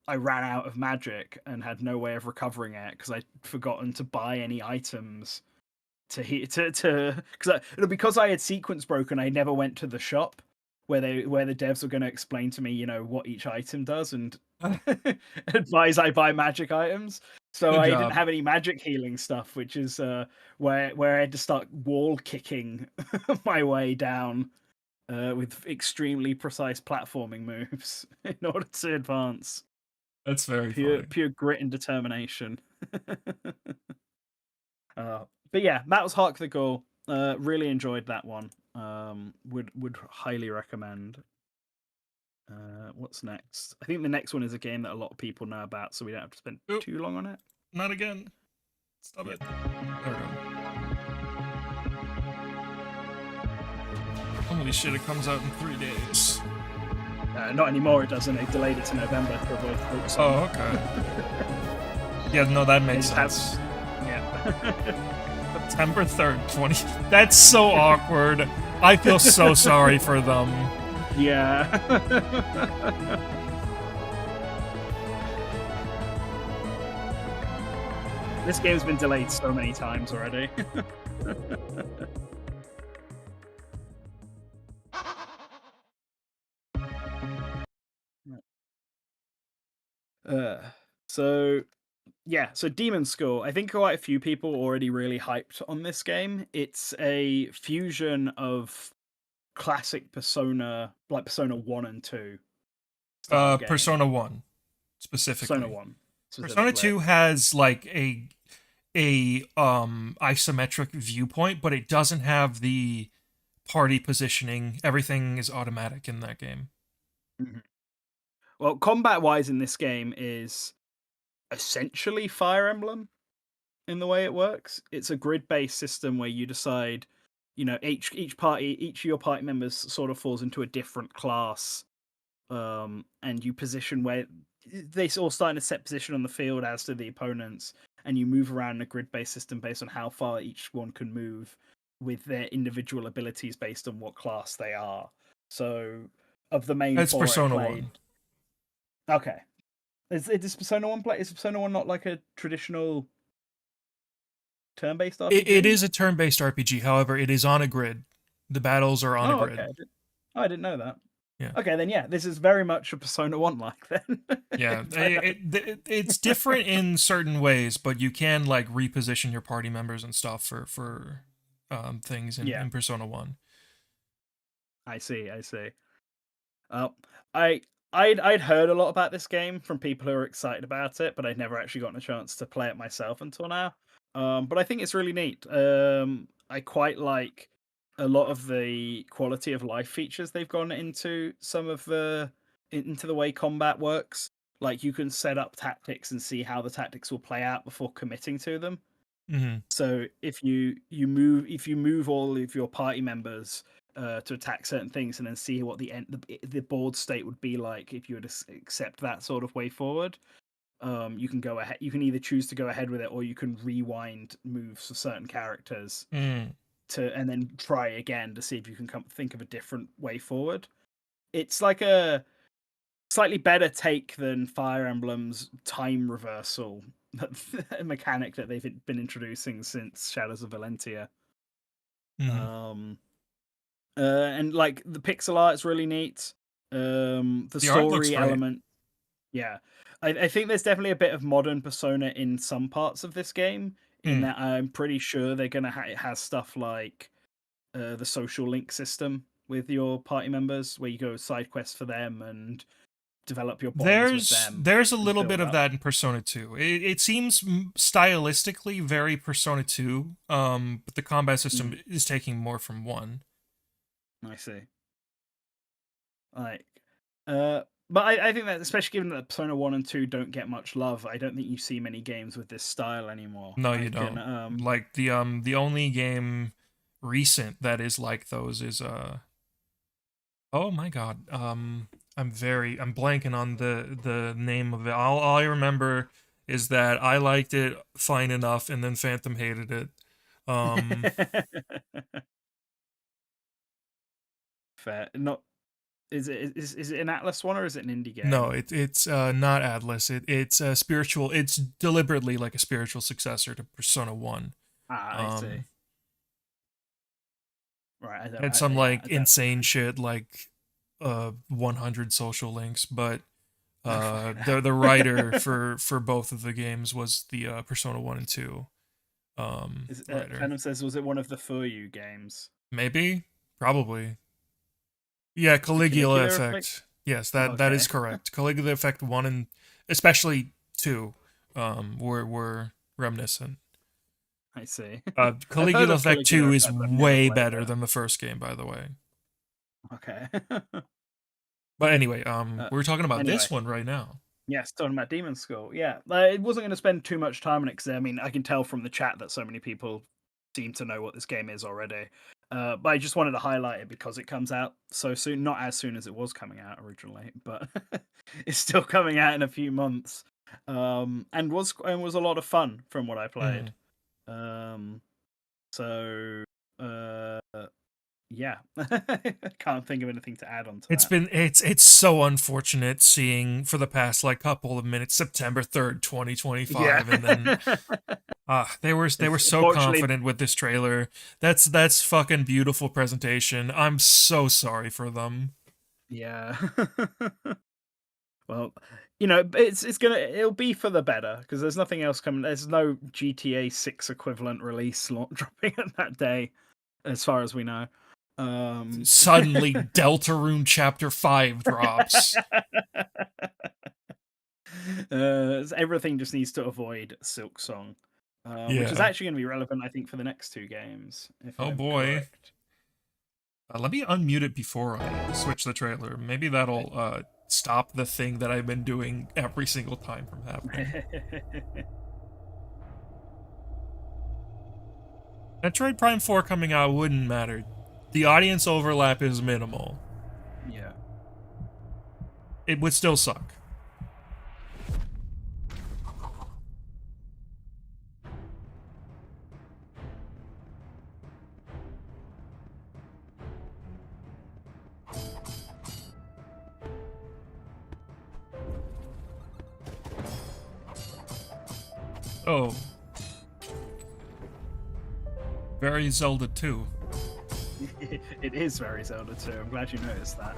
I ran out of magic and had no way of recovering it because I'd forgotten to buy any items because I had sequence broken. I never went to the shop where the devs were going to explain to me, you know, what each item does and advise I buy magic items. So Good I job. didn't have any magic healing stuff, which is where I had to start wall kicking my way down with extremely precise platforming moves in order to advance. That's very Pure funny. grit and determination. But yeah, that was Hark the Ghoul. Really enjoyed that one. Would highly recommend. What's next? I think the next one is a game that a lot of people know about, so we don't have to spend Oop. too long on it. Not again. Stop Yep. it. There we go. Holy shit, it comes out in 3 days. Not anymore, it doesn't. They delayed it to November to avoid Folksong. Oh, okay. Yeah, no, that makes sense. Yeah. September 3rd, 20. That's so awkward. I feel so sorry for them. Yeah. This game's been delayed so many times already. So yeah, so Demon School. I think quite a few people already really hyped on this game. It's a fusion of classic Persona, like Persona 1 and 2 style game. Persona 1 specifically. Persona 1. Persona 2 has like a isometric viewpoint, but it doesn't have the party positioning. Everything is automatic in that game. Mm-hmm. Well, combat-wise in this game is essentially Fire Emblem in the way it works. It's a grid-based system where you decide, you know, each of your party members sort of falls into a different class, and you position where they all start in a set position on the field as to the opponents, and you move around in a grid-based system based on how far each one can move with their individual abilities based on what class they are. So, of the main It's four Persona I played, 1. Okay. Is Persona 1 play? Is Persona 1 not like a traditional turn-based RPG? It is a turn-based RPG. However, it is on a grid. The battles are on a grid. Okay. I didn't know that. Yeah. Okay, then yeah, this is very much a Persona 1 like then. Yeah, it's different in certain ways, but you can like reposition your party members and stuff for things in Persona 1. I see. I'd heard a lot about this game from people who are excited about it, but I'd never actually gotten a chance to play it myself until now. But I think it's really neat. I quite like a lot of the quality of life features they've gone into into the way combat works. Like you can set up tactics and see how the tactics will play out before committing to them. Mm-hmm. So if you move all of your party members to attack certain things and then see what the board state would be like if you were to accept that sort of way forward, you can go ahead. You can either choose to go ahead with it, or you can rewind moves for certain characters and then try again to see if you can think of a different way forward. It's like a slightly better take than Fire Emblem's time reversal mechanic that they've been introducing since Shadows of Valentia. Mm-hmm. And like the pixel art is really neat. The story element, yeah. I think there's definitely a bit of modern Persona in some parts of this game. In that I'm pretty sure they're gonna it has stuff like the social link system with your party members, where you go side quests for them and develop your bonds with them. There's a little bit of that in Persona 2. It seems stylistically very Persona 2, but the combat system is taking more from 1. I see. But I think that, especially given that Persona 1 and 2 don't get much love, I don't think you see many games with this style anymore. No, you don't. Like the only game recent that is like those is oh my god. I'm blanking on the name of it. All I remember is that I liked it fine enough and then Phantom hated it. Fair. Not is it an Atlas one or is it an indie game? No, it's not Atlas. It's a spiritual. It's deliberately like a spiritual successor to Persona 1. I see. Right. It's some insane shit like 100 social links, but the writer for both of the games was the Persona 1 and 2 writer. Phantom says, was it one of the For You games? Maybe, probably. Yeah, The Caligula Caligula effect. Yes, that Okay. is correct. Caligula effect 1 and especially 2 were reminiscent. I see. I've heard Caligula of effect Caligula 2 is effect, but I've never way played better it. than the first game, by the way. Okay. But anyway, uh, we're talking about anyway, this one right now. yes, talking about Demon School. Yeah, I wasn't going to spend too much time on it because I mean, I can tell from the chat that so many people seem to know what this game is already. But I just wanted to highlight it because it comes out so soon. Not as soon as it was coming out originally, but it's still coming out in a few months. And was a lot of fun from what I played. Mm. So uh, yeah, can't think of anything to add on to It's that. been it's so unfortunate seeing for the past like couple of minutes September 3rd, Yeah. 2025, and then they were It's so unfortunately, confident with this trailer. That's fucking beautiful presentation. I'm so sorry for them. yeah. Well, it'll be for the better because there's nothing else coming. There's no GTA 6 equivalent release dropping at that day, as far as we know. Suddenly Deltarune Chapter 5 drops. Everything just needs to avoid Silk Song, which is Yeah. actually going to be relevant, I think, for the next two games, if Oh I'm boy. correct. Let me unmute it before I switch the trailer. Maybe that'll stop the thing that I've been doing every single time from happening. Metroid Prime 4 coming out wouldn't matter. The audience overlap is minimal. Yeah. It would still suck. Oh. Very Zelda 2. It is very Zelda 2. I'm glad you noticed that.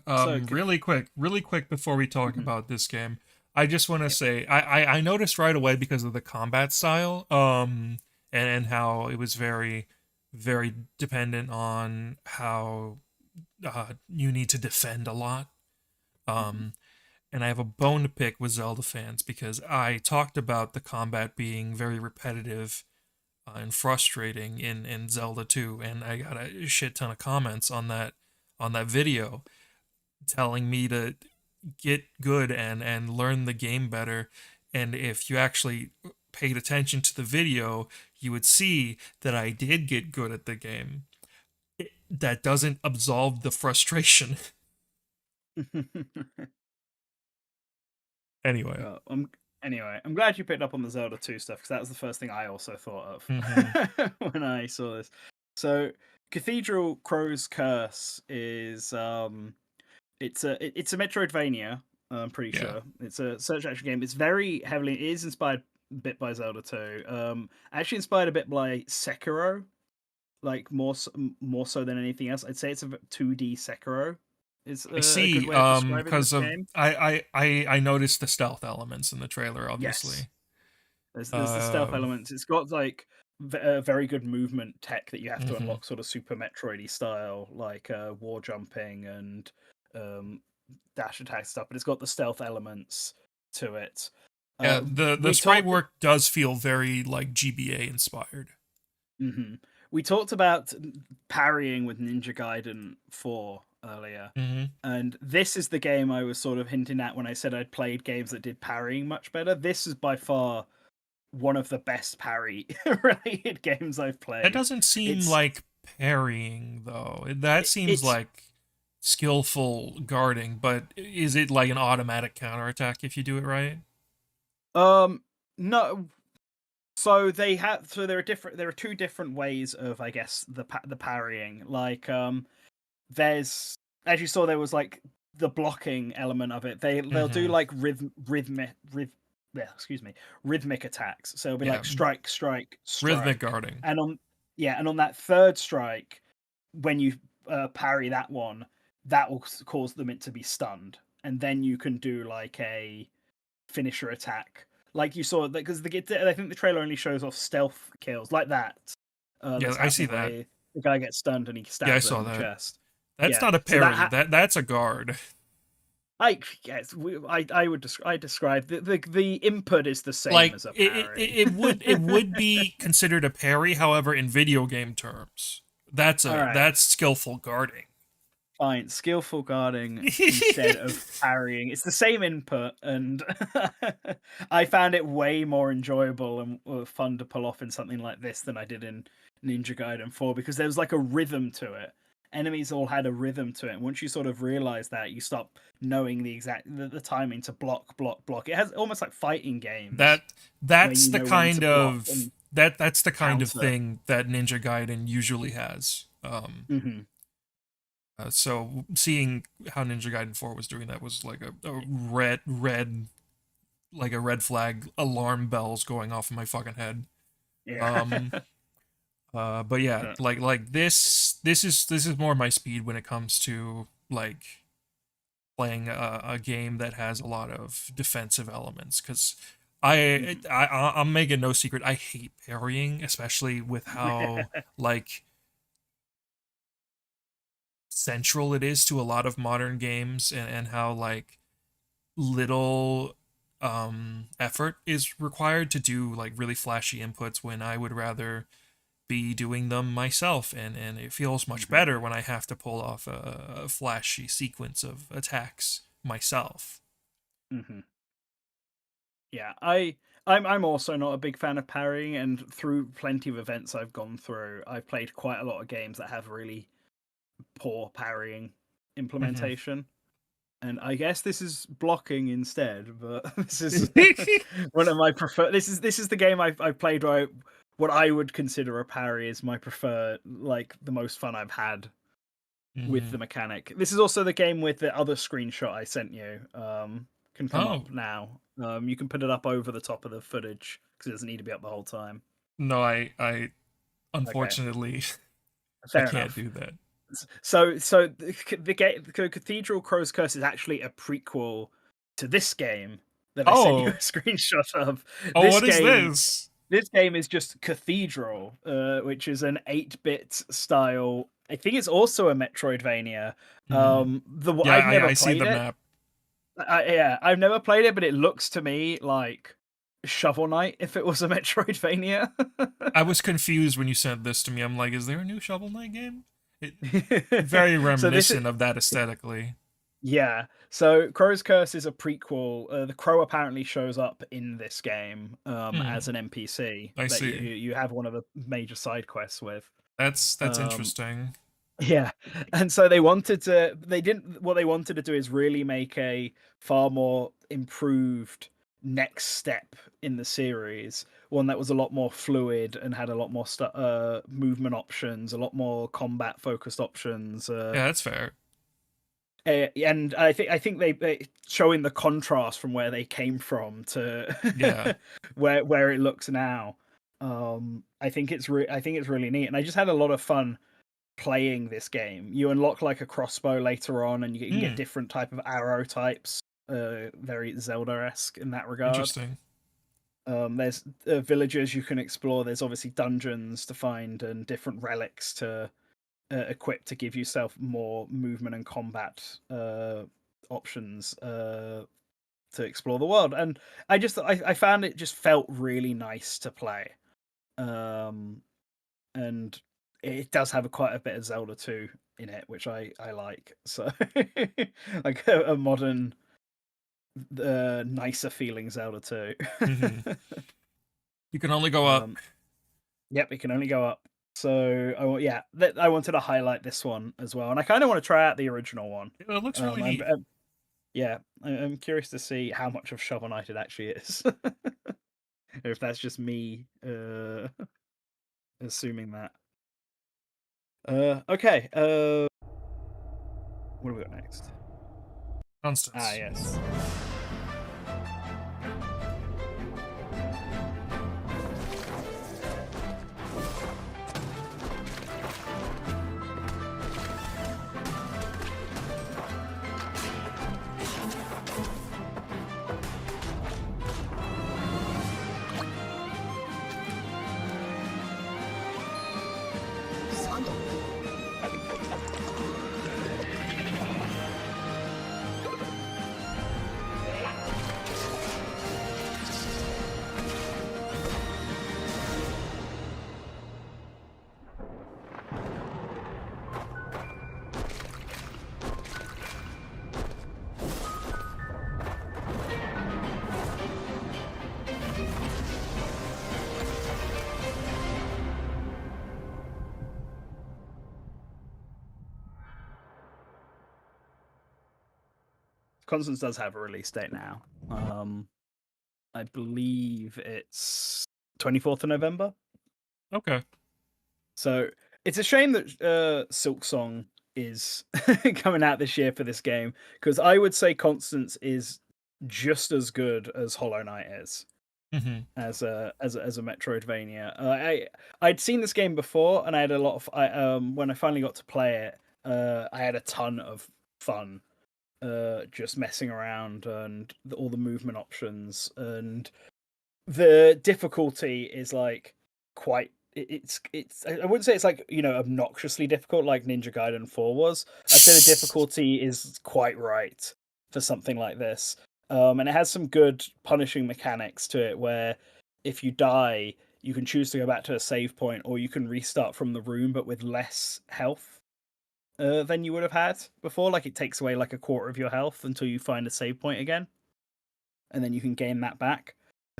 So, Really quick before we talk Mhm. about this game, I just want to Yep. say I noticed right away because of the combat style, and how it was very dependent on how you need to defend a lot. Mhm. Um, and I have a bone to pick with Zelda fans because I talked about the combat being very repetitive and frustrating in Zelda 2, and I got a shit ton of comments on that video telling me to get good and learn the game better. And if you actually paid attention to the video, you would see that I did get good at the game. That doesn't absolve the frustration. Anyway. Well, anyway, I'm glad you picked up on the Zelda 2 stuff because that was the first thing I also thought Hmm. of when I saw this. So, Cathedral Crow's Curse is it's a Metroidvania. I'm pretty Yeah. sure it's a search action game. It's very heavily. It is inspired a bit by Zelda 2. Actually inspired a bit by Sekiro, like more so than anything else. I'd say it's a 2D Sekiro. Is I a good see. way of describing this Because of game. I noticed the stealth elements in the trailer, Yes, obviously. there's the stealth Um. elements. It's got like very good movement tech that you have to Mhm. unlock, sort of Super Metroidy style, like war jumping and um, dash attack stuff. But it's got the stealth elements to it. Yeah, the We sprite talked. work does feel very like GBA inspired. Mhm. we talked about parrying with Ninja Gaiden 4 earlier, Hmm. and this is the game I was sort of hinting at when I said I'd played games that did parrying much better. This is by far one of the best parry related games I've That played. doesn't seem It's like parrying though. That seems it's like skillful guarding, but is it like an automatic counterattack if you do it right? no. So there are two different ways of, I guess, the parrying. Like there's, as you saw, there was like the blocking element of it. They'll do Hmm. like excuse me, rhythmic attacks. So it'll be Yeah, like strike, strike, rhythmic strike, guarding. and on that third strike, when you parry that one, that will cause them it to be stunned, and then you can do like a finisher attack, like you saw, because I think the trailer only shows off stealth kills like that. Yeah, That's I see happening that. where the guy gets stunned and he Yeah, I stabs them saw in the that. chest. That's Yeah, not a so parry. That's a guard. I yes, I describe the input is the same Like as a it, parry. it would be considered a parry. However, in video game terms, All right, that's skillful guarding. fine. Skillful guarding instead of parrying. It's the same input, and I found it way more enjoyable and fun to pull off in something like this than I did in Ninja Gaiden 4, because there was like a rhythm to it. Enemies all had a rhythm to it, and once you sort of realize that, you stop knowing the timing to block, block, block. It has almost like fighting games that where that's you the know when to kind block of and that's the kind of counter. thing that Ninja Gaiden usually has. Hmm. So seeing how Ninja Gaiden 4 was doing that was like a red flag alarm bells going off in my fucking head. Yeah. Um, but yeah, Uh, like this is more my speed when it comes to like playing a game that has a lot of defensive elements because mhm. I'm making no secret I hate parrying, especially with how like central it is to a lot of modern games and how like little effort is required to do like really flashy inputs when I would rather be doing them myself, and it feels much Mhm. better when I have to pull off a flashy sequence of attacks myself. Mhm. Yeah, I'm also not a big fan of parrying, and through plenty of events I've gone through, I've played quite a lot of games that have really poor parrying Hmm. implementation. And I guess this is blocking instead, but this is one of my preferred. This is the game I've played where what I would consider a parry is my preferred, like the most fun I've had with Hmm. the mechanic. This is also the game with the other screenshot I sent you. Can come Oh up now. You can put it up over the top of the footage because it doesn't need to be up the whole time. no, I Okay, unfortunately I fair can't enough. do that. So the Cathedral Crow's Curse is actually a prequel to this game that I sent you a Oh, screenshot of. oh, This what is game, this? this game is just Cathedral, which is an 8-bit style. I think it's also a Metroidvania. Hmm. Yeah, I've never I see played the it. map. Yeah, I've never played it, but it looks to me like Shovel Knight if it was a Metroidvania. I was confused when you sent this to me. I'm like, is there a new Shovel Knight game? It very So this is reminiscent of that aesthetically. yeah. So Crow's Curse is a prequel. The crow apparently shows up in this game as Hmm. an NPC I that you see. you have one of the major side quests with. That's Um, interesting. yeah, and so they wanted to. They didn't. What they wanted to do is really make a far more improved next step in the series, one that was a lot more fluid and had a lot more movement options, a lot more combat focused options. Yeah, that's fair. And I think they showing the contrast from where they came from Yeah. to where it looks now. I think it's really neat, and I just had a lot of fun playing this game. You unlock like a crossbow later on, and you can get Hmm. different type of arrow types. Very Zelda-esque in that regard. Interesting. There's villages you can explore. There's obviously dungeons to find and different relics to equipped to give yourself more movement and combat options to explore the world. And I found it just felt really nice to play. Um, and it does have quite a bit of Zelda 2 in it, which I like. So like a modern, nicer feeling Zelda 2. Mhm. You can only go up. Yep, it can only go up. So I wanted to highlight this one as well, and I kind of want to try out the original one. Yeah, it looks really neat. I'm curious to see how much of Shovel Knight it actually is, or if that's just me assuming that. Okay. What do we got next? Ah, Constance. yes. Constance does have a release date now. I believe it's 24th of November. Okay. So it's a shame that Silk Song is coming out this year for this game, because I would say Constance is just as good as Hollow Knight is Hmm. as a Metroidvania. I'd seen this game before, and I had a lot of when I finally got to play it, I had a ton of fun just messing around and all the movement options, and the difficulty is like quite it's I wouldn't say it's like, obnoxiously difficult like Ninja Gaiden 4 was. I'd say the difficulty is quite right for something like this. And it has some good punishing mechanics to it, where if you die, you can choose to go back to a save point, or you can restart from the room but with less health than you would have had before. Like, it takes away like a quarter of your health until you find a save point again, and then you can gain that back.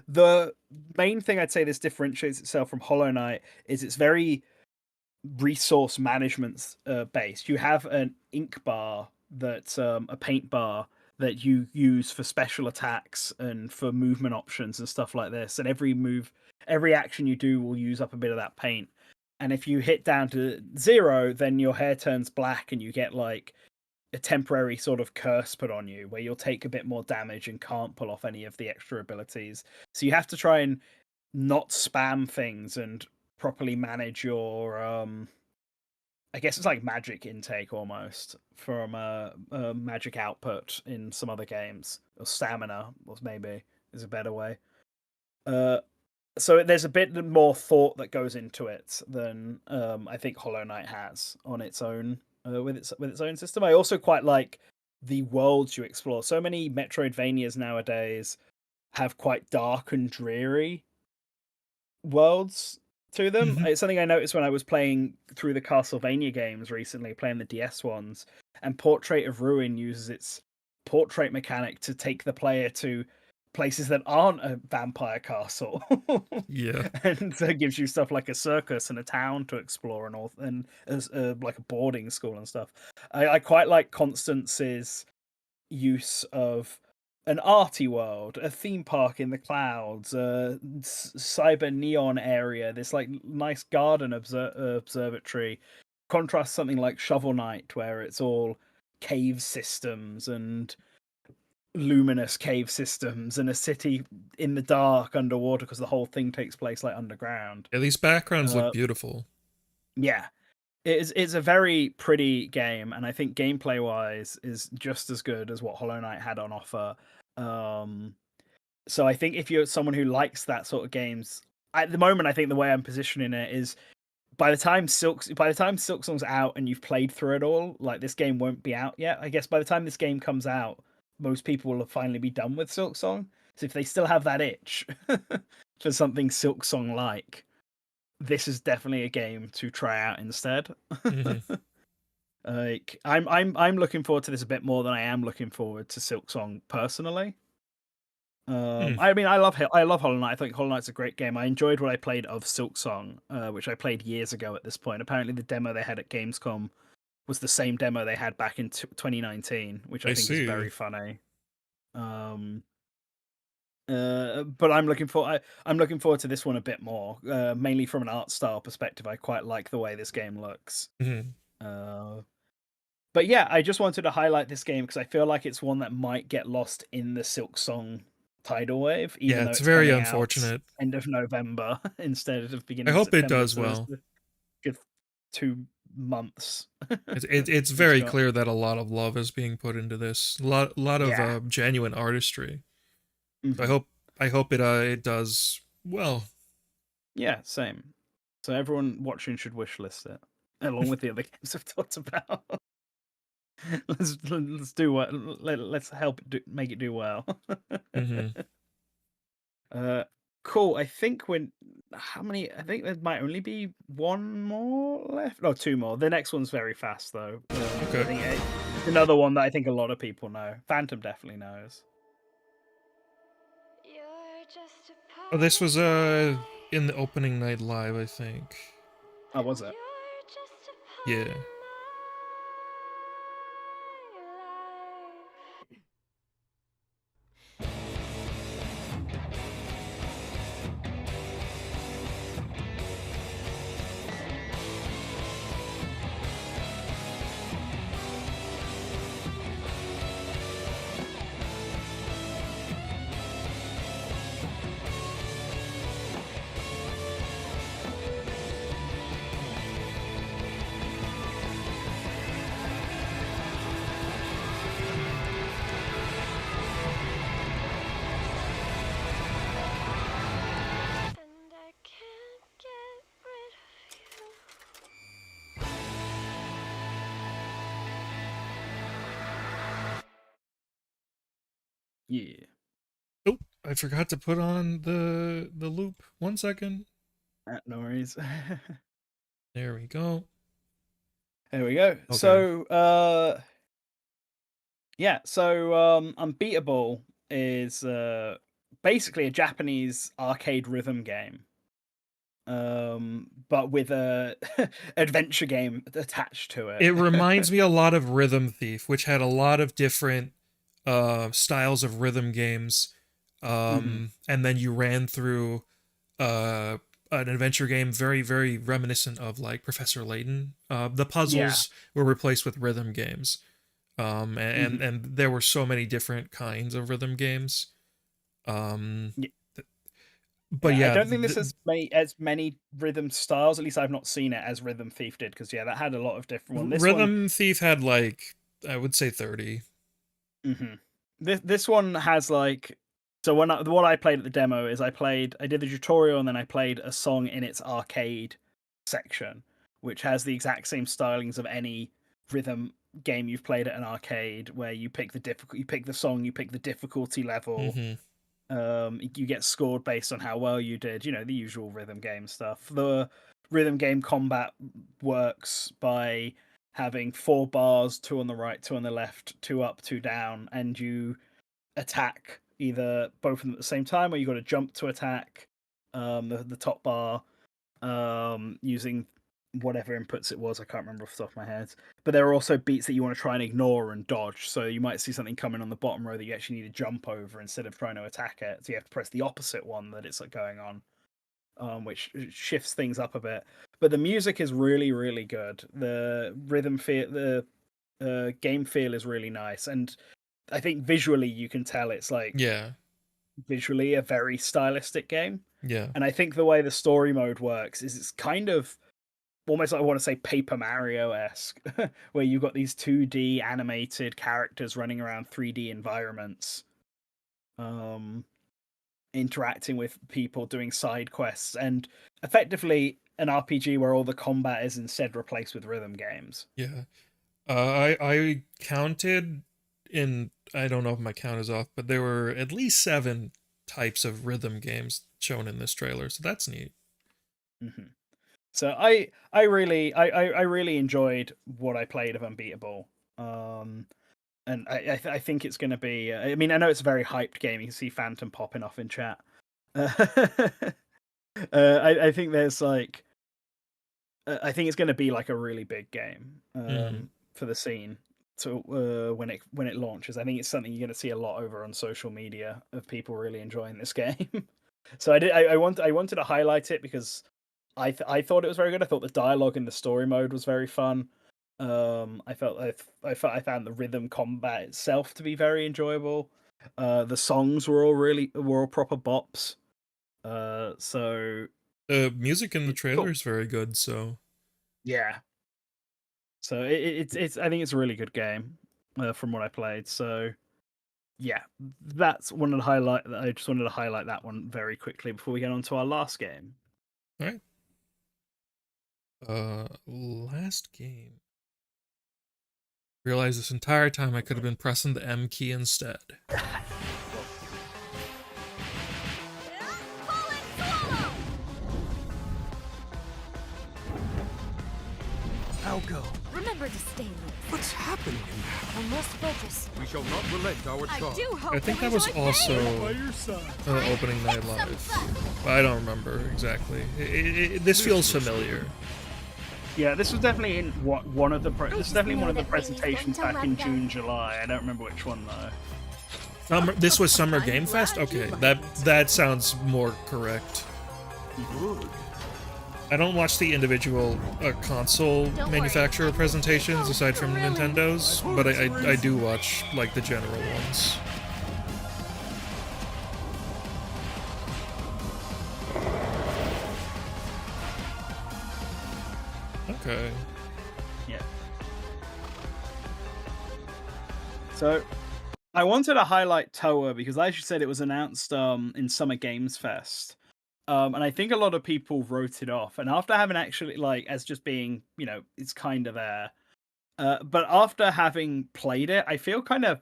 The main thing I'd say this differentiates itself from Hollow Knight is it's very resource management based. You have an ink bar that's a paint bar that you use for special attacks and for movement options and stuff like this. And every action you do will use up a bit of that paint. And if you hit down to 0, then your hair turns black and you get like a temporary sort of curse put on you, where you'll take a bit more damage and can't pull off any of the extra abilities. So you have to try and not spam things and properly manage your I guess it's like magic intake almost from a magic output in some other games, or stamina, or maybe is a better way. Uh, so there's a bit more thought that goes into it than I think Hollow Knight has on its own, with its own system. I also quite like the worlds you explore. So many Metroidvanias nowadays have quite dark and dreary worlds to them. Hmm. It's something I noticed when I was playing through the Castlevania games recently, playing the DS ones. And Portrait of Ruin uses its portrait mechanic to take the player to places that aren't a vampire castle. Yeah. And so it gives you stuff like a circus and a town to explore, and all, and as like a boarding school and stuff. I quite like Constance's use of an arty world, a theme park in the clouds, a cyber neon area, this like nice garden observatory. Contrast something like Shovel Knight, where it's all cave systems and luminous cave systems, and a city in the dark underwater, because the whole thing takes place like underground. Yeah, these backgrounds look beautiful. Yeah, it's a very pretty game, and I think gameplay wise is just as good as what Hollow Knight had on offer. So I think if you're someone who likes that sort of games, at the moment, I think the way I'm positioning it is, by the time Silk Song's out and you've played through it all, like, this game won't be out yet. I guess by the time this game comes out, most people will have finally be done with Silk Song. So if they still have that itch for something Silk Song like, this is definitely a game to try out instead. Mhm. Like I'm looking forward to this a bit more than I am looking forward to Silksong personally. Hmm. I mean, I love Hollow Knight. I think Hollow Knight's a great game. I enjoyed what I played of Silksong, which I played years ago at this point. Apparently, the demo they had at Gamescom was the same demo they had back in 2019, which I I think is see. very funny. Um, but I'm looking forward to this one a bit more, mainly from an art style perspective. I quite like the way this game looks. Mhm. Uh, but yeah, I just wanted to highlight this game because I feel like it's one that might get lost in the Silksong tidal wave, Yeah, even though it's it's very coming out unfortunate. end of November instead of I beginning of hope it September. does So there's well. a good 2 months. It's It's very got clear that a lot of love is being put into this. A lot of yeah. genuine artistry. So Mhm. I hope it does well. Yeah, same. So everyone watching should wishlist it, along with the other games I've talked about. let's do what let's help it make it do well. Hmm. uh, cool. I think when how many? I think there might only be one more left. No, two more. The next one's very fast though. I Okay. think it's another one that I think a lot of people know. Phantom definitely knows. Oh, this was in the opening night live, I think. Oh, was it? Yeah. Yeah. Oh, I forgot to put on the loop. 1 second. No worries. There we go. There we go. Okay. So, yeah. So, Unbeatable is basically a Japanese arcade rhythm game, but with a adventure game attached to it. It reminds me a lot of Rhythm Thief, which had a lot of different styles of rhythm games. Mhm. And then you ran through uh an adventure game very reminiscent of like Professor Layton. The Yeah. puzzles were replaced with rhythm games. Mhm. And there were so many different kinds of rhythm games. Um Y- but Yeah, I yeah, don't think this has as many rhythm styles. At least I've not seen it as Rhythm Thief did, because yeah, that had a lot of different one. This one, Rhythm Thief had like I would say 30. mhm. This one has like so what I played at the demo is I did the tutorial and then I played a song in its arcade section, which has the exact same stylings of any rhythm game you've played at an arcade, where you pick the song, you pick the difficulty level. Mhm. You get scored based on how well you did. You know, the usual rhythm game stuff. The rhythm game combat works by having 4 bars, two on the right, two on the left, two up, two down, and you attack either both of them at the same time, or you got to jump to attack the top bar using whatever inputs it was. I can't remember off the top of my head. But there are also beats that you want to try and ignore and dodge. So you might see something coming on the bottom row that you actually need to jump over instead of trying to attack it. So you have to press the opposite one that it's like going on, which shifts things up a bit. But the music is really, really good. The rhythm feel, the game feel is really nice, and I think visually you can tell it's like Yeah. visually a very stylistic game. Yeah. And I think the way the story mode works is it's kind of almost I want to say Paper Mario esque, where you've got these 2D animated characters running around 3D environments, um, interacting with people, doing side quests, and effectively an RPG where all the combat is instead replaced with rhythm games. Yeah. I counted in I don't know if my count is off, but there were at least 7 types of rhythm games shown in this trailer, so that's neat. Hmm So I really enjoyed what I played of Unbeatable. And I think it's going to be. I mean, I know it's a very hyped game. You can see Phantom popping off in chat. I think there's like. I think it's going to be like a really big game for the scene. So when it launches, I think it's something you're going to see a lot over on social media of people really enjoying this game. So I wanted to highlight it because I thought it was very good. I thought the dialogue in the story mode was very fun. I found the rhythm combat itself to be very enjoyable. The songs were all proper bops. So The music in the Cool. trailer is very good, so yeah. So it's I think it's a really good game from what I played. So yeah, that's one of the highlight. I just wanted to highlight that one very quickly before we get on to our last game. all right. Last game. Realized this entire time I could have been pressing the M key instead. Now go. Remember to stay low. What's happening in there? I must focus. We shall not relent our I charge. do hope I think you that was enjoy also playing. opening night live. But I don't remember exactly. This feels familiar. Yeah, this was definitely in one of the this is definitely one of the presentations back in June, July. I don't remember which one though. This was Summer Game Fest? Okay, that sounds more correct. Good. I don't watch the individual console manufacturer presentations aside from Nintendo's, but I do watch like the general ones. Okay. Yeah. So I wanted to highlight Toa because, as you said, it was announced in Summer Games Fest. And I think a lot of people wrote it off. And after having actually, like, as just being, it's kind of there. But after having played it, I feel kind of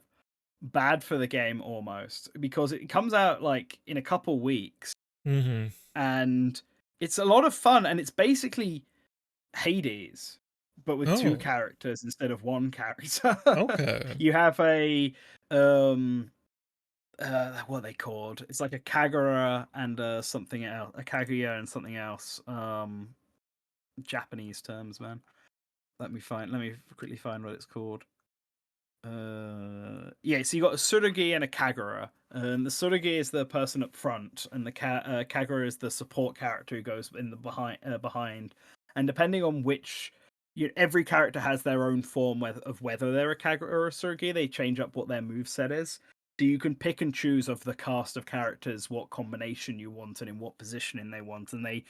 bad for the game almost because it comes out like in a couple weeks. Mm-hmm. And it's a lot of fun. And it's basically Hades, but with two characters instead of one character. Okay. You have a what are they called? It's like a Kagura and something else. A Kaguya and something else. Japanese terms, man. Let me quickly find what it's called. Yeah, so you got a Tsurugi and a Kagura. And the Tsurugi is the person up front, and the Kagura is the support character who goes in the behind. And depending on which, every character has their own form of whether they're a Kagura or a Tsurugi. They change up what their moveset is. So you can pick and choose of the cast of characters what combination you want and in what positioning they want, and they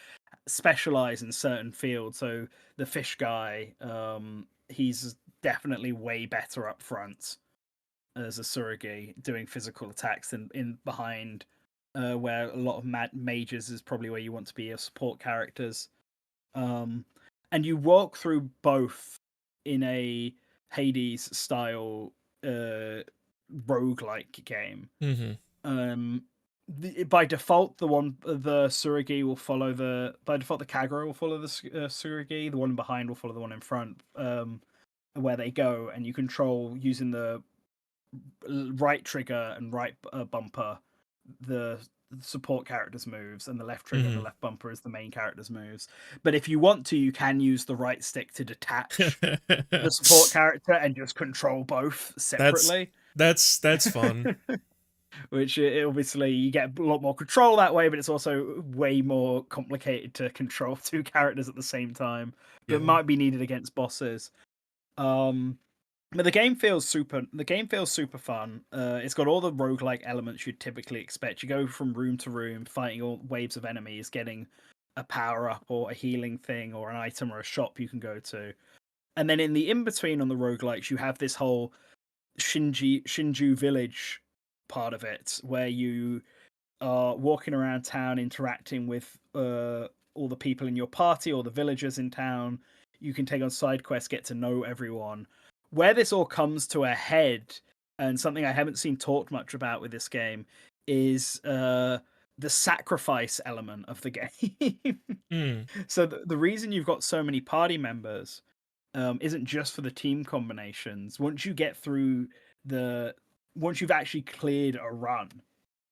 specialize in certain fields. So the fish guy, he's definitely way better up front as a Tsurugi doing physical attacks than in behind, where a lot of mages is probably where you want to be as support characters. And you walk through both in a Hades style roguelike game. Mm-hmm. By default, the Tsurugi will follow by default the Kagura will follow the Tsurugi. The one behind will follow the one in front. Where they go, and you control using the right trigger and right bumper the support character's moves, and the left trigger and the left bumper is the main character's moves. But if you want to, you can use the right stick to detach the support character and just control both separately. That's fun. Which obviously you get a lot more control that way, but it's also way more complicated to control two characters at the same time. That might be needed against bosses. But the game feels super fun. It's got all the roguelike elements you'd typically expect. You go from room to room, fighting all waves of enemies, getting a power up or a healing thing or an item or a shop you can go to. And then in the in-between on the roguelikes, you have this whole Shinju village part of it, where you are walking around town interacting with all the people in your party or the villagers in town. You can take on side quests, get to know everyone. Where this all comes to a head, and something I haven't seen talked much about with this game, is the sacrifice element of the game. Mm. So the reason you've got so many party members isn't just for the team combinations. Once you get through once you've actually cleared a run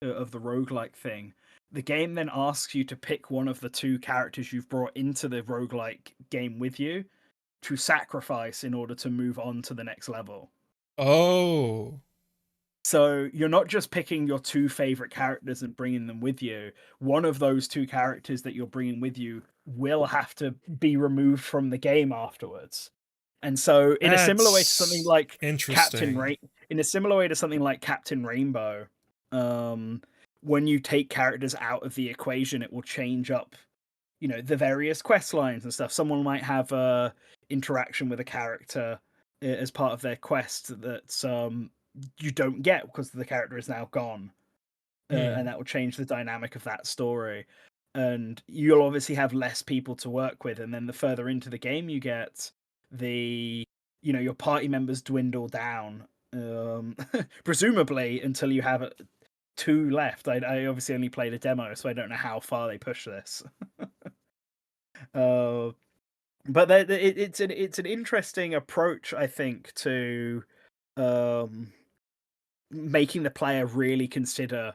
of the roguelike thing, the game then asks you to pick one of the two characters you've brought into the roguelike game with you to sacrifice in order to move on to the next level. Oh. So you're not just picking your two favorite characters and bringing them with you. One of those two characters that you're bringing with you will have to be removed from the game afterwards. And so, in a similar way to something That's like interesting. in a similar way to something like Captain Rainbow, when you take characters out of the equation, it will change up, the various quest lines and stuff. Someone might have a interaction with a character as part of their quest that you don't get because the character is now gone, and that will change the dynamic of that story. And you'll obviously have less people to work with, and then the further into the game you get, your party members dwindle down, presumably until you have two left. I obviously only played a demo, so I don't know how far they push this. But it's an interesting approach, I think, to making the player really consider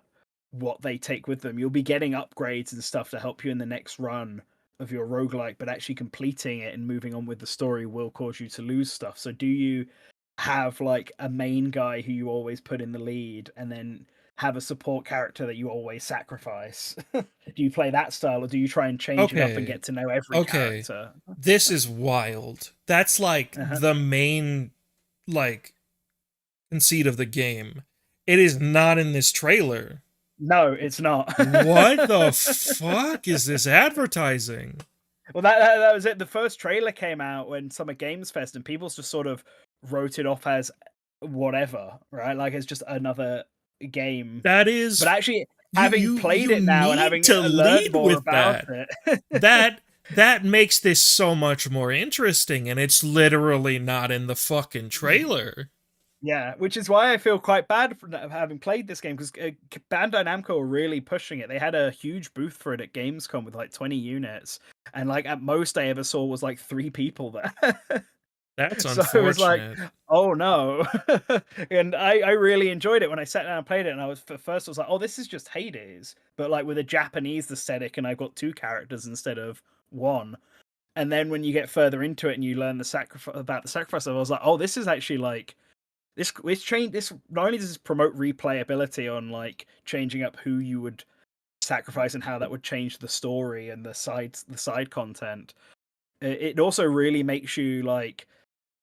what they take with them. You'll be getting upgrades and stuff to help you in the next run of your roguelike, but actually completing it and moving on with the story will cause you to lose stuff. So do you have like a main guy who you always put in the lead and then have a support character that you always sacrifice? Do you play that style, or do you try and change it up and Okay. get to know every character? This is wild. That's like the main like conceit of the game. It is not in this trailer. No, it's not. What the fuck is this advertising? Well, that was it. The first trailer came out when Summer Games Fest, and people just sort of wrote it off as whatever, right? Like it's just another game. That is, but actually, having played it now and having to learned lead more with about that, it, that makes this so much more interesting, and it's literally not in the fucking trailer. Yeah, which is why I feel quite bad for having played this game, because Bandai Namco were really pushing it. They had a huge booth for it at Gamescom with like 20 units, and like at most I ever saw was like 3 people there. That's So unfortunate. it was like, oh no. And I really enjoyed it when I sat down and played it, and I was like, oh, this is just Hades, but like with a Japanese aesthetic, and I've got 2 characters instead of 1. And then when you get further into it and you learn about the sacrifice, I was like, oh, this is actually like this not only does this promote replayability on like changing up who you would sacrifice and how that would change the story and the side content, it also really makes you like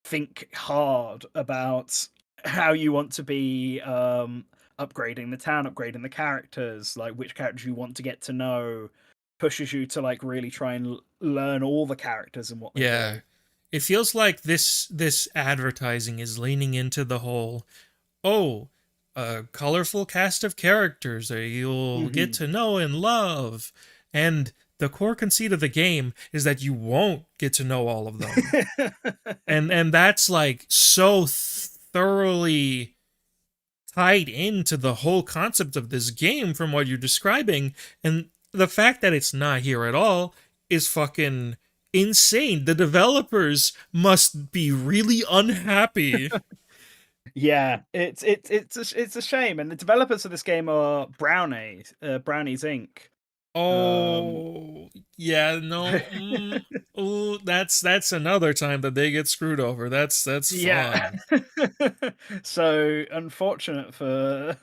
think hard about how you want to be upgrading the town, upgrading the characters, like which characters you want to get to know, pushes you to like really try and learn all the characters and what they do. It feels like this advertising is leaning into the whole, a colorful cast of characters that you'll get to know and love. And the core conceit of the game is that you won't get to know all of them. and that's like so thoroughly tied into the whole concept of this game from what you're describing. And the fact that it's not here at all is fucking insane. The developers must be really unhappy. Yeah, it's a shame. And the developers of this game are Brownies Inc. Oh, yeah, no. Oh, that's another time that they get screwed over. That's fun. So unfortunate for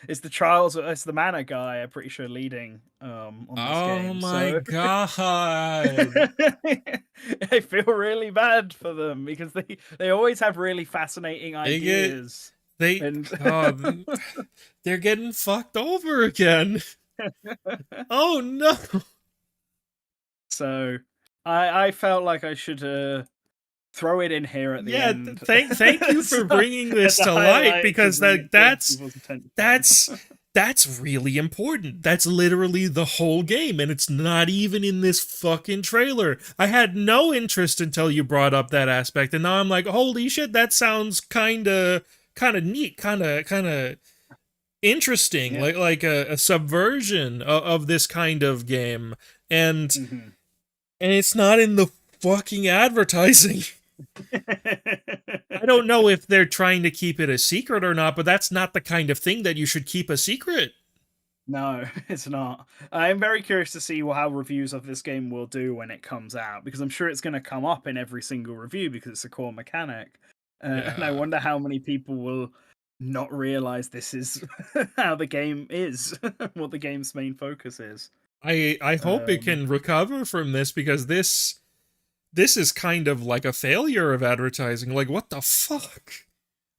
it's the Mana guy, I'm pretty sure, leading on this game. Oh my god. I feel really bad for them because they always have really fascinating ideas. God, they're getting fucked over again. Oh no. So I felt like I should throw it in here at the end. Thank you for bringing this to light, because that's really important. That's literally the whole game, and it's not even in this fucking trailer. I had no interest until you brought up that aspect, and now I'm like, holy shit, that sounds kind of neat, kind of interesting, Yeah. like a subversion of this kind of game, and Mm-hmm. it's not in the fucking advertising. I don't know if they're trying to keep it a secret or not, but that's not the kind of thing that you should keep a secret. No, it's not. I'm very curious to see how reviews of this game will do when it comes out, because I'm sure it's going to come up in every single review because it's a core mechanic. And I Yeah. wonder how many people will not realize this is how the game is, what the game's main focus is. I hope it Um, can recover from this, because this is kind of like a failure of advertising. Like, what the fuck?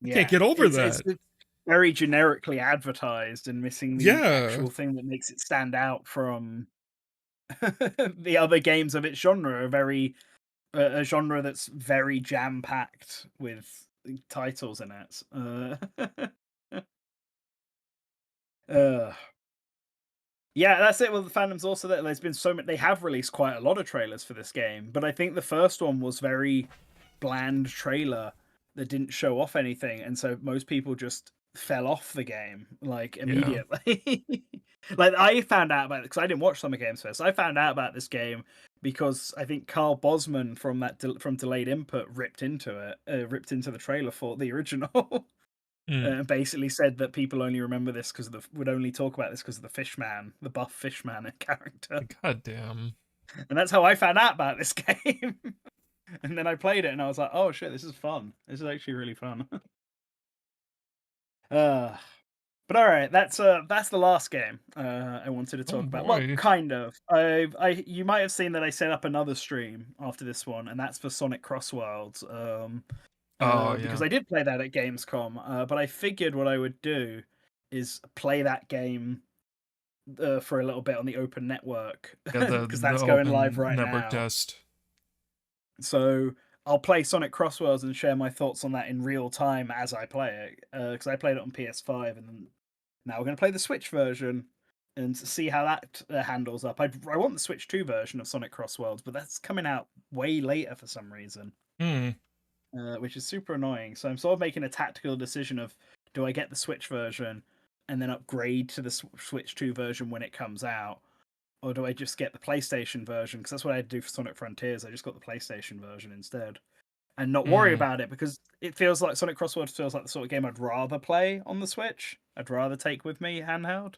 I can't yeah, get over that. it's very generically advertised and missing the Yeah. actual thing that makes it stand out from the other games of its genre. A genre that's very jam packed with titles in it. Uh, yeah, that's it. Well, the fandom's also that there's been so many. They have released quite a lot of trailers for this game, but I think the first one was very bland trailer that didn't show off anything, and so most people just fell off the game like Yeah. immediately. Like I found out about it because I didn't watch Summer Games Fest. I found out about this game because I think Carl Bosman from from Delayed Input ripped into ripped into the trailer for the original. Mm. And basically said that people only remember this because would only talk about this because of the Fishman, the buff Fishman character, God damn. and that's how I found out about this game. And then I played it, and I was like, "Oh shit, this is fun! This is actually really fun." uh, but all right, that's the last game I wanted to Oh talk about. Well, boy. kind of. You might have seen that I set up another stream after this one, and that's for Sonic Crossworlds. Oh Because yeah. I did play that at Gamescom, but I figured what I would do is play that game for a little bit on the open network Yeah, because the that's going live open right network now. test. So I'll play Sonic Crossworlds and share my thoughts on that in real time as I play it, because I played it on PS5, and then now we're going to play the Switch version and see how that handles up. I want the Switch 2 version of Sonic Crossworlds, but that's coming out way later for some reason. Hmm. Which is super annoying. So I'm sort of making a tactical decision of, do I get the Switch version and then upgrade to the Switch 2 version when it comes out, or do I just get the PlayStation version? Because that's what I had to do for Sonic Frontiers. I just got the PlayStation version instead, and not worry Hmm. about it, because it feels like Sonic Crosswords feels like the sort of game I'd rather play on the Switch. I'd rather take with me handheld.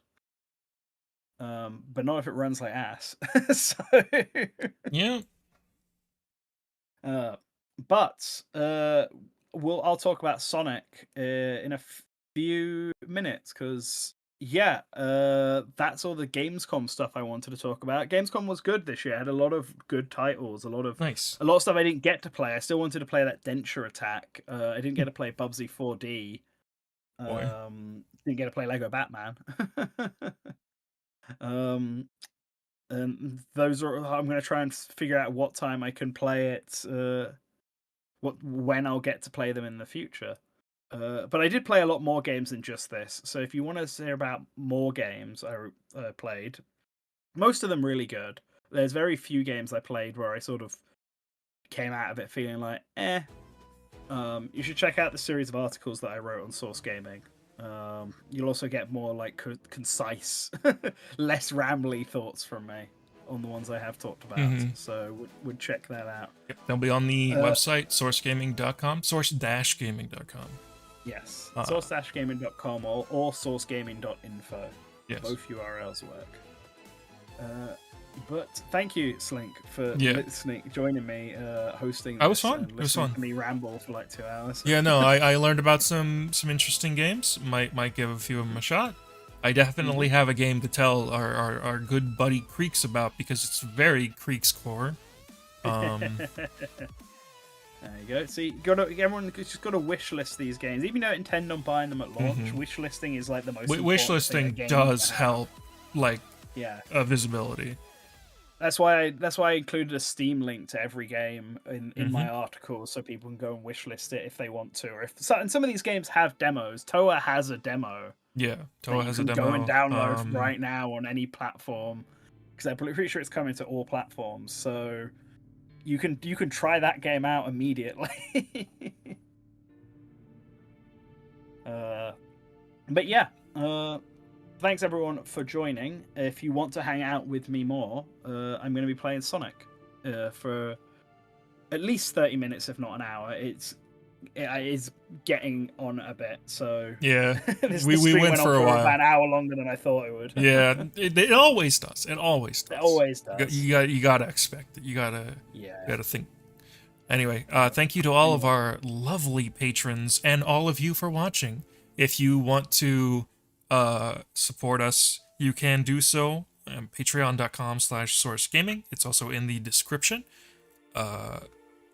But not if it runs like ass. So Yeah. Uh, but I'll talk about Sonic in a few minutes, because that's all the Gamescom stuff I wanted to talk about. Gamescom was good this year. It had a lot of good titles, Nice. a lot of stuff I didn't get to play. I still wanted to play that Denture Attack. I didn't get to play Bubsy 4D. Boy. Didn't get to play Lego Batman. um, and those are. I'm going to try and figure out what time I can play it. When I'll get to play them in the future. But I did play a lot more games than just this. So if you want to hear about more games I played, most of them really good. There's very few games I played where I sort of came out of it feeling like, eh. You should check out the series of articles that I wrote on Source Gaming. You'll also get more like concise, less rambly thoughts from me on the ones I have talked about. Mhm. So would check that out. Yep, they'll be on the Uh, website sourcegaming.com, source-gaming.com. Yes, Uh, source-gaming.com or sourcegaming.info. Yes. Both URLs work. But thank you, Slink, for Yeah. joining me, hosting. That was this fun. and It was listening fun. to me ramble for like 2 hours. Yeah, no, I learned about some interesting games. Might give a few of them a shot. I definitely have a game to tell our good buddy Creeks about, because it's very Creeks core. There you go. See, everyone just got to wish list these games, even though I intend on buying them at launch. Wish listing is like the most. Wish important thing a listing game does can have. help, like Yeah. visibility. That's why I included a Steam link to every game in my article, so people can go and wishlist it if they want to. Or and some of these games have demos. Toa has a demo. Yeah, Toa has a you can demo. go and download right now on any platform, because I'm pretty sure it's coming to all platforms. So you can try that game out immediately. But yeah, Thanks everyone for joining. If you want to hang out with me more, I'm going to be playing Sonic for at least 30 minutes, if not an hour. It is getting on a bit, so Yeah, this we stream went went on for a while. about an hour longer than I thought it would. Yeah, it always does. It always does. It always does. You gotta expect it. You gotta think. Anyway, thank you to all of our lovely patrons and all of you for watching. If you want to support us, you can do so on patreon.com/sourcegaming. It's also in the description.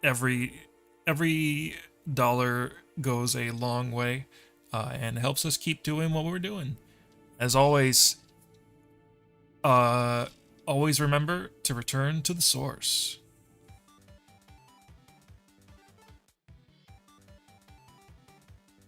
Every dollar goes a long way and helps us keep doing what we're doing. As always, always remember to return to the source.